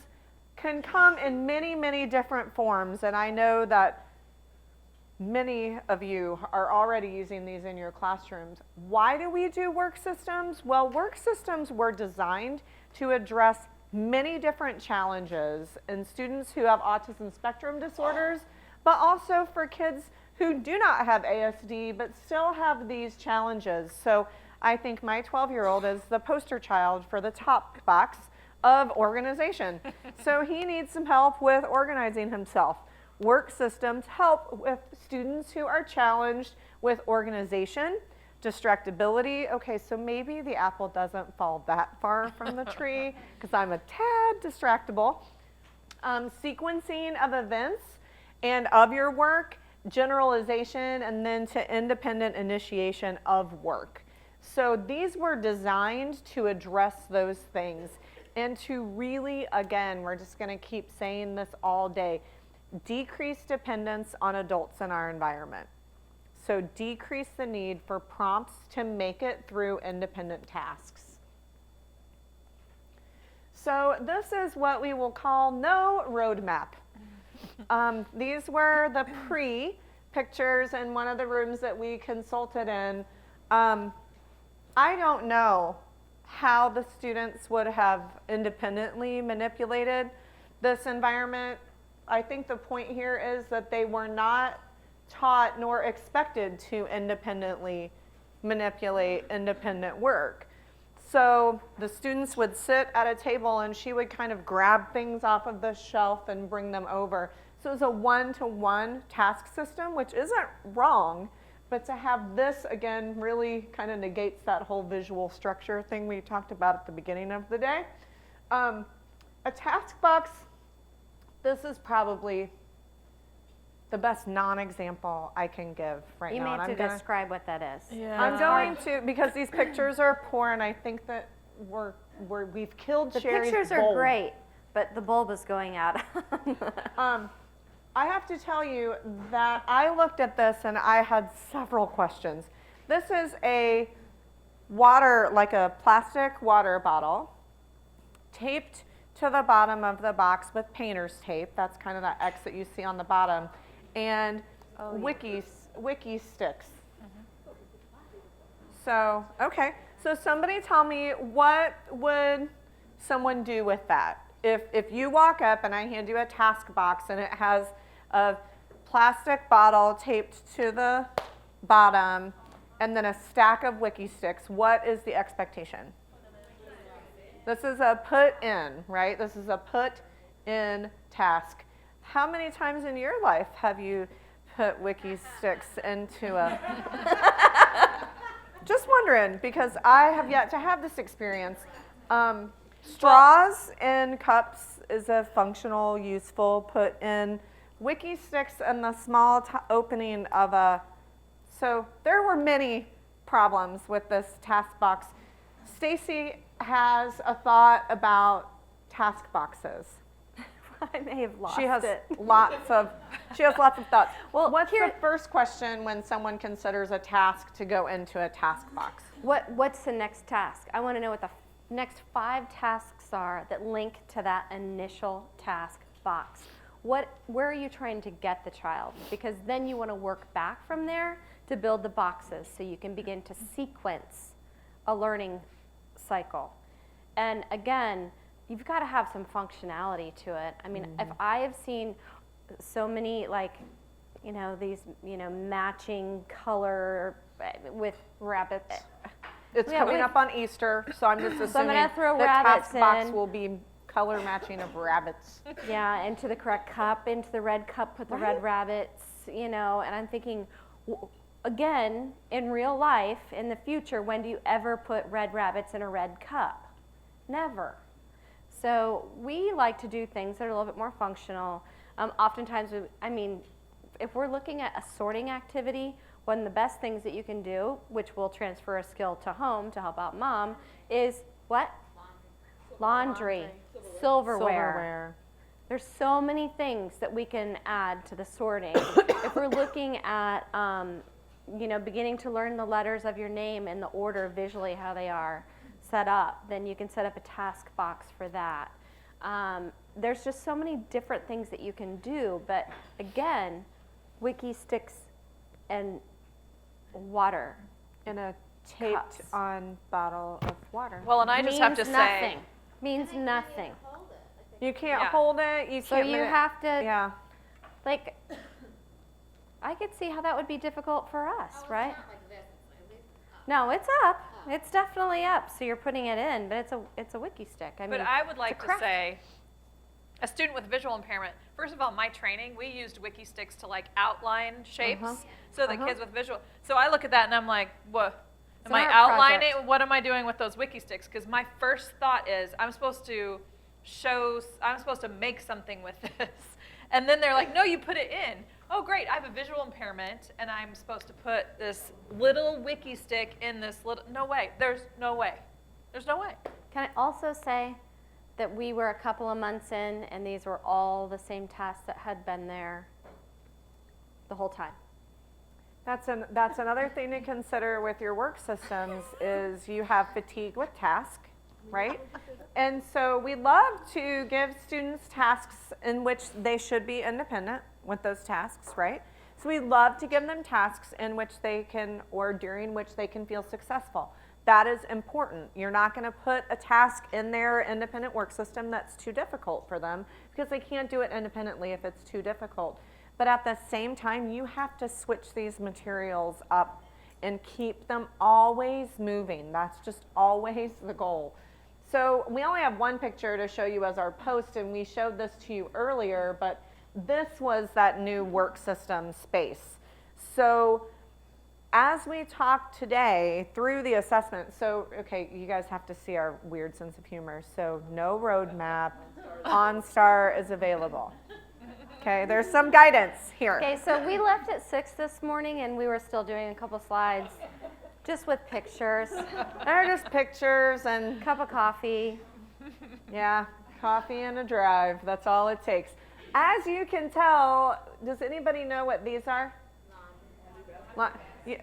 can come in many, many different forms, and I know that many of you are already using these in your classrooms. Why do we do work systems? Well, work systems were designed to address many different challenges in students who have autism spectrum disorders, but also for kids who do not have ASD but still have these challenges. So I think my 12-year-old is the poster child for the top box of organization. So he needs some help with organizing himself. Work systems help with students who are challenged with organization, distractibility. Okay, so maybe the apple doesn't fall that far from the tree because I'm a tad distractible. Sequencing of events and of your work, generalization, and then to independent initiation of work. So these were designed to address those things and to really, again, we're just going to keep saying this all day, decrease dependence on adults in our environment. So decrease the need for prompts to make it through independent tasks. So this is what we will call no roadmap. These were the pre-pictures in one of the rooms that we consulted in. I don't know how the students would have independently manipulated this environment. I think the point here is that they were not taught nor expected to independently manipulate independent work. So the students would sit at a table and she would kind of grab things off of the shelf and bring them over. So it was a one-to-one task system, which isn't wrong, but to have this, again, really kind of negates that whole visual structure thing we talked about at the beginning of the day. A task box, this is probably the best non-example I can give right You now. may and have I'm to gonna- describe what that is. Yeah. I'm going to, because these pictures are poor, and I think that we've killed The Sherry's pictures are bulb. great, but the bulb is going out. I have to tell you that I looked at this and I had several questions. This is a water, like a plastic water bottle, taped to the bottom of the box with painter's tape. That's kind of that X that you see on the bottom. And wiki sticks. So, okay. So somebody tell me, what would someone do with that? If you walk up and I hand you a task box and it has a plastic bottle taped to the bottom and then a stack of wiki sticks, what is the expectation? This is a put in, right? This is a put in task. How many times in your life have you put wiki sticks into a... Just wondering, because I have yet to have this experience. Straws in cups is a functional, useful put in. Wiki sticks and the small opening of a... So there were many problems with this task box. Stacy has a thought about task boxes. I may have lost She has it. lots of thoughts. Well, what's the first question when someone considers a task to go into a task box? What's the next task? I want to know what the next 5 tasks are that link to that initial task box. Where are you trying to get the child? Because then you want to work back from there to build the boxes so you can begin to sequence a learning cycle. And again, you've got to have some functionality to it. I mean, if I have seen so many, like, these, matching color with rabbits. It's coming up on Easter, so I'm just assuming I'm gonna throw the rabbits task box in. will be color matching of rabbits. Yeah, into the correct cup, into the red cup, put the red rabbits, and I'm thinking, again, in real life, in the future, when do you ever put red rabbits in a red cup? Never. So we like to do things that are a little bit more functional. Oftentimes, if we're looking at a sorting activity, one of the best things that you can do, which will transfer a skill to home to help out mom, is what? Laundry. Silverware. There's so many things that we can add to the sorting. If we're looking at, beginning to learn the letters of your name in the order visually how they are set up, then you can set up a task box for that. There's just so many different things that you can do, but again, wiki sticks and water in a taped on bottle of water. Well, and I just have to say, means nothing. You can't hold it. You So can't. you have to. Yeah. Like, I could see how that would be difficult for us, right? No, it's up. It's definitely up. So you're putting it in, but it's a wiki stick. but I would like to say, a student with visual impairment, first of all, my training, we used wiki sticks to like outline shapes. So the kids with visual, so I look at that and I'm like, what? Am I outlining? What am I doing with those wiki sticks? Because my first thought is I'm supposed to make something with this. And then they're like, no, you put it in. Oh, great, I have a visual impairment, and I'm supposed to put this little wiki stick in this little, no way. There's no way. There's no way. Can I also say that we were a couple of months in, and these were all the same tasks that had been there the whole time? That's another thing to consider with your work systems is you have fatigue with task, right? And so we love to give students tasks in which they should be independent with those tasks, right? So we love to give them tasks in which they can, or during which they can feel successful. That is important. You're not going to put a task in their independent work system that's too difficult for them because they can't do it independently if it's too difficult. But at the same time, you have to switch these materials up and keep them always moving. That's just always the goal. So we only have one picture to show you as our post, and we showed this to you earlier, but this was that new work system space. So as we talk today through the assessment, so, okay, you guys have to see our weird sense of humor. So no roadmap, OnStar is available. Okay, there's some guidance here. Okay, so we left at 6 this morning and we were still doing a couple slides just with pictures. They're just pictures and cup of coffee. Yeah, coffee and a drive, that's all it takes. As you can tell, does anybody know what these are? Yeah,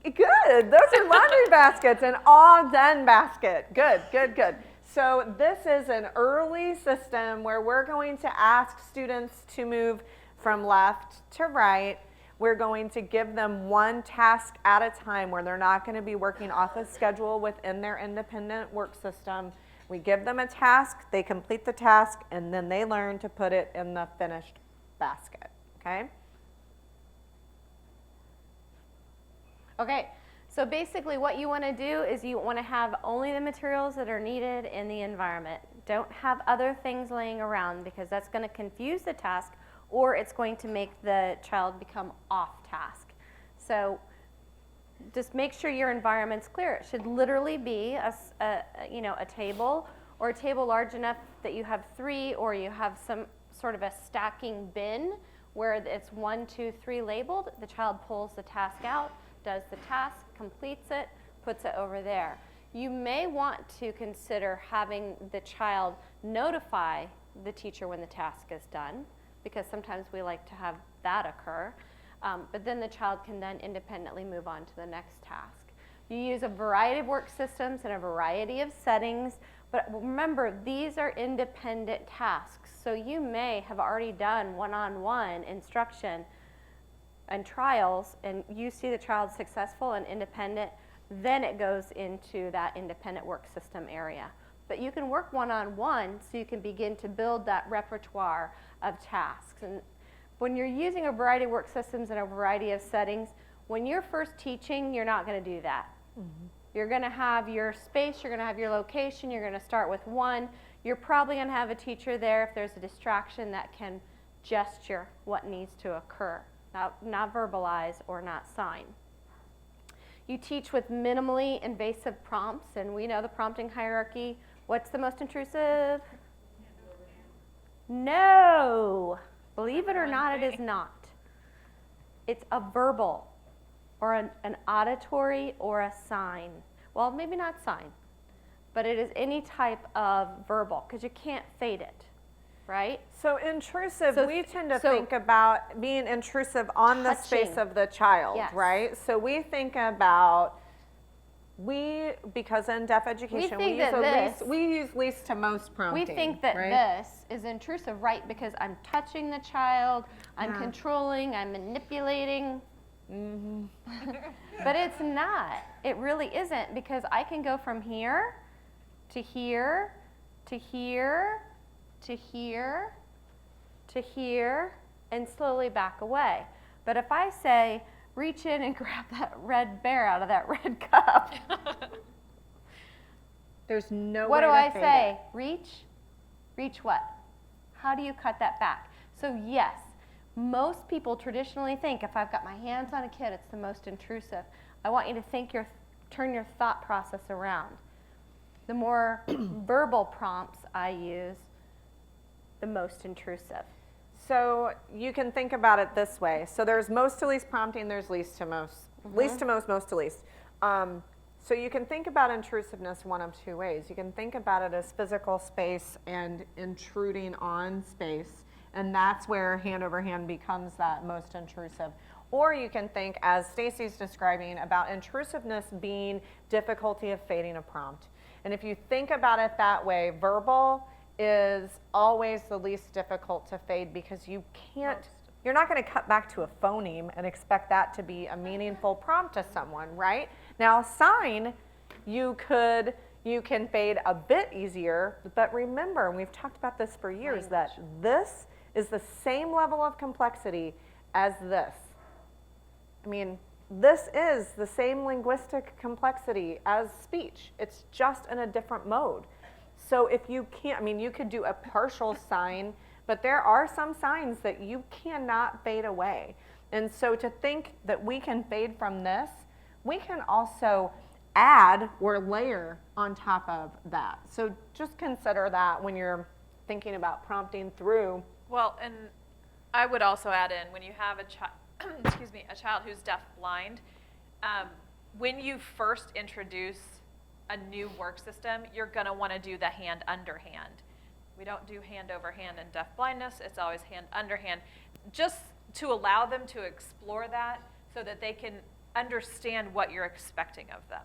good. Those are laundry baskets, an all done basket. Good, good, good. So this is an early system where we're going to ask students to move from left to right. We're going to give them one task at a time where they're not going to be working off a schedule within their independent work system. We give them a task, they complete the task, and then they learn to put it in the finished basket, okay? Okay, so basically what you want to do is you want to have only the materials that are needed in the environment. Don't have other things laying around because that's going to confuse the task or it's going to make the child become off task. So just make sure your environment's clear. It should literally be a table or a table large enough that you have 3 or you have some sort of a stacking bin where it's 1, 2, 3 labeled. The child pulls the task out, does the task, completes it, puts it over there. You may want to consider having the child notify the teacher when the task is done, because sometimes we like to have that occur. But then the child can then independently move on to the next task. You use a variety of work systems and a variety of settings, but remember, these are independent tasks. So you may have already done one-on-one instruction and trials, and you see the child successful and independent, then it goes into that independent work system area. But you can work one-on-one so you can begin to build that repertoire of tasks. And when you're using a variety of work systems and a variety of settings, when you're first teaching, you're not going to do that. Mm-hmm. You're going to have your space, you're going to have your location, you're going to start with one. You're probably going to have a teacher there if there's a distraction that can gesture what needs to occur. Not verbalize or not sign. You teach with minimally invasive prompts, and we know the prompting hierarchy. What's the most intrusive? No. Believe it or not, it is not. It's a verbal or an auditory or a sign. Well, maybe not sign, but it is any type of verbal because you can't fade it. Right? So intrusive, we tend to think about being intrusive on the space of the child, yes. right? So we think about, because in deaf education, we use least to most prompting. We think that this is intrusive, right? Because I'm touching the child, I'm controlling, I'm manipulating. Mm-hmm. But it's not. It really isn't, because I can go from here to here to here to here, to here, and slowly back away. But if I say, reach in and grab that red bear out of that red cup, there's no what way do to I fade say? it. Reach? Reach what? How do you cut that back? So yes, most people traditionally think if I've got my hands on a kid, it's the most intrusive. I want you to turn your thought process around. The more verbal prompts I use, the most intrusive. So you can think about it this way. So there's most to least prompting, there's least to most. Mm-hmm. Least to most to least. So you can think about intrusiveness one of 2 ways. You can think about it as physical space and intruding on space, and that's where hand over hand becomes that most intrusive. Or you can think, as Stacy's describing, about intrusiveness being difficulty of fading a prompt. And if you think about it that way, verbal is always the least difficult to fade because you're not going to cut back to a phoneme and expect that to be a meaningful prompt to someone, right? Now, sign You can fade a bit easier, but remember, and we've talked about this for years, that this is the same level of complexity as this. I mean, this is the same linguistic complexity as speech. It's just in a different mode. So if you can't, I mean, you could do a partial sign, but there are some signs that you cannot fade away. And so to think that we can fade from this, we can also add or layer on top of that. So just consider that when you're thinking about prompting through. Well, and I would also add in, when you have a child who's deaf-blind, when you first introduce a new work system, you're going to want to do the hand under hand. We don't do hand over hand in deaf-blindness. It's always hand under hand, just to allow them to explore that so that they can understand what you're expecting of them.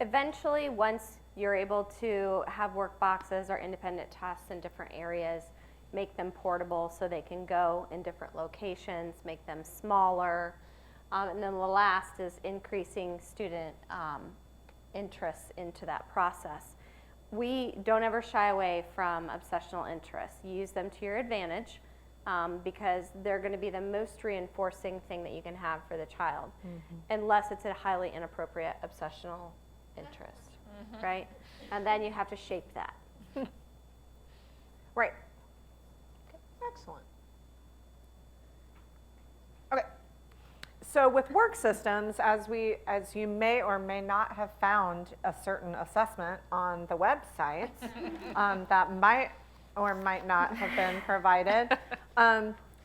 Eventually, once you're able to have work boxes or independent tasks in different areas, make them portable so they can go in different locations, make them smaller. And then the last is increasing student interest into that process. We don't ever shy away from obsessional interests. Use them to your advantage because they're going to be the most reinforcing thing that you can have for the child, unless it's a highly inappropriate obsessional interest, right? And then you have to shape that. Right. Okay. Excellent. Okay. So with work systems, as you may or may not have found a certain assessment on the website that might or might not have been provided,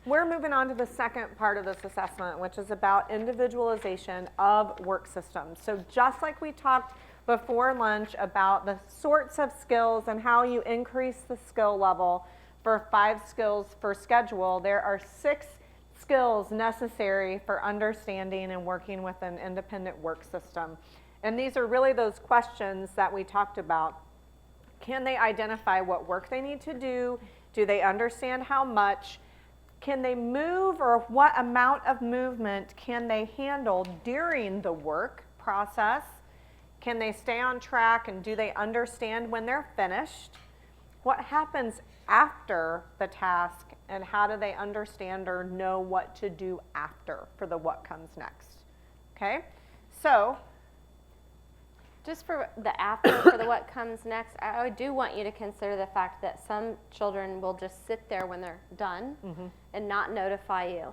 we're moving on to the second part of this assessment, which is about individualization of work systems. So just like we talked before lunch about the sorts of skills and how you increase the skill level for 5 skills for schedule, there are 6 skills necessary for understanding and working with an independent work system. And these are really those questions that we talked about. Can they identify what work they need to do? Do they understand how much? Can they move, or what amount of movement can they handle during the work process? Can they stay on track, and do they understand when they're finished? What happens after the task, and how do they understand or know what to do after for the what comes next? Okay, so just for the after, for the what comes next, I do want you to consider the fact that some children will just sit there when they're done and not notify you.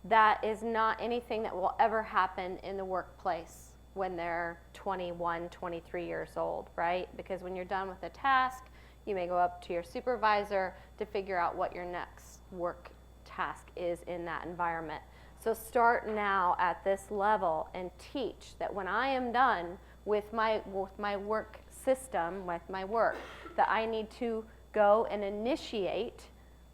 That is not anything that will ever happen in the workplace when they're 21, 23 years old, right? Because when you're done with a task, you may go up to your supervisor to figure out what your next work task is in that environment. So start now at this level and teach that when I am done with my work system, with my work, that I need to go and initiate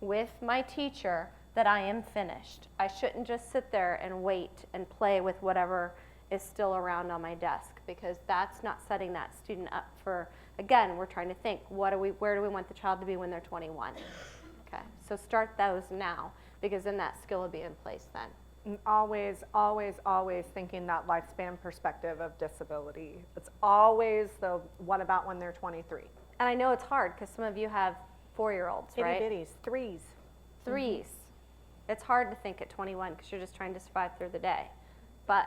with my teacher that I am finished. I shouldn't just sit there and wait and play with whatever is still around on my desk, because that's not setting that student up for, again, we're trying to think, where do we want the child to be when they're 21? Okay, so start those now, because then that skill will be in place then. And always, always, always thinking that lifespan perspective of disability. It's always the what about when they're 23? And I know it's hard because some of you have 4-year-olds, right? Itty bitties, threes. Threes. It's hard to think at 21 because you're just trying to survive through the day. But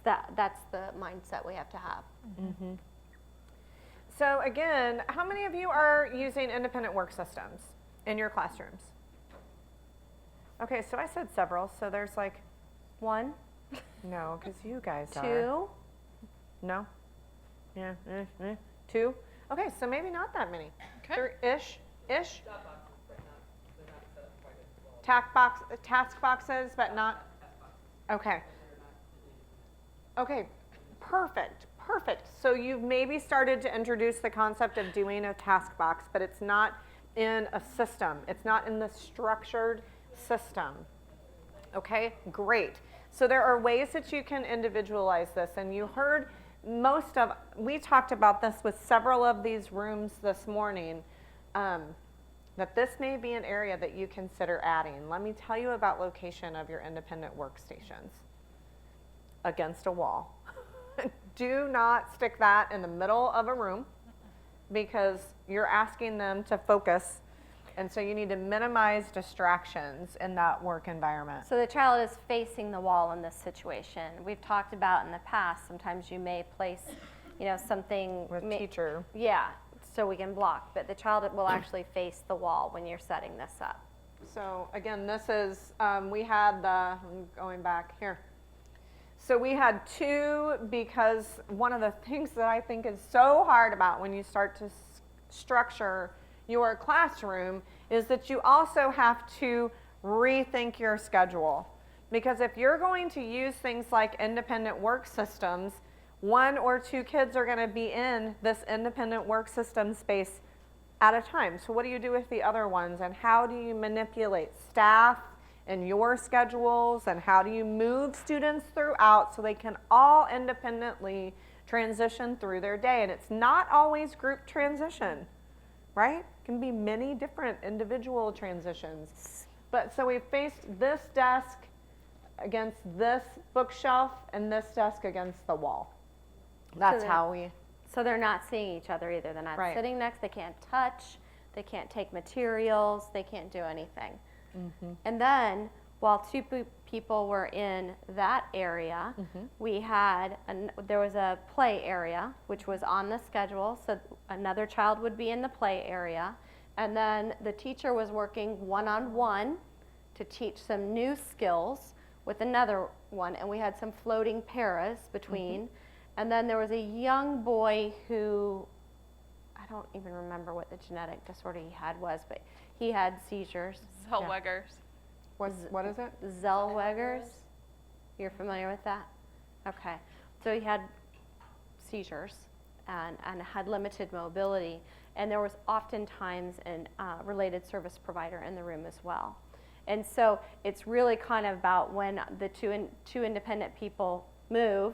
that's the mindset we have to have. So again, how many of you are using independent work systems in your classrooms? Okay, so I said several, so there's like 1? No, because you guys 2? are. No? Yeah, 2? Okay, so maybe not that many. Okay. Ish? Task boxes, but not? Okay. Okay, perfect. So you've maybe started to introduce the concept of doing a task box, but it's not in a system. It's not in the structured system. Okay, great. So there are ways that you can individualize this, and you heard we talked about this with several of these rooms this morning, that this may be an area that you consider adding. Let me tell you about location of your independent workstations. against a wall. Do not stick that in the middle of a room because you're asking them to focus. And so you need to minimize distractions in that work environment. So the child is facing the wall in this situation. We've talked about in the past, sometimes you may place, something. With teacher. Yeah, so we can block, but the child will actually face the wall when you're setting this up. So again, this is, we had I'm going back here. So we had 2 because one of the things that I think is so hard about when you start to structure your classroom is that you also have to rethink your schedule. Because if you're going to use things like independent work systems, 1 or 2 kids are going to be in this independent work system space at a time. So what do you do with the other ones, and how do you manipulate staff and your schedules, and how do you move students throughout so they can all independently transition through their day? And it's not always group transition, right? It can be many different individual transitions. But so we faced this desk against this bookshelf and this desk against the wall. That's how we. So they're not seeing each other either. They're not Right. sitting next, they can't touch, they can't take materials, they can't do anything. Mm-hmm. And then, while 2 people were in that area, we had, there was a play area, which was on the schedule, so another child would be in the play area, and then the teacher was working one-on-one to teach some new skills with another one, and we had some floating paras between, and then there was a young boy who, I don't even remember what the genetic disorder he had was, but he had seizures. Zellwegers. What is it? Zellwegers. You're familiar with that? Okay. So he had seizures and had limited mobility. And there was oftentimes a related service provider in the room as well. And so it's really kind of about when the two independent people move,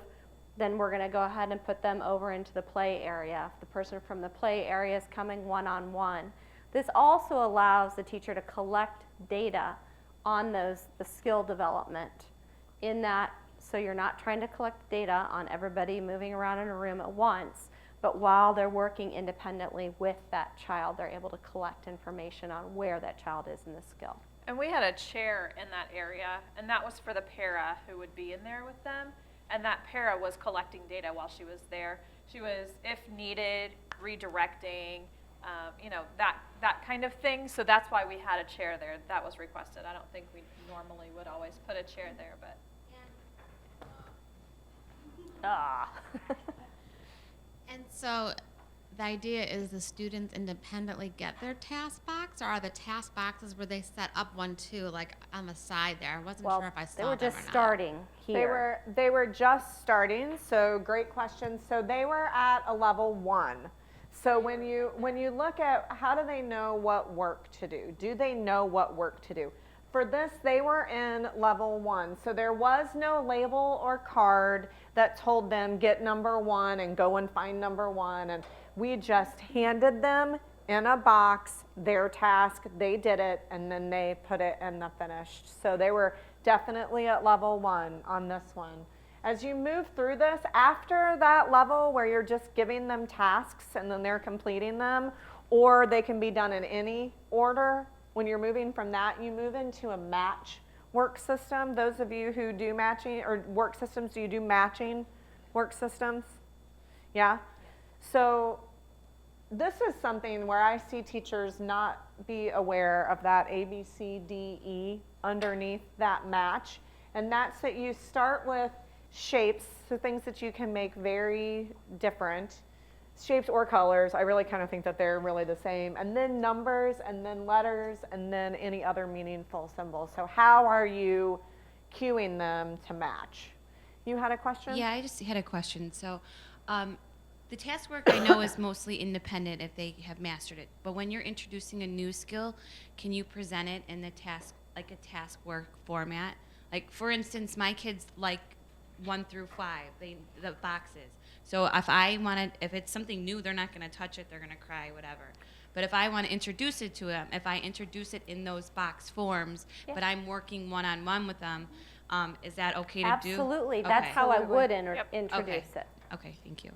then we're going to go ahead and put them over into the play area. If the person from the play area is coming one-on-one. This also allows the teacher to collect data on the skill development in that, so you're not trying to collect data on everybody moving around in a room at once, but while they're working independently with that child, they're able to collect information on where that child is in the skill. And we had a chair in that area, and that was for the para who would be in there with them. And that para was collecting data while she was there. She was, if needed, redirecting, that kind of thing. So that's why we had a chair there. That was requested. I don't think we normally would always put a chair there, but. And so the idea is the students independently get their task box, or are the task boxes where they set up one too, like on the side there? I wasn't sure if I saw They were them just or not. starting here. They were just starting, so great question. So they were at a level 1. So when you look at how do they know what work to do? Do they know what work to do? For this, they were in level 1. So there was no label or card that told them get number 1 and go and find number 1. And we just handed them in a box their task. They did it, and then they put it in the finished. So they were definitely at level 1 on this one. As you move through this, after that level where you're just giving them tasks and then they're completing them, or they can be done in any order, when you're moving from that, you move into a match work system. Those of you who do matching or work systems, do you do matching work systems? Yeah? So this is something where I see teachers not be aware of that A, B, C, D, E underneath that match. And that's that you start with shapes, so things that you can make very different. Shapes or colors, I really kind of think that they're really the same. And then numbers, and then letters, and then any other meaningful symbols. So how are you cueing them to match? You had a question? Yeah, I just had a question. So the task work I know is mostly independent if they have mastered it. But when you're introducing a new skill, can you present it in the task, like a task work format? Like, for instance, my kids like 1 through 5, the boxes. So if it's something new, they're not going to touch it, they're going to cry, whatever. But if I want to introduce it to them, if I introduce it in those box forms, but I'm working one-on-one with them, Is that okay to do? Absolutely. That's Okay. how I would Yep. introduce it. Okay, thank you.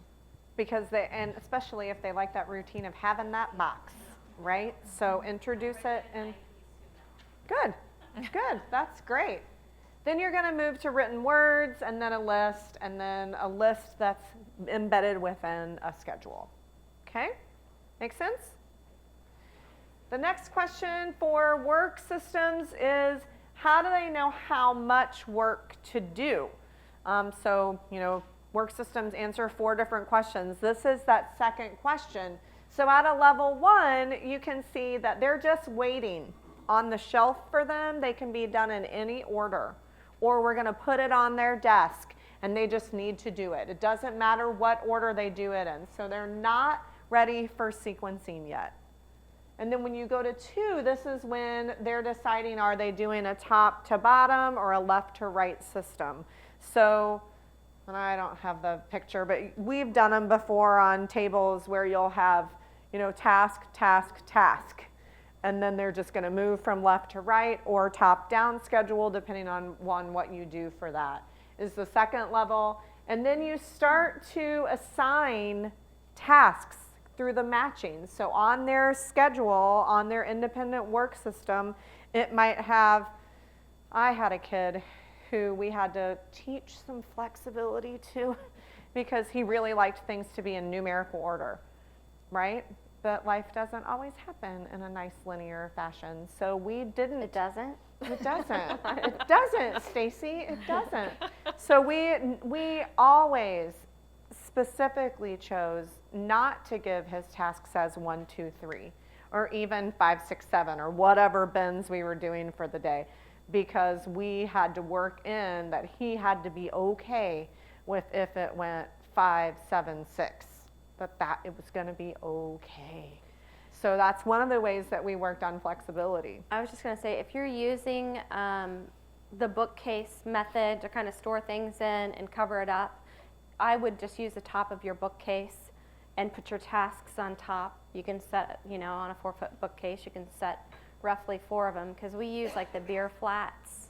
Because and especially if they like that routine of having that box, right? So introduce it and good, good, that's great. Then you're going to move to written words and then a list that's embedded within a schedule. Okay? Make sense? The next question for work systems is, how do they know how much work to do? Work systems answer 4 different questions. This is that second question. So at a level 1, you can see that they're just waiting on the shelf for them. They can be done in any order, or we're going to put it on their desk and they just need to do it. It doesn't matter what order they do it in. So they're not ready for sequencing yet. And then when you go to 2, this is when they're deciding, are they doing a top to bottom or a left to right system? So, and I don't have the picture, but we've done them before on tables where you'll have, task, task, task. And then they're just going to move from left to right or top down schedule, depending on what you do for that, is the second level. And then you start to assign tasks through the matching. So on their schedule, on their independent work system, it might have, I had a kid who we had to teach some flexibility to because he really liked things to be in numerical order, right? But life doesn't always happen in a nice linear fashion. So we didn't. It doesn't? It doesn't. It doesn't, Stacy. It doesn't. So we always specifically chose not to give his tasks as 1, 2, 3, or even 5, 6, 7, or whatever bins we were doing for the day, because we had to work in that he had to be okay with if it went 5, 7, 6, that it was going to be okay. So that's one of the ways that we worked on flexibility. I was just going to say, if you're using the bookcase method to kind of store things in and cover it up, I would just use the top of your bookcase and put your tasks on top. You can set, on a 4-foot bookcase, you can set roughly 4 of them, because we use like the beer flats.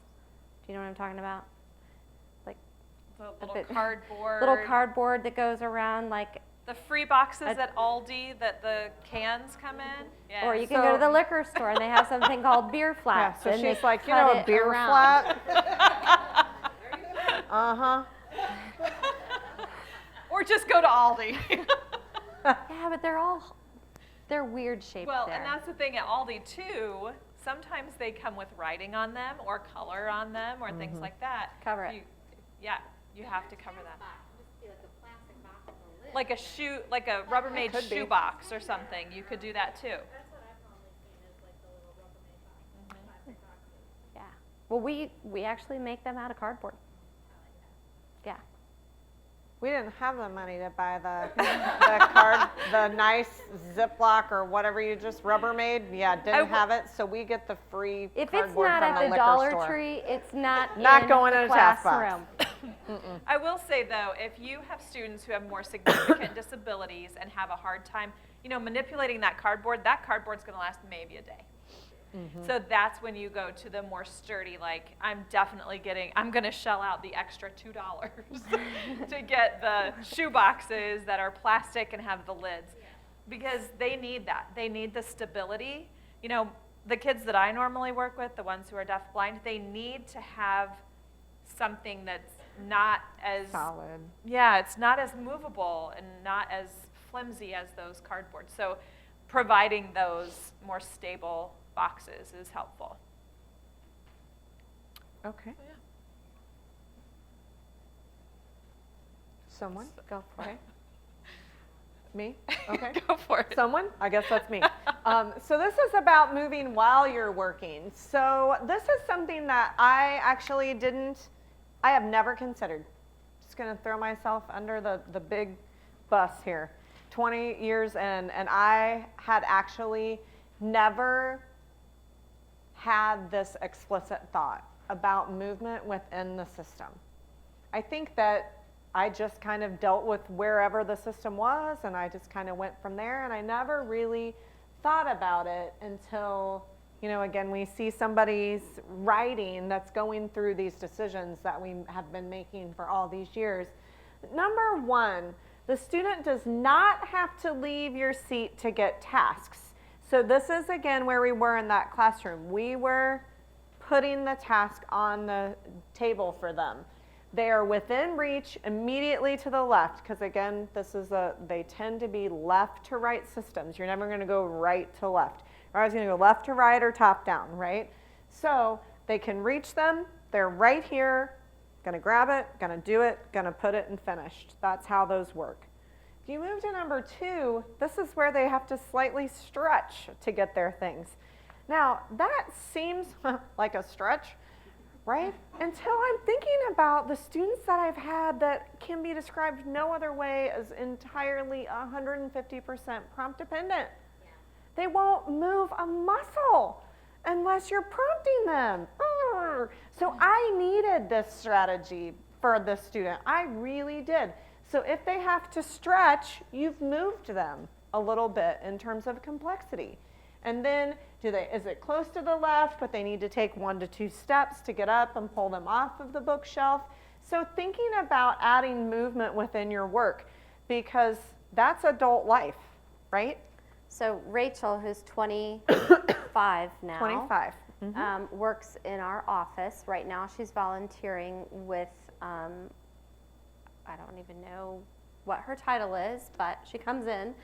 Do you know what I'm talking about? Like the little cardboard. Little cardboard that goes around like. The free boxes at Aldi that the cans come in. Yeah. Or you can go to the liquor store and they have something called beer flats. Yeah, so and she's they like, cut a it beer around. flat? Uh-huh. Or just go to Aldi. Yeah, but they're weird shaped Well, there. and that's the thing at Aldi too. Sometimes they come with writing on them or color on them or things like that. Cover it. You have to cover that. Like a Rubbermaid shoe box or something. You could do that too. Yeah. Well, we actually make them out of cardboard. Yeah. We didn't have the money to buy the nice Ziploc or whatever you just Rubbermaid. Yeah, didn't have it, so we get the free If it's cardboard not from at the the liquor Dollar store. Tree, it's not Not in going the in a task box. classroom. I will say though, if you have students who have more significant disabilities and have a hard time, manipulating that cardboard's going to last maybe a day. So that's when you go to the more sturdy, like I'm going to shell out the extra $2 to get the shoe boxes that are plastic and have the lids, because they need that. They need the stability. The kids that I normally work with, the ones who are deafblind, they need to have something that's not as solid. Yeah, it's not as movable and not as flimsy as those cardboards. So providing those more stable boxes is helpful. Okay. So, yeah. Someone? Go for it. Me? Okay. Go for it. Someone? I guess that's me. So this is about moving while you're working. So this is something that I have never considered. Just going to throw myself under the big bus here. 20 years in, and I had actually never had this explicit thought about movement within the system. I think that I just kind of dealt with wherever the system was, and I just kind of went from there, and I never really thought about it until You know, again, we see somebody's writing that's going through these decisions that we have been making for all these years. Number one, the student does not have to leave your seat to get tasks. So this is, again, where we were in that classroom. We were putting the task on the table for them. They are within reach immediately to the left, because again, they tend to be left to right systems. You're never gonna go right to left. You're always gonna go left to right or top down, right? So they can reach them, they're right here, gonna grab it, gonna do it, gonna put it and finished. That's how those work. If you move to number two, this is where they have to slightly stretch to get their things. Now, that seems like a stretch, right? Until I'm thinking about the students that I've had that can be described no other way as entirely 150% prompt dependent. They won't move a muscle unless you're prompting them. So I needed this strategy for this student. I really did. So if they have to stretch, you've moved them a little bit in terms of complexity. And then is it close to the left, but they need to take 1 to 2 steps to get up and pull them off of the bookshelf. So thinking about adding movement within your work, because that's adult life, right? So Rachel, who's 25 now. 25. Works in our office. Right now she's volunteering with, I don't even know what her title is, but she comes in.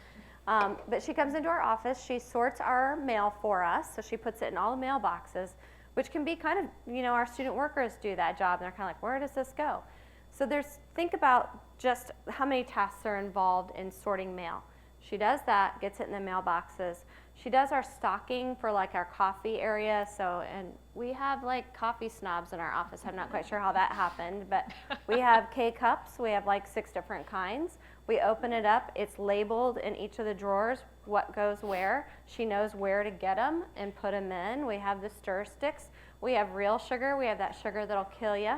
But she comes into our office, she sorts our mail for us, so she puts it in all the mailboxes, which can be kind of, you know, our student workers do that job, and they're kind of like, where does this go? So think about just how many tasks are involved in sorting mail. She does that, gets it in the mailboxes. She does our stocking for like our coffee area, and we have like coffee snobs in our office. I'm not quite sure how that happened, but we have K-cups, we have like 6 different kinds. We open it up, it's labeled in each of the drawers what goes where. She knows where to get them and put them in. We have the stir sticks. We have real sugar. We have that sugar that'll kill you.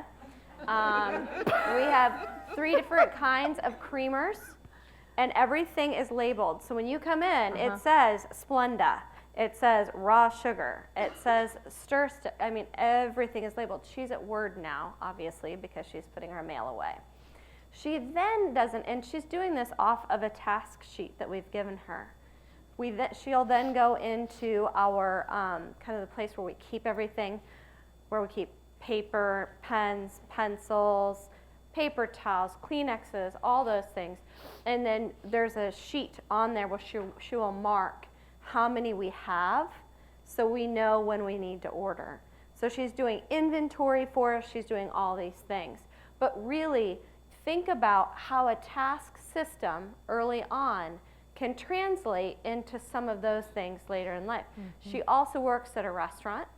We have 3 different kinds of creamers, and everything is labeled. So when you come in, it says Splenda. It says raw sugar. It says stir stick. I mean, everything is labeled. She's at Word now, obviously, because she's putting her mail away. She then doesn't, and she's doing this off of a task sheet that we've given her. She'll then go into our kind of the place where we keep everything, where we keep paper, pens, pencils, paper towels, Kleenexes, all those things. And then there's a sheet on there where she will mark how many we have so we know when we need to order. So she's doing inventory for us, she's doing all these things. But really, think about how a task system early on can translate into some of those things later in life. She also works at a restaurant.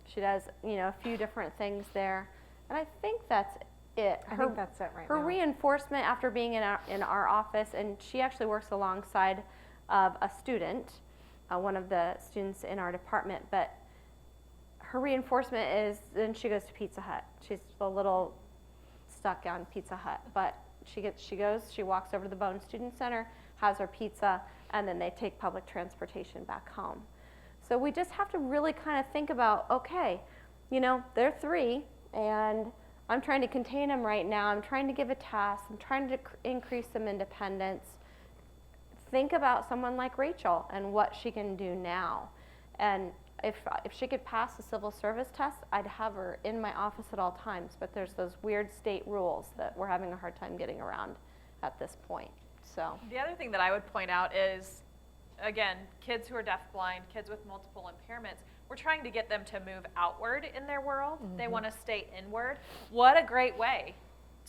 She does, you know, a few different things there. And I think that's it. I think that's it right Her now. reinforcement after being in our office, and she actually works alongside of a student, one of the students in our department, but her reinforcement is then she goes to Pizza Hut. She's a little stuck on Pizza Hut, but she walks over to the Bone Student Center, has her pizza, and then they take public transportation back home. So we just have to really kind of think about, okay, you know, they're 3, and I'm trying to contain them right now. I'm trying to give a task. I'm trying to increase some independence. Think about someone like Rachel and what she can do now. And if she could pass the civil service test, I'd have her in my office at all times. But there's those weird state rules that we're having a hard time getting around at this point. So the other thing that I would point out is, again, kids who are deafblind, kids with multiple impairments, we're trying to get them to move outward in their world. They want to stay inward. What a great way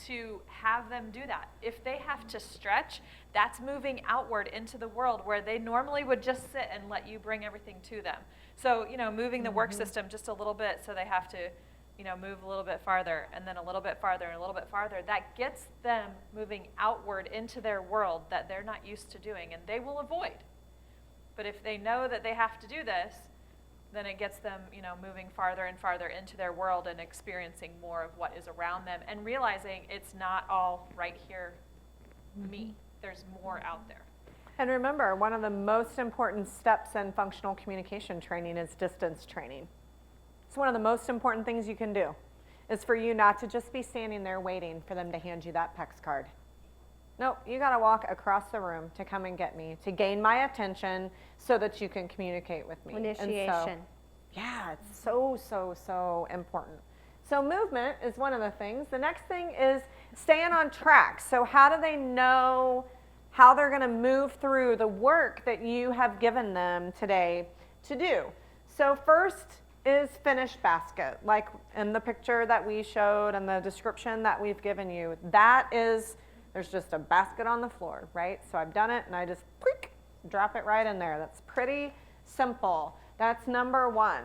to have them do that. If they have to stretch, that's moving outward into the world where they normally would just sit and let you bring everything to them. So, you know, moving the work system just a little bit so they have to, you know, move a little bit farther and then a little bit farther and a little bit farther. That gets them moving outward into their world that they're not used to doing, and they will avoid. But if they know that they have to do this, then it gets them, you know, moving farther and farther into their world and experiencing more of what is around them and realizing it's not all right here, me. There's more out there. And remember, one of the most important steps in functional communication training is distance training. It's one of the most important things you can do, is for you not to just be standing there waiting for them to hand you that PEX card. Nope, you gotta walk across the room to come and get me, to gain my attention so that you can communicate with me. And so, Initiation. yeah, it's so, so, so important. So movement is one of the things. The next thing is staying on track. So how do they know how they're gonna move through the work that you have given them today to do? So first is finish basket, like in the picture that we showed and the description that we've given you. That is, there's just a basket on the floor, right? So I've done it and I just drop it right in there. That's pretty simple. That's number one.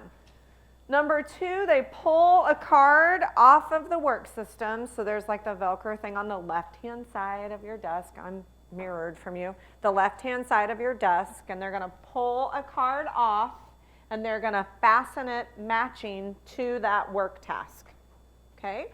Number two, they pull a card off of the work system. So there's like the Velcro thing on the left-hand side of your desk. I'm mirrored from you. The left-hand side of your desk, and they're gonna pull a card off and they're gonna fasten it matching to that work task, okay?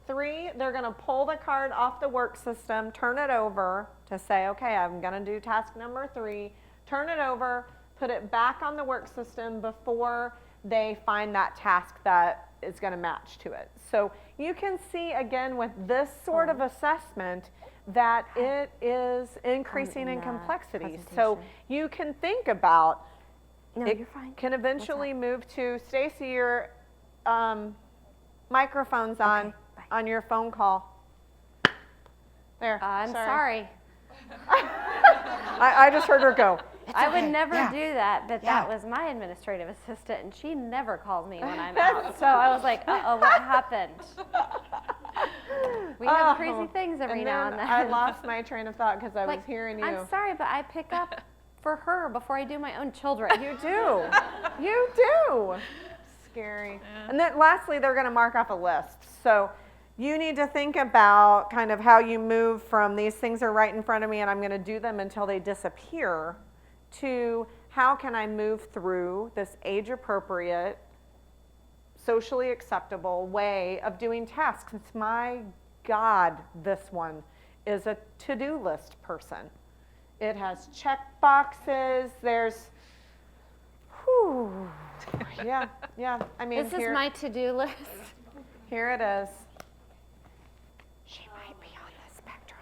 Three, they're gonna pull the card off the work system, turn it over to say, okay, I'm gonna do task number 3, turn it over, put it back on the work system before they find that task that is gonna match to it. So you can see again with this sort of assessment that it is increasing in complexity. So you can think about, it can eventually move to, Stacy, your microphone's on your phone call. There. I'm sorry. I just heard her go. I would never do that, but that was my administrative assistant, and she never calls me when I'm out. So I was like, uh-oh, what happened? We have crazy things every now and then. I lost my train of thought because I was hearing you. I'm sorry, but I pick up for her before I do my own children. You do. You do. Scary. Yeah. And then lastly, they're going to mark off a list. So you need to think about kind of how you move from these things are right in front of me and I'm going to do them until they disappear to how can I move through this age-appropriate, socially acceptable way of doing tasks. It's my God, this one is a to-do list person. It has check boxes. There's, whew, yeah. I mean, this is my to-do list. Here it is. She might be on the spectrum.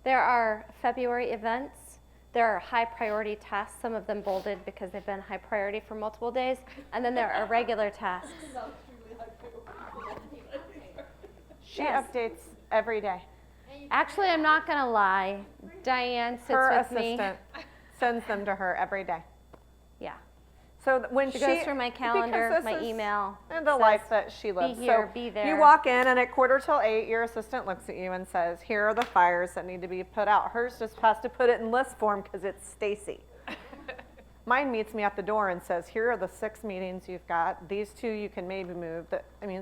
There are February events. There are high priority tasks, some of them bolded because they've been high priority for multiple days. And then there are regular tasks. She updates every day. Actually, I'm not going to lie. Diane sits Her with me. assistant sends them to her every day. Yeah. So when she goes through my calendar, my email. And the life that she lives. Be here, so be there. You walk in and at 7:45, your assistant looks at you and says, here are the fires that need to be put out. Hers just has to put it in list form because it's Stacy. Mine meets me at the door and says, here are the 6 meetings you've got. These 2 you can maybe move.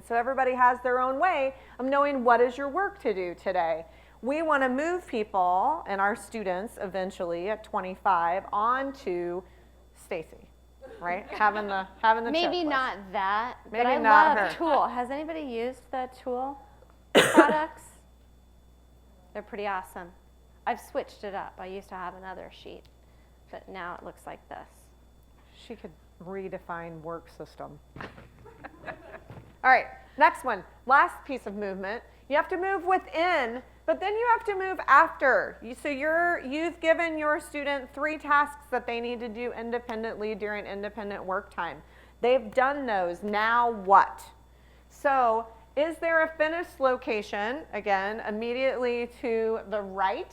So everybody has their own way of knowing what is your work to do today. We want to move people and our students eventually at 25 onto Stacy. Right? Having the Maybe checklist. not that, Maybe but I not love her. Tool. Has anybody used the Tool products? They're pretty awesome. I've switched it up. I used to have another sheet, but now it looks like this. She could redefine work system. All right, next one. Last piece of movement. You have to move within, but then you have to move after. You've given your student 3 tasks that they need to do independently during independent work time. They've done those. Now what? So is there a finished location, again, immediately to the right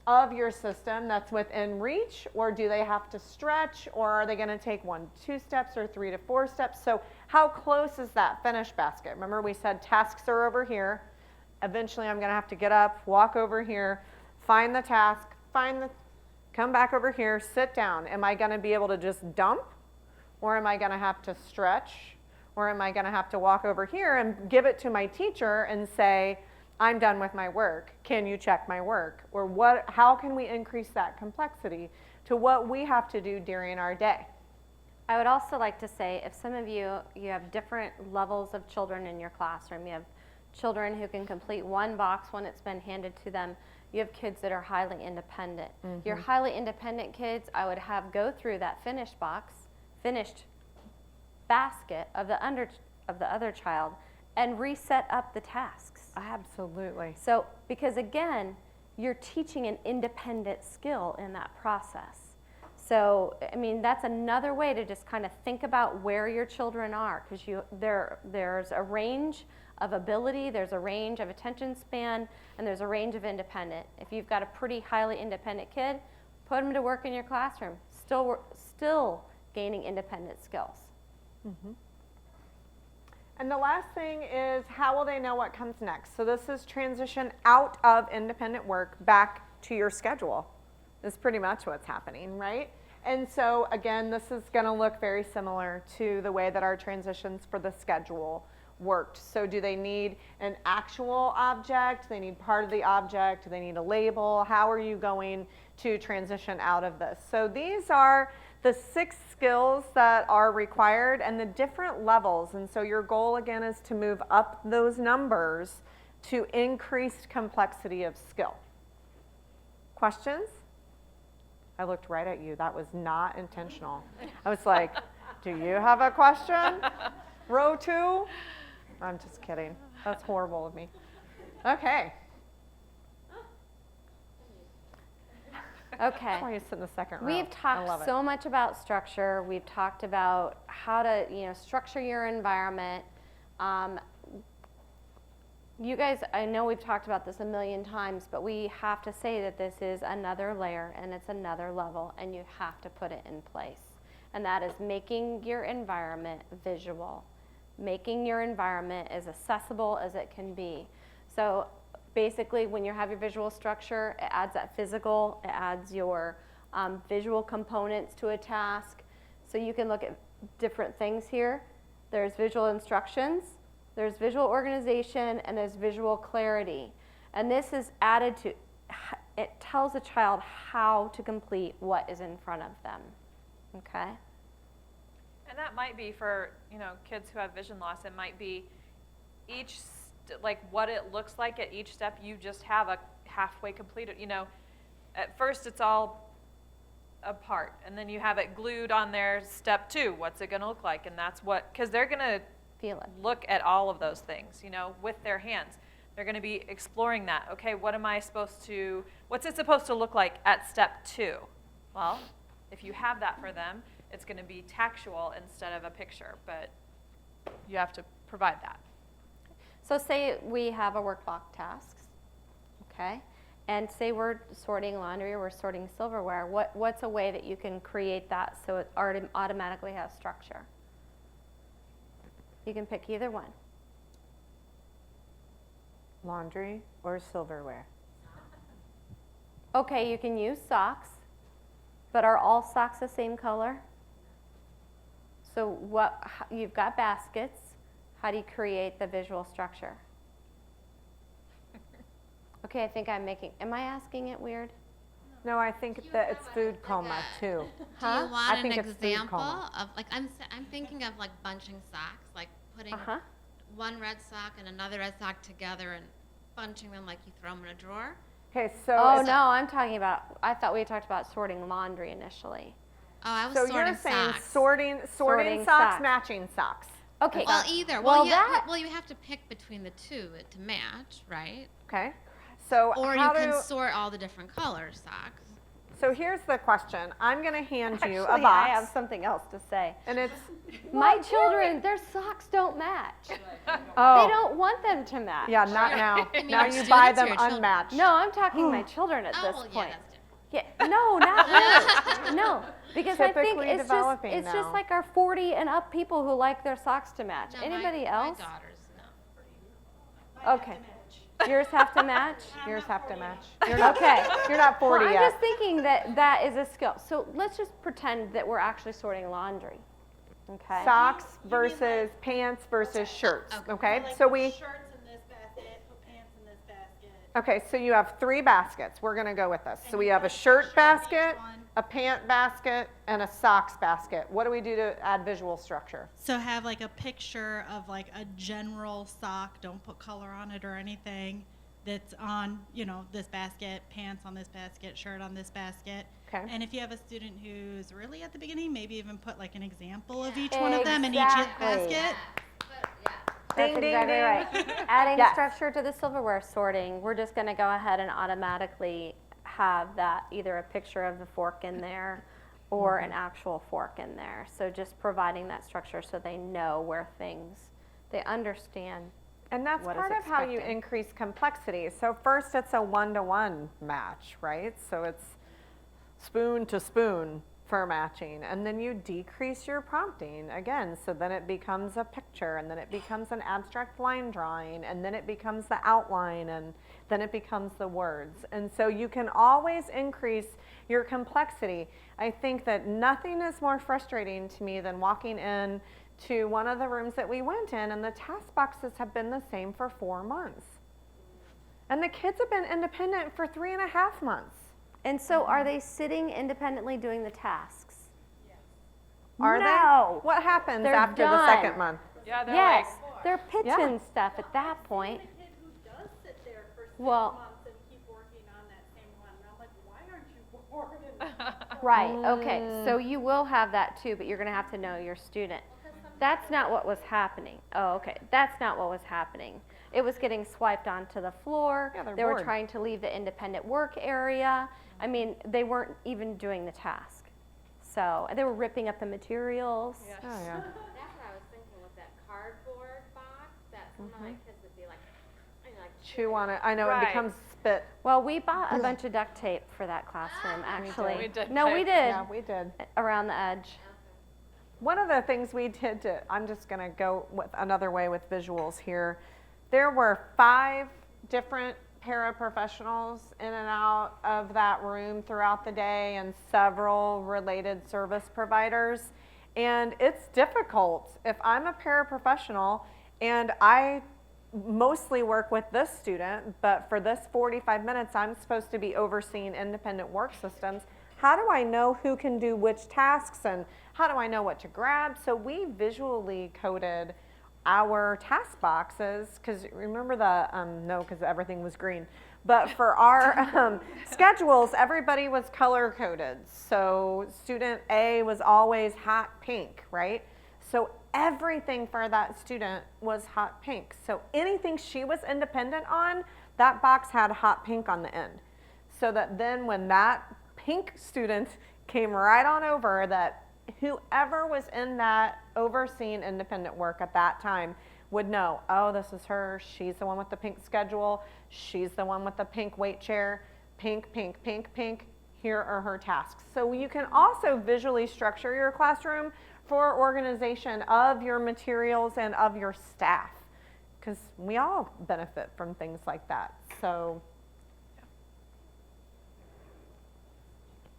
of your system that's within reach, or do they have to stretch, or are they going to take 1 to 2 steps or 3 to 4 steps? So how close is that finish basket? Remember we said tasks are over here. Eventually I'm going to have to get up, walk over here, find the task, come back over here, sit down. Am I going to be able to just dump, or am I going to have to stretch, or am I going to have to walk over here and give it to my teacher and say, I'm done with my work. Can you check my work? Or how can we increase that complexity to what we have to do during our day? I would also like to say, if some of you have different levels of children in your classroom, you have children who can complete one box when it's been handed to them. You have kids that are highly independent. Your highly independent kids, I would have go through that finished basket of the other child and reset up the tasks. Absolutely. So, because again, you're teaching an independent skill in that process. So, I mean, that's another way to just kind of think about where your children are, because there's a range of ability, there's a range of attention span, and there's a range of independent. If you've got a pretty highly independent kid, put them to work in your classroom, still gaining independent skills. And the last thing is, how will they know what comes next? So this is transition out of independent work back to your schedule. Is pretty much what's happening, right? And so again, this is going to look very similar to the way that our transitions for the schedule worked. So do they need an actual object? They need part of the object? Do they need a label? How are you going to transition out of this? So these are the 6 skills that are required and the different levels. And so your goal again is to move up those numbers to increased complexity of skill. Questions? I looked right at you. That was not intentional. I was like, do you have a question? Row 2? I'm just kidding. That's horrible of me. Okay. Okay. That's why you sit in the second row. We've talked so much about structure. We've talked about how to, structure your environment. You guys, I know we've talked about this a million times, but we have to say that this is another layer and it's another level, and you have to put it in place. And that is making your environment visual, making your environment as accessible as it can be. So basically, when you have your visual structure, it adds that physical, it adds your visual components to a task. So you can look at different things here. There's visual instructions, there's visual organization, and there's visual clarity. And this is added to, it tells a child how to complete what is in front of them, okay? And that might be for, kids who have vision loss, it might be each like what it looks like at each step. You just have a halfway completed, at first it's all apart, and then you have it glued on there, step 2, what's it going to look like? And that's what, because they're going to feel it, look at all of those things, with their hands. They're going to be exploring that. Okay, what's it supposed to look like at step 2? Well, if you have that for them, it's going to be tactual instead of a picture, but you have to provide that. So say we have a workbook tasks, okay? And say we're sorting laundry or we're sorting silverware. What's a way that you can create that so it automatically has structure? You can pick either one. Laundry or silverware? Okay, you can use socks, but are all socks the same color? So you've got baskets. How do you create the visual structure? Okay, I think am I asking it weird? No, I think that it's food coma too. Do you want an it's food example coma. of I'm thinking of like bunching socks, like putting one red sock and another red sock together and bunching them like you throw them in a drawer? Okay, so I'm talking about, I thought we talked about sorting laundry initially. Oh, I was so sorting you're saying socks. sorting socks, matching socks. Okay. Well, either. Well, well, you have to pick between the two to match, right? Okay. So or you can sort all the different color socks. So here's the question. I'm going to hand you a Actually, box. I have something else to say. And it's my children, their socks don't match. Oh. They don't want them to match. Yeah, not now. You mean Now your you buy students or them your children? unmatched. No, I'm talking my children at this well, point. Yeah, No, not really. No, because I think Typically it's developing just now. like our 40 and up people who like their socks to match. No, Anybody my else? daughters, no. Okay. Yours have to match? Yours have to match. You're not, Okay. You're not 40 Well, yet. I'm just thinking that is a skill. So let's just pretend that we're actually sorting laundry. Okay. Socks versus pants versus shirts. Okay. So we. Shirts in this basket, put pants in this basket. Okay, so you have 3 baskets. We're going to go with this. So we have a shirt basket, a pant basket, and a socks basket. What do we do to add visual structure? So have like a picture of like a general sock, don't put color on it or anything, that's on, you know, this basket, pants on this basket, shirt on this basket. Okay. And if you have a student who's really at the beginning, maybe even put like an example of each one of them in each basket. That's Ding, ding, exactly ding. right. Adding Yes. structure to the silverware sorting, we're just going to go ahead and automatically have that either a picture of the fork in there or an actual fork in there. So just providing that structure so they know where things, they understand. And that's what is part of how you expected. increase complexity. So first it's a 1-to-1 match, right? So it's spoon to spoon for matching. And then you decrease your prompting again. So then it becomes a picture, and then it becomes an abstract line drawing, and then it becomes the outline, and then it becomes the words. And so you can always increase your complexity. I think that nothing is more frustrating to me than walking in to one of the rooms that we went in, and the task boxes have been the same for 4 months. And the kids have been independent for 3.5 months. And so are they sitting independently doing the tasks? Are No. they? What happens They're after the done. second month? Yeah, they're Yes, like, they're pitching stuff at that point. Well, right, okay, so you will have that too, but you're gonna have to know your student. That's not what was happening. Oh, okay, that's not what was happening. It was getting swiped onto the floor. Yeah, they're They were bored. trying to leave the independent work area. I mean, they weren't even doing the task. So, they were ripping up the materials. Oh, yeah. That's what I was thinking with that cardboard box, that some of my kids would be like, Chew on it. I know, it Right. becomes spit. Well, we bought a bunch of duct tape for that classroom, actually. We did. No, we did. Yeah, we did. Around the edge. One of the things we did to, I'm just going to go with another way with visuals here. There were 5 different paraprofessionals in and out of that room throughout the day, and several related service providers. And it's difficult. If I'm a paraprofessional and I mostly work with this student, but for this 45 minutes, I'm supposed to be overseeing independent work systems. How do I know who can do which tasks, and how do I know what to grab? So we visually coded our task boxes, because remember the, no, because everything was green. But for our schedules, everybody was color coded. So student A was always hot pink, right? So everything for that student was hot pink. So anything she was independent on, that box had hot pink on the end. So that then when that pink student came right on over, that whoever was in that overseeing independent work at that time would know, oh, this is her. She's the one with the pink schedule. She's the one with the pink weight chair. Pink, pink, pink, pink. Here are her tasks. So you can also visually structure your classroom for organization of your materials and of your staff, because we all benefit from things like that. So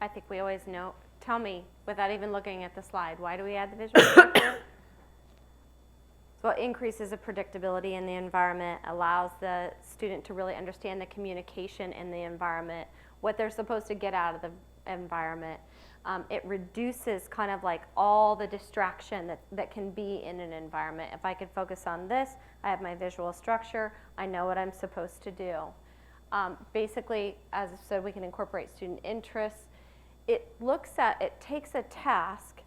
I think we always know. Tell me, without even looking at the slide, why do we add the visual structure? So it increases the predictability in the environment, allows the student to really understand the communication in the environment, what they're supposed to get out of the environment. It reduces kind of like all the distraction that can be in an environment. If I could focus on this, I have my visual structure, I know what I'm supposed to do. Basically, as I said, we can incorporate student interests. It takes a task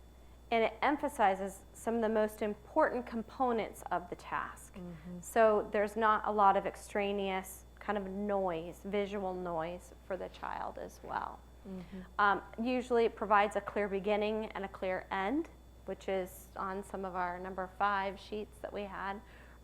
and it emphasizes some of the most important components of the task. So there's not a lot of extraneous kind of noise, visual noise for the child as well. Usually it provides a clear beginning and a clear end, which is on some of our number 5 sheets that we had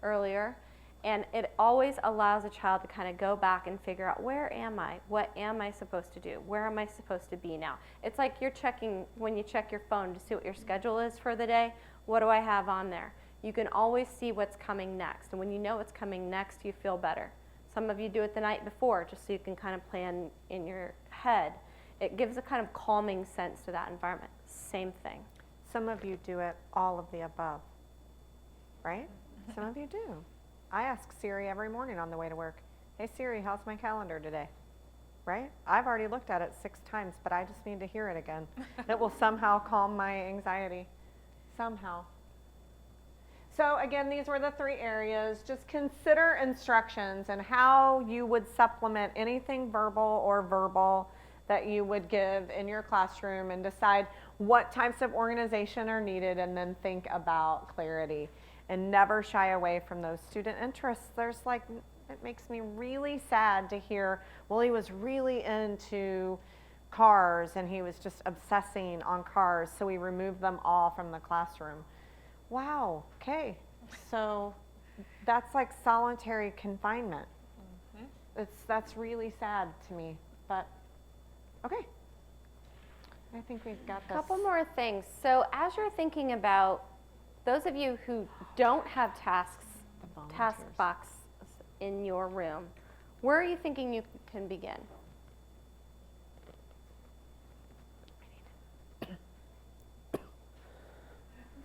earlier. And it always allows a child to kind of go back and figure out, where am I? What am I supposed to do? Where am I supposed to be now? It's like you're checking, when you check your phone to see what your schedule is for the day, what do I have on there? You can always see what's coming next. And when you know what's coming next, you feel better. Some of you do it the night before, just so you can kind of plan in your head. It gives a kind of calming sense to that environment. Same thing. some of you do it all of the above, right? Some of you do. I ask Siri every morning on the way to work, Hey Siri, how's my calendar today? Right? I've already looked at it 6 times, but I just need to hear it again. It will somehow calm my anxiety. Somehow. So again, these were the 3 areas. Just consider instructions and how you would supplement anything verbal or verbal that you would give in your classroom, and decide what types of organization are needed, and then think about clarity. And never shy away from those student interests. There's like, it makes me really sad to hear, well, he was really into cars and he was just obsessing on cars, so we removed them all from the classroom. Wow, okay. So that's like solitary confinement. That's really sad to me, but okay. I think we've got this. Couple more things. So as you're thinking about those of you who don't have task box in your room, where are you thinking you can begin?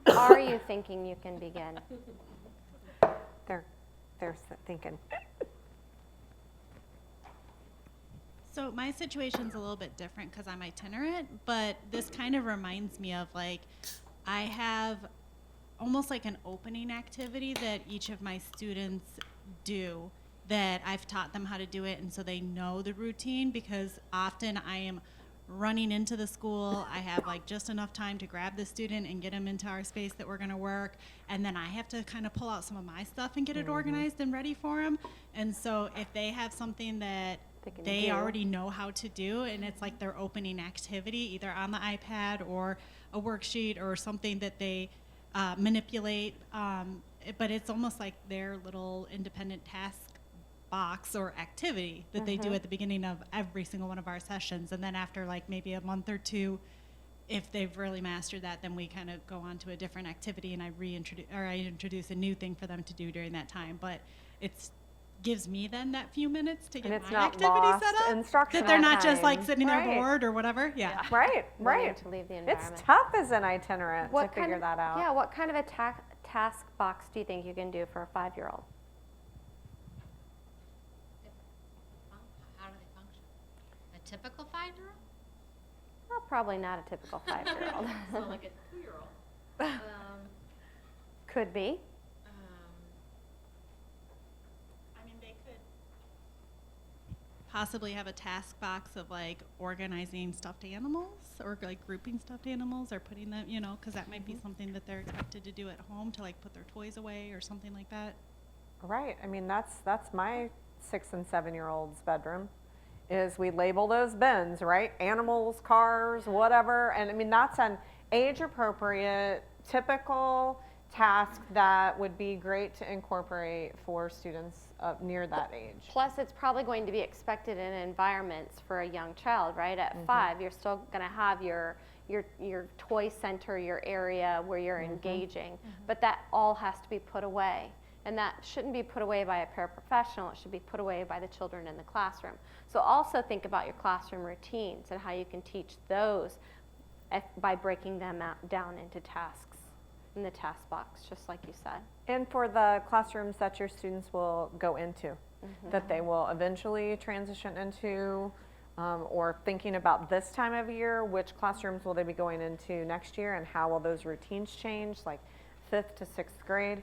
Are you thinking you can begin? They're thinking. So my situation's a little bit different because I'm itinerant, but this kind of reminds me of like, I have almost like an opening activity that each of my students do, that I've taught them how to do it, and so they know the routine, because often I am running into the school. I have like just enough time to grab the student and get them into our space that we're going to work, and then I have to kind of pull out some of my stuff and get it organized and ready for them. And so if they have something that they already know how to do, and it's like their opening activity, either on the iPad or a worksheet or something that they manipulate, but it's almost like their little independent task box or activity that they do at the beginning of every single one of our sessions. And then after like maybe a month or 2, if they've really mastered that, then we kind of go on to a different activity, and I introduce a new thing for them to do during that time. But it's gives me then that few minutes to get And it's my not activity lost set up. instructional That they're not just like time. sitting there Right. bored or whatever. Yeah. Right, Wanting right. to leave the It's environment. tough as an itinerant to What figure kind of, that out. Yeah, what kind of a task box do you think you can do for a 5-year-old? How do they function? A typical 5-year-old? Well, probably not a typical 5-year-old. So like a 2-year-old. Could be. I mean, they could possibly have a task box of like organizing stuffed animals, or like grouping stuffed animals, or putting them, you know, because that might be something that they're expected to do at home, to like put their toys away or something like that. Right. I mean, that's my 6 and 7-year-old's bedroom. Is we label those bins, right? Animals, cars, whatever. And I mean, that's an age-appropriate, typical task that would be great to incorporate for students near that age. Plus, it's probably going to be expected in environments for a young child, right? At 5, you're still going to have your toy center, your area where you're engaging, but that all has to be put away. And that shouldn't be put away by a paraprofessional. It should be put away by the children in the classroom. So also think about your classroom routines and how you can teach those by breaking them down into tasks in the task box, just like you said. And for the classrooms that your students will go into, that they will eventually transition into, or thinking about this time of year, which classrooms will they be going into next year, and how will those routines change, like 5th to 6th grade?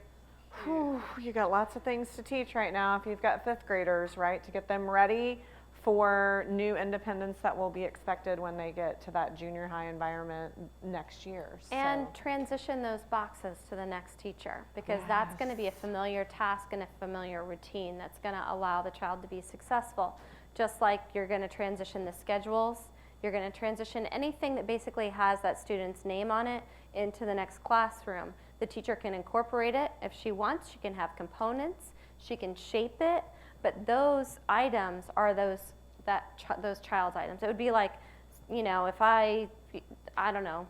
Whew, you got lots of things to teach right now if you've got 5th graders, right, to get them ready for new independence that will be expected when they get to that junior high environment next year. And transition those boxes to the next teacher, because that's going to be a familiar task and a familiar routine that's going to allow the child to be successful. Just like you're going to transition the schedules, you're going to transition anything that basically has that student's name on it into the next classroom. The teacher can incorporate it if she wants. She can have components. She can shape it. But those items are those child's items. It would be like, you know, if I don't know,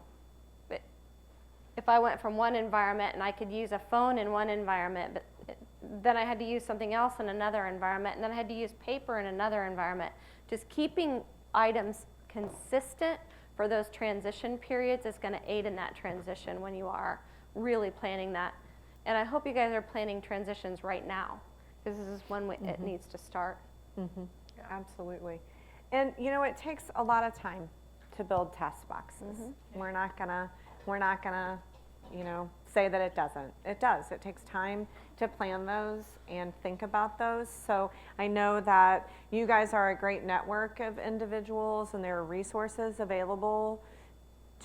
if I went from one environment and I could use a phone in one environment, but then I had to use something else in another environment, and then I had to use paper in another environment. Just keeping items consistent for those transition periods is going to aid in that transition when you are really planning that. And I hope you guys are planning transitions right now, because this is when it needs to start. Absolutely. And you know, it takes a lot of time to build test boxes. We're not gonna, you know, say that it doesn't. It does. It takes time to plan those and think about those. So I know that you guys are a great network of individuals, and there are resources available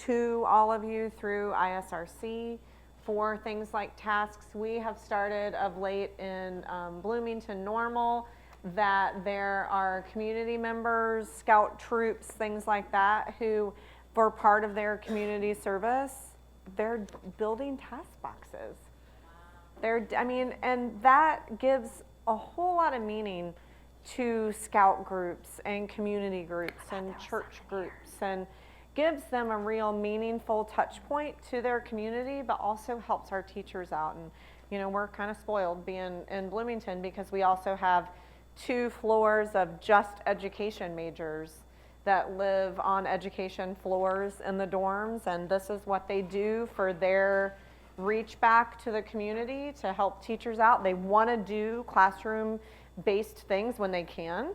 to all of you through ISRC for things like tasks. We have started of late in Bloomington Normal that there are community members, scout troops, things like that, who, for part of their community service, they're building task boxes. I mean, and that gives a whole lot of meaning to scout groups and community groups and church groups, and gives them a real meaningful touch point to their community, but also helps our teachers out. And you know, we're kind of spoiled being in Bloomington because we also have 2 floors of just education majors that live on education floors in the dorms, and this is what they do for their reach back to the community to help teachers out. They want to do classroom-based things when they can,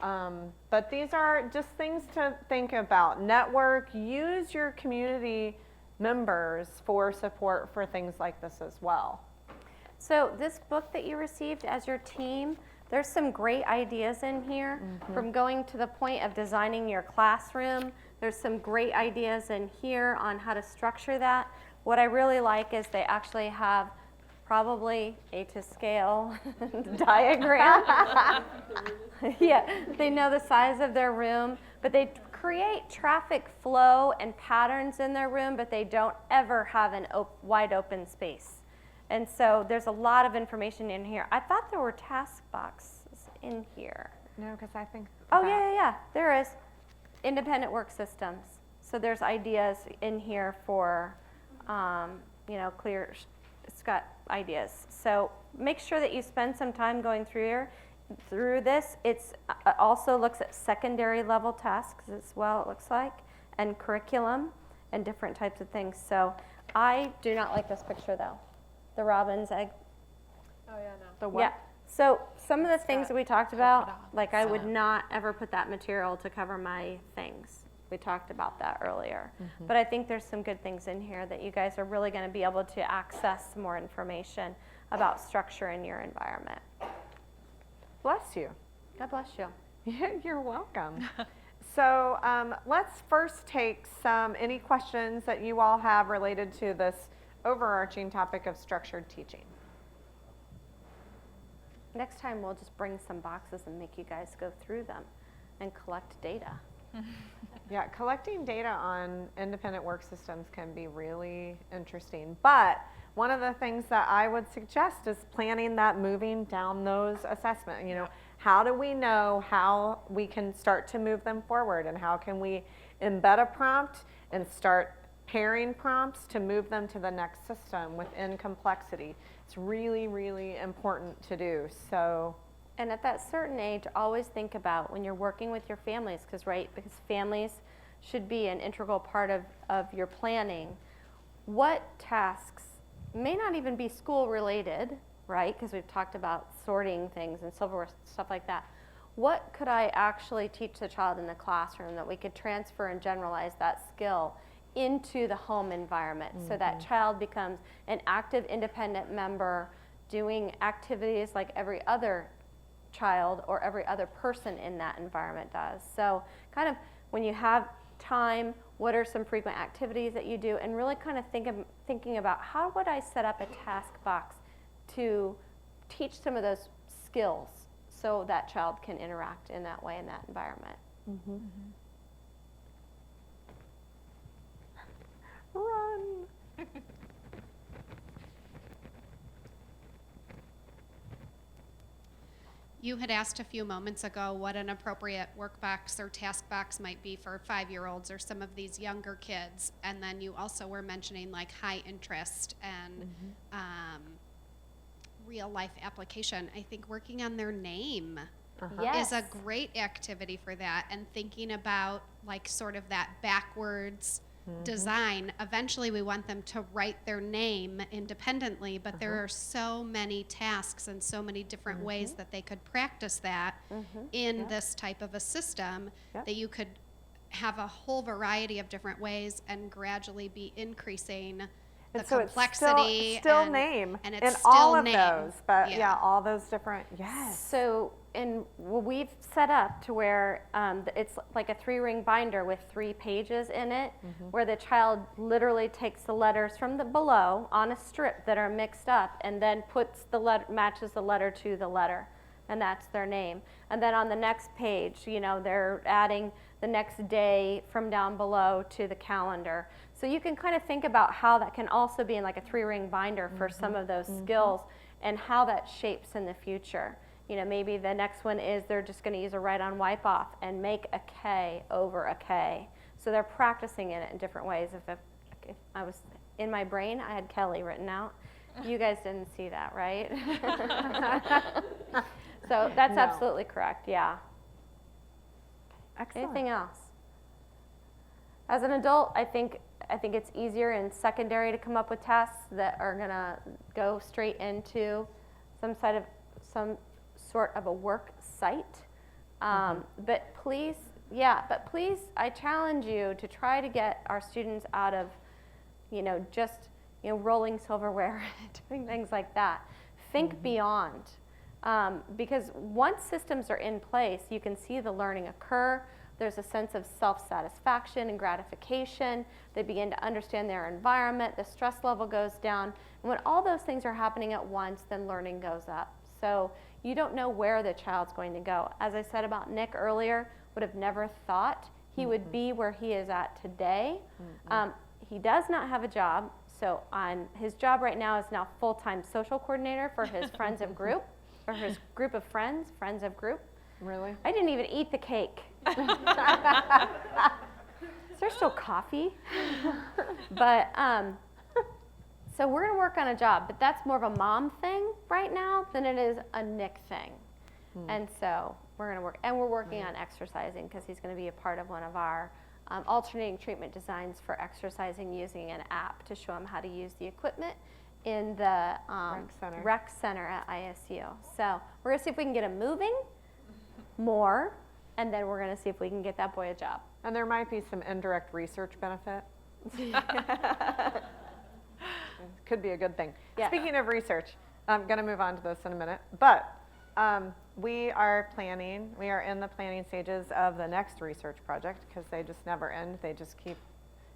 but these are just things to think about. Network, use your community members for support for things like this as well. So this book that you received as your team, there's some great ideas in here, from going to the point of designing your classroom. There's some great ideas in here on how to structure that. What I really like is they actually have probably a to scale diagram. Yeah, they know the size of their room, but they create traffic flow and patterns in their room, but they don't ever have an wide open space. And so there's a lot of information in here. I thought there were task boxes in here. No, because I think. Oh, yeah. There is. Independent work systems. So there's ideas in here for, you know, clear, it's got ideas. So make sure that you spend some time going through this. It's also looks at secondary level tasks as well, it looks like, and curriculum and different types of things. So I do not like this picture though. The robin's egg. Oh yeah, no. The what? Yeah. So some of the things that we talked about, like I would not ever put that material to cover my things. We talked about that earlier. But I think there's some good things in here that you guys are really going to be able to access more information about structure in your environment. Bless you. God bless you. You're welcome. So let's first take any questions that you all have related to this overarching topic of structured teaching. Next time we'll just bring some boxes and make you guys go through them and collect data. Yeah, collecting data on independent work systems can be really interesting. But one of the things that I would suggest is planning that moving down those assessment. You know, how do we know how we can start to move them forward, and how can we embed a prompt and start pairing prompts to move them to the next system within complexity. It's really, really important to do. So. And at that certain age, always think about when you're working with your families, because families should be an integral part of your planning. What tasks may not even be school related, right? Because we've talked about sorting things and silverware, stuff like that. What could I actually teach the child in the classroom that we could transfer and generalize that skill into the home environment, so that child becomes an active, independent member doing activities like every other child or every other person in that environment does. So kind of when you have time, what are some frequent activities that you do, and really kind of thinking about how would I set up a task box to teach some of those skills so that child can interact in that way in that environment. Run. You had asked a few moments ago what an appropriate work box or task box might be for 5-year-olds or some of these younger kids. And then you also were mentioning like high interest and real life application. I think working on their name is a great activity for that, and thinking about like sort of that backwards design. Eventually, we want them to write their name independently, but there are so many tasks and so many different ways that they could practice that in this type of a system that you could have a whole variety of different ways and gradually be increasing the And so complexity. it's still and, name and it's in still all of name. those, but Yeah. yeah, all those different, yes. So, and we've set up to where it's like a 3-ring binder with 3 pages in it, where the child literally takes the letters from the below on a strip that are mixed up, and then puts the matches the letter to the letter, and that's their name. And then on the next page, you know, they're adding the next day from down below to the calendar. So you can kind of think about how that can also be in like a 3-ring binder for some of those skills, and how that shapes in the future. You know, maybe the next one is they're just going to use a write-on wipe-off and make a K over a K. So they're practicing it in different ways. If I was in my brain, I had Kelly written out. You guys didn't see that, right? So that's No. absolutely correct, yeah. Excellent. Anything else? As an adult, I think it's easier in secondary to come up with tasks that are going to go straight into some sort of a work site. But please, I challenge you to try to get our students out of, just, rolling silverware, doing things like that. Think beyond. Because once systems are in place, you can see the learning occur. There's a sense of self-satisfaction and gratification. They begin to understand their environment. The stress level goes down. And when all those things are happening at once, then learning goes up. So you don't know where the child's going to go. As I said about Nick earlier, would have never thought he would be where he is at today. He does not have a job. So his job right now is now full-time social coordinator for his friends of group, or his group of friends of group. Really? I didn't even eat the cake. Is there still coffee? But, so we're gonna work on a job, but that's more of a mom thing right now than it is a Nick thing. And so we're gonna work, and we're working on exercising because he's gonna be a part of one of our alternating treatment designs for exercising using an app to show him how to use the equipment in the rec center at ISU. So we're gonna see if we can get him moving more, and then we're gonna see if we can get that boy a job. And there might be some indirect research benefit. Could be a good thing. Yeah. Speaking of research, I'm going to move on to this in a minute, but we are in the planning stages of the next research project because they just never end. They just keep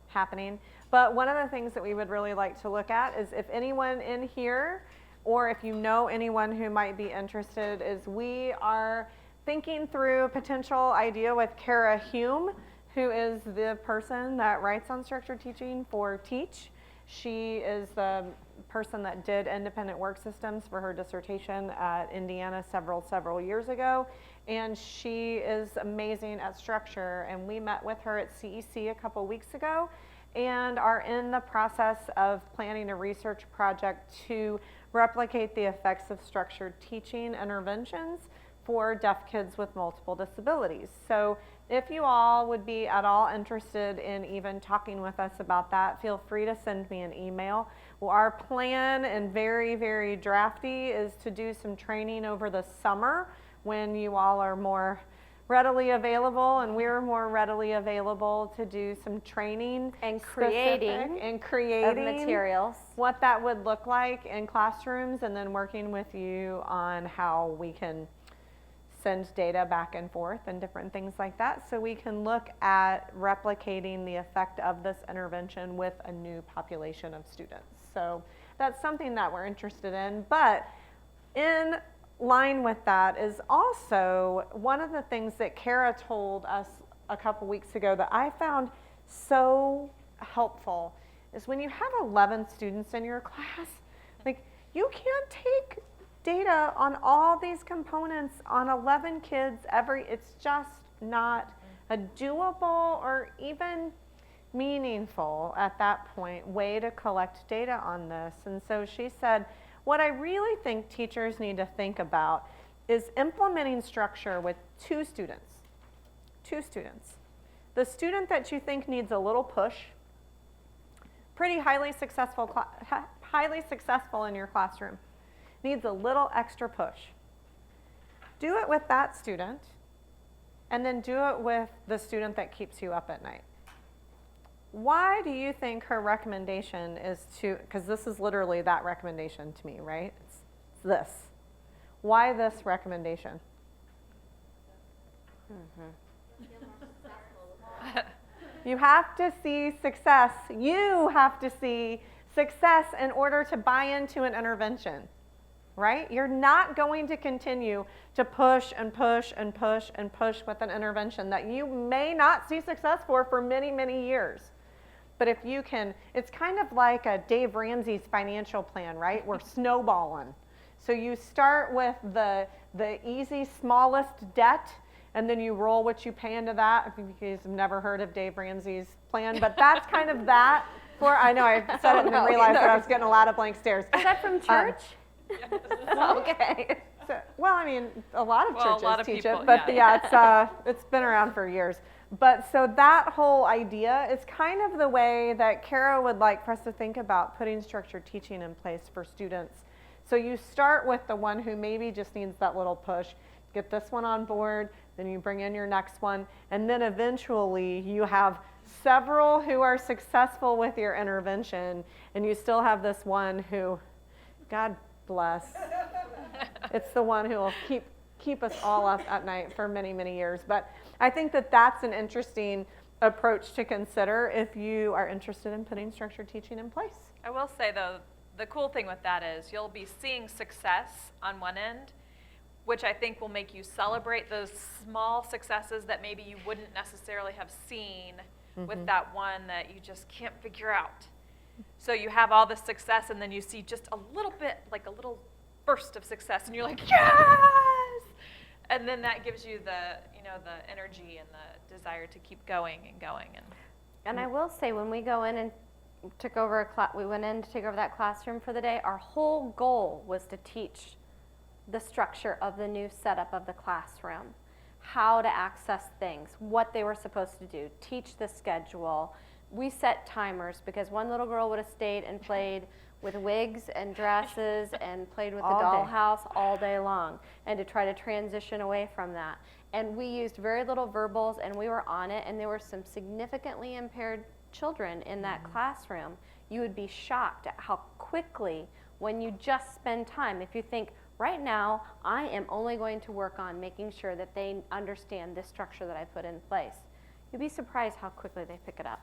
happening. But one of the things that we would really like to look at is if anyone in here, or if you know anyone who might be interested, is we are thinking through a potential idea with Kara Hume, who is the person that writes on structured teaching for Teach. She is the person that did independent work systems for her dissertation at Indiana several years ago. And she is amazing at structure. And we met with her at CEC a couple weeks ago and are in the process of planning a research project to replicate the effects of structured teaching interventions for deaf kids with multiple disabilities. So if you all would be at all interested in even talking with us about that, feel free to send me an email. Well, our plan, and very, very drafty, is to do some training over the summer when you all are more readily available and we're more readily available to do some training and creating of materials, what that would look like in classrooms, and then working with you on how we can send data back and forth and different things like that, so we can look at replicating the effect of this intervention with a new population of students. So that's something that we're interested in. But in line with that is also one of the things that Kara told us a couple weeks ago that I found so helpful is when you have 11 students in your class, like, you can't take data on all these components on 11 kids it's just not a doable or even meaningful at that point way to collect data on this. And so she said, what I really think teachers need to think about is implementing structure with two students. The student that you think needs a little push pretty highly successful in your classroom, needs a little extra push. Do it with that student, and then do it with the student that keeps you up at night. Why do you think her recommendation is to, because this is literally that recommendation to me, right? It's this. Why this recommendation? You have to see success. You have to see success in order to buy into an intervention, right? You're not going to continue to push and push and push and push with an intervention that you may not see success for many, many years. But if you can, it's kind of like a Dave Ramsey's financial plan, right? We're snowballing. So you start with the easy, smallest debt, and then you roll what you pay into that. If you guys have never heard of Dave Ramsey's plan, but that's kind of that. I know I said it and then realized that I was getting a lot of blank stares. Is that from church? Okay. So, well, I mean, a lot of churches a lot of teach people, it, but yeah. It's been around for years. But so that whole idea is kind of the way that Kara would like for us to think about putting structured teaching in place for students. So you start with the one who maybe just needs that little push, get this one on board, then you bring in your next one, and then eventually you have several who are successful with your intervention, and you still have this one who, God bless, it's the one who will keep us all up at night for many, many years. But I think that that's an interesting approach to consider if you are interested in putting structured teaching in place. I will say, though, the cool thing with that is you'll be seeing success on one end, which I think will make you celebrate those small successes that maybe you wouldn't necessarily have seen with that one that you just can't figure out. So you have all this success, and then you see just a little bit, like a little burst of success, and you're like, yes! And then that gives you the energy and the desire to keep going and going. And I will say, when we go in and we went in to take over that classroom for the day, our whole goal was to teach the structure of the new setup of the classroom, how to access things, what they were supposed to do, teach the schedule. We set timers because one little girl would have stayed and played with wigs and dresses and played with the dollhouse all day long, and to try to transition away from that. And we used very little verbals, and we were on it, and there were some significantly impaired children in that classroom. You would be shocked at how quickly, when you just spend time, if you think, right now, I am only going to work on making sure that they understand this structure that I put in place, you'd be surprised how quickly they pick it up.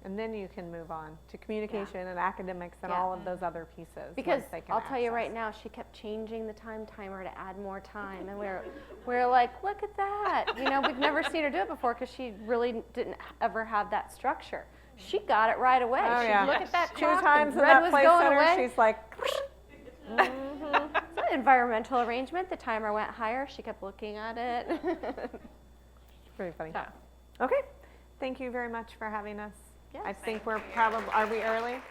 And then you can move on to communication and academics and all of those other pieces. Because I'll tell you right now, she kept changing the time timer to add more time, and we're like, look at that. We've never seen her do it before because she really didn't ever have that structure. She got it right away. Oh, She'd yeah. look at that 2 clock, times and in red that was play going center, away. she's like, It's an environmental arrangement. The timer went higher. She kept looking at it. It's pretty funny. Okay. Thank you very much for having us. Yes. I think we're probably, are we early?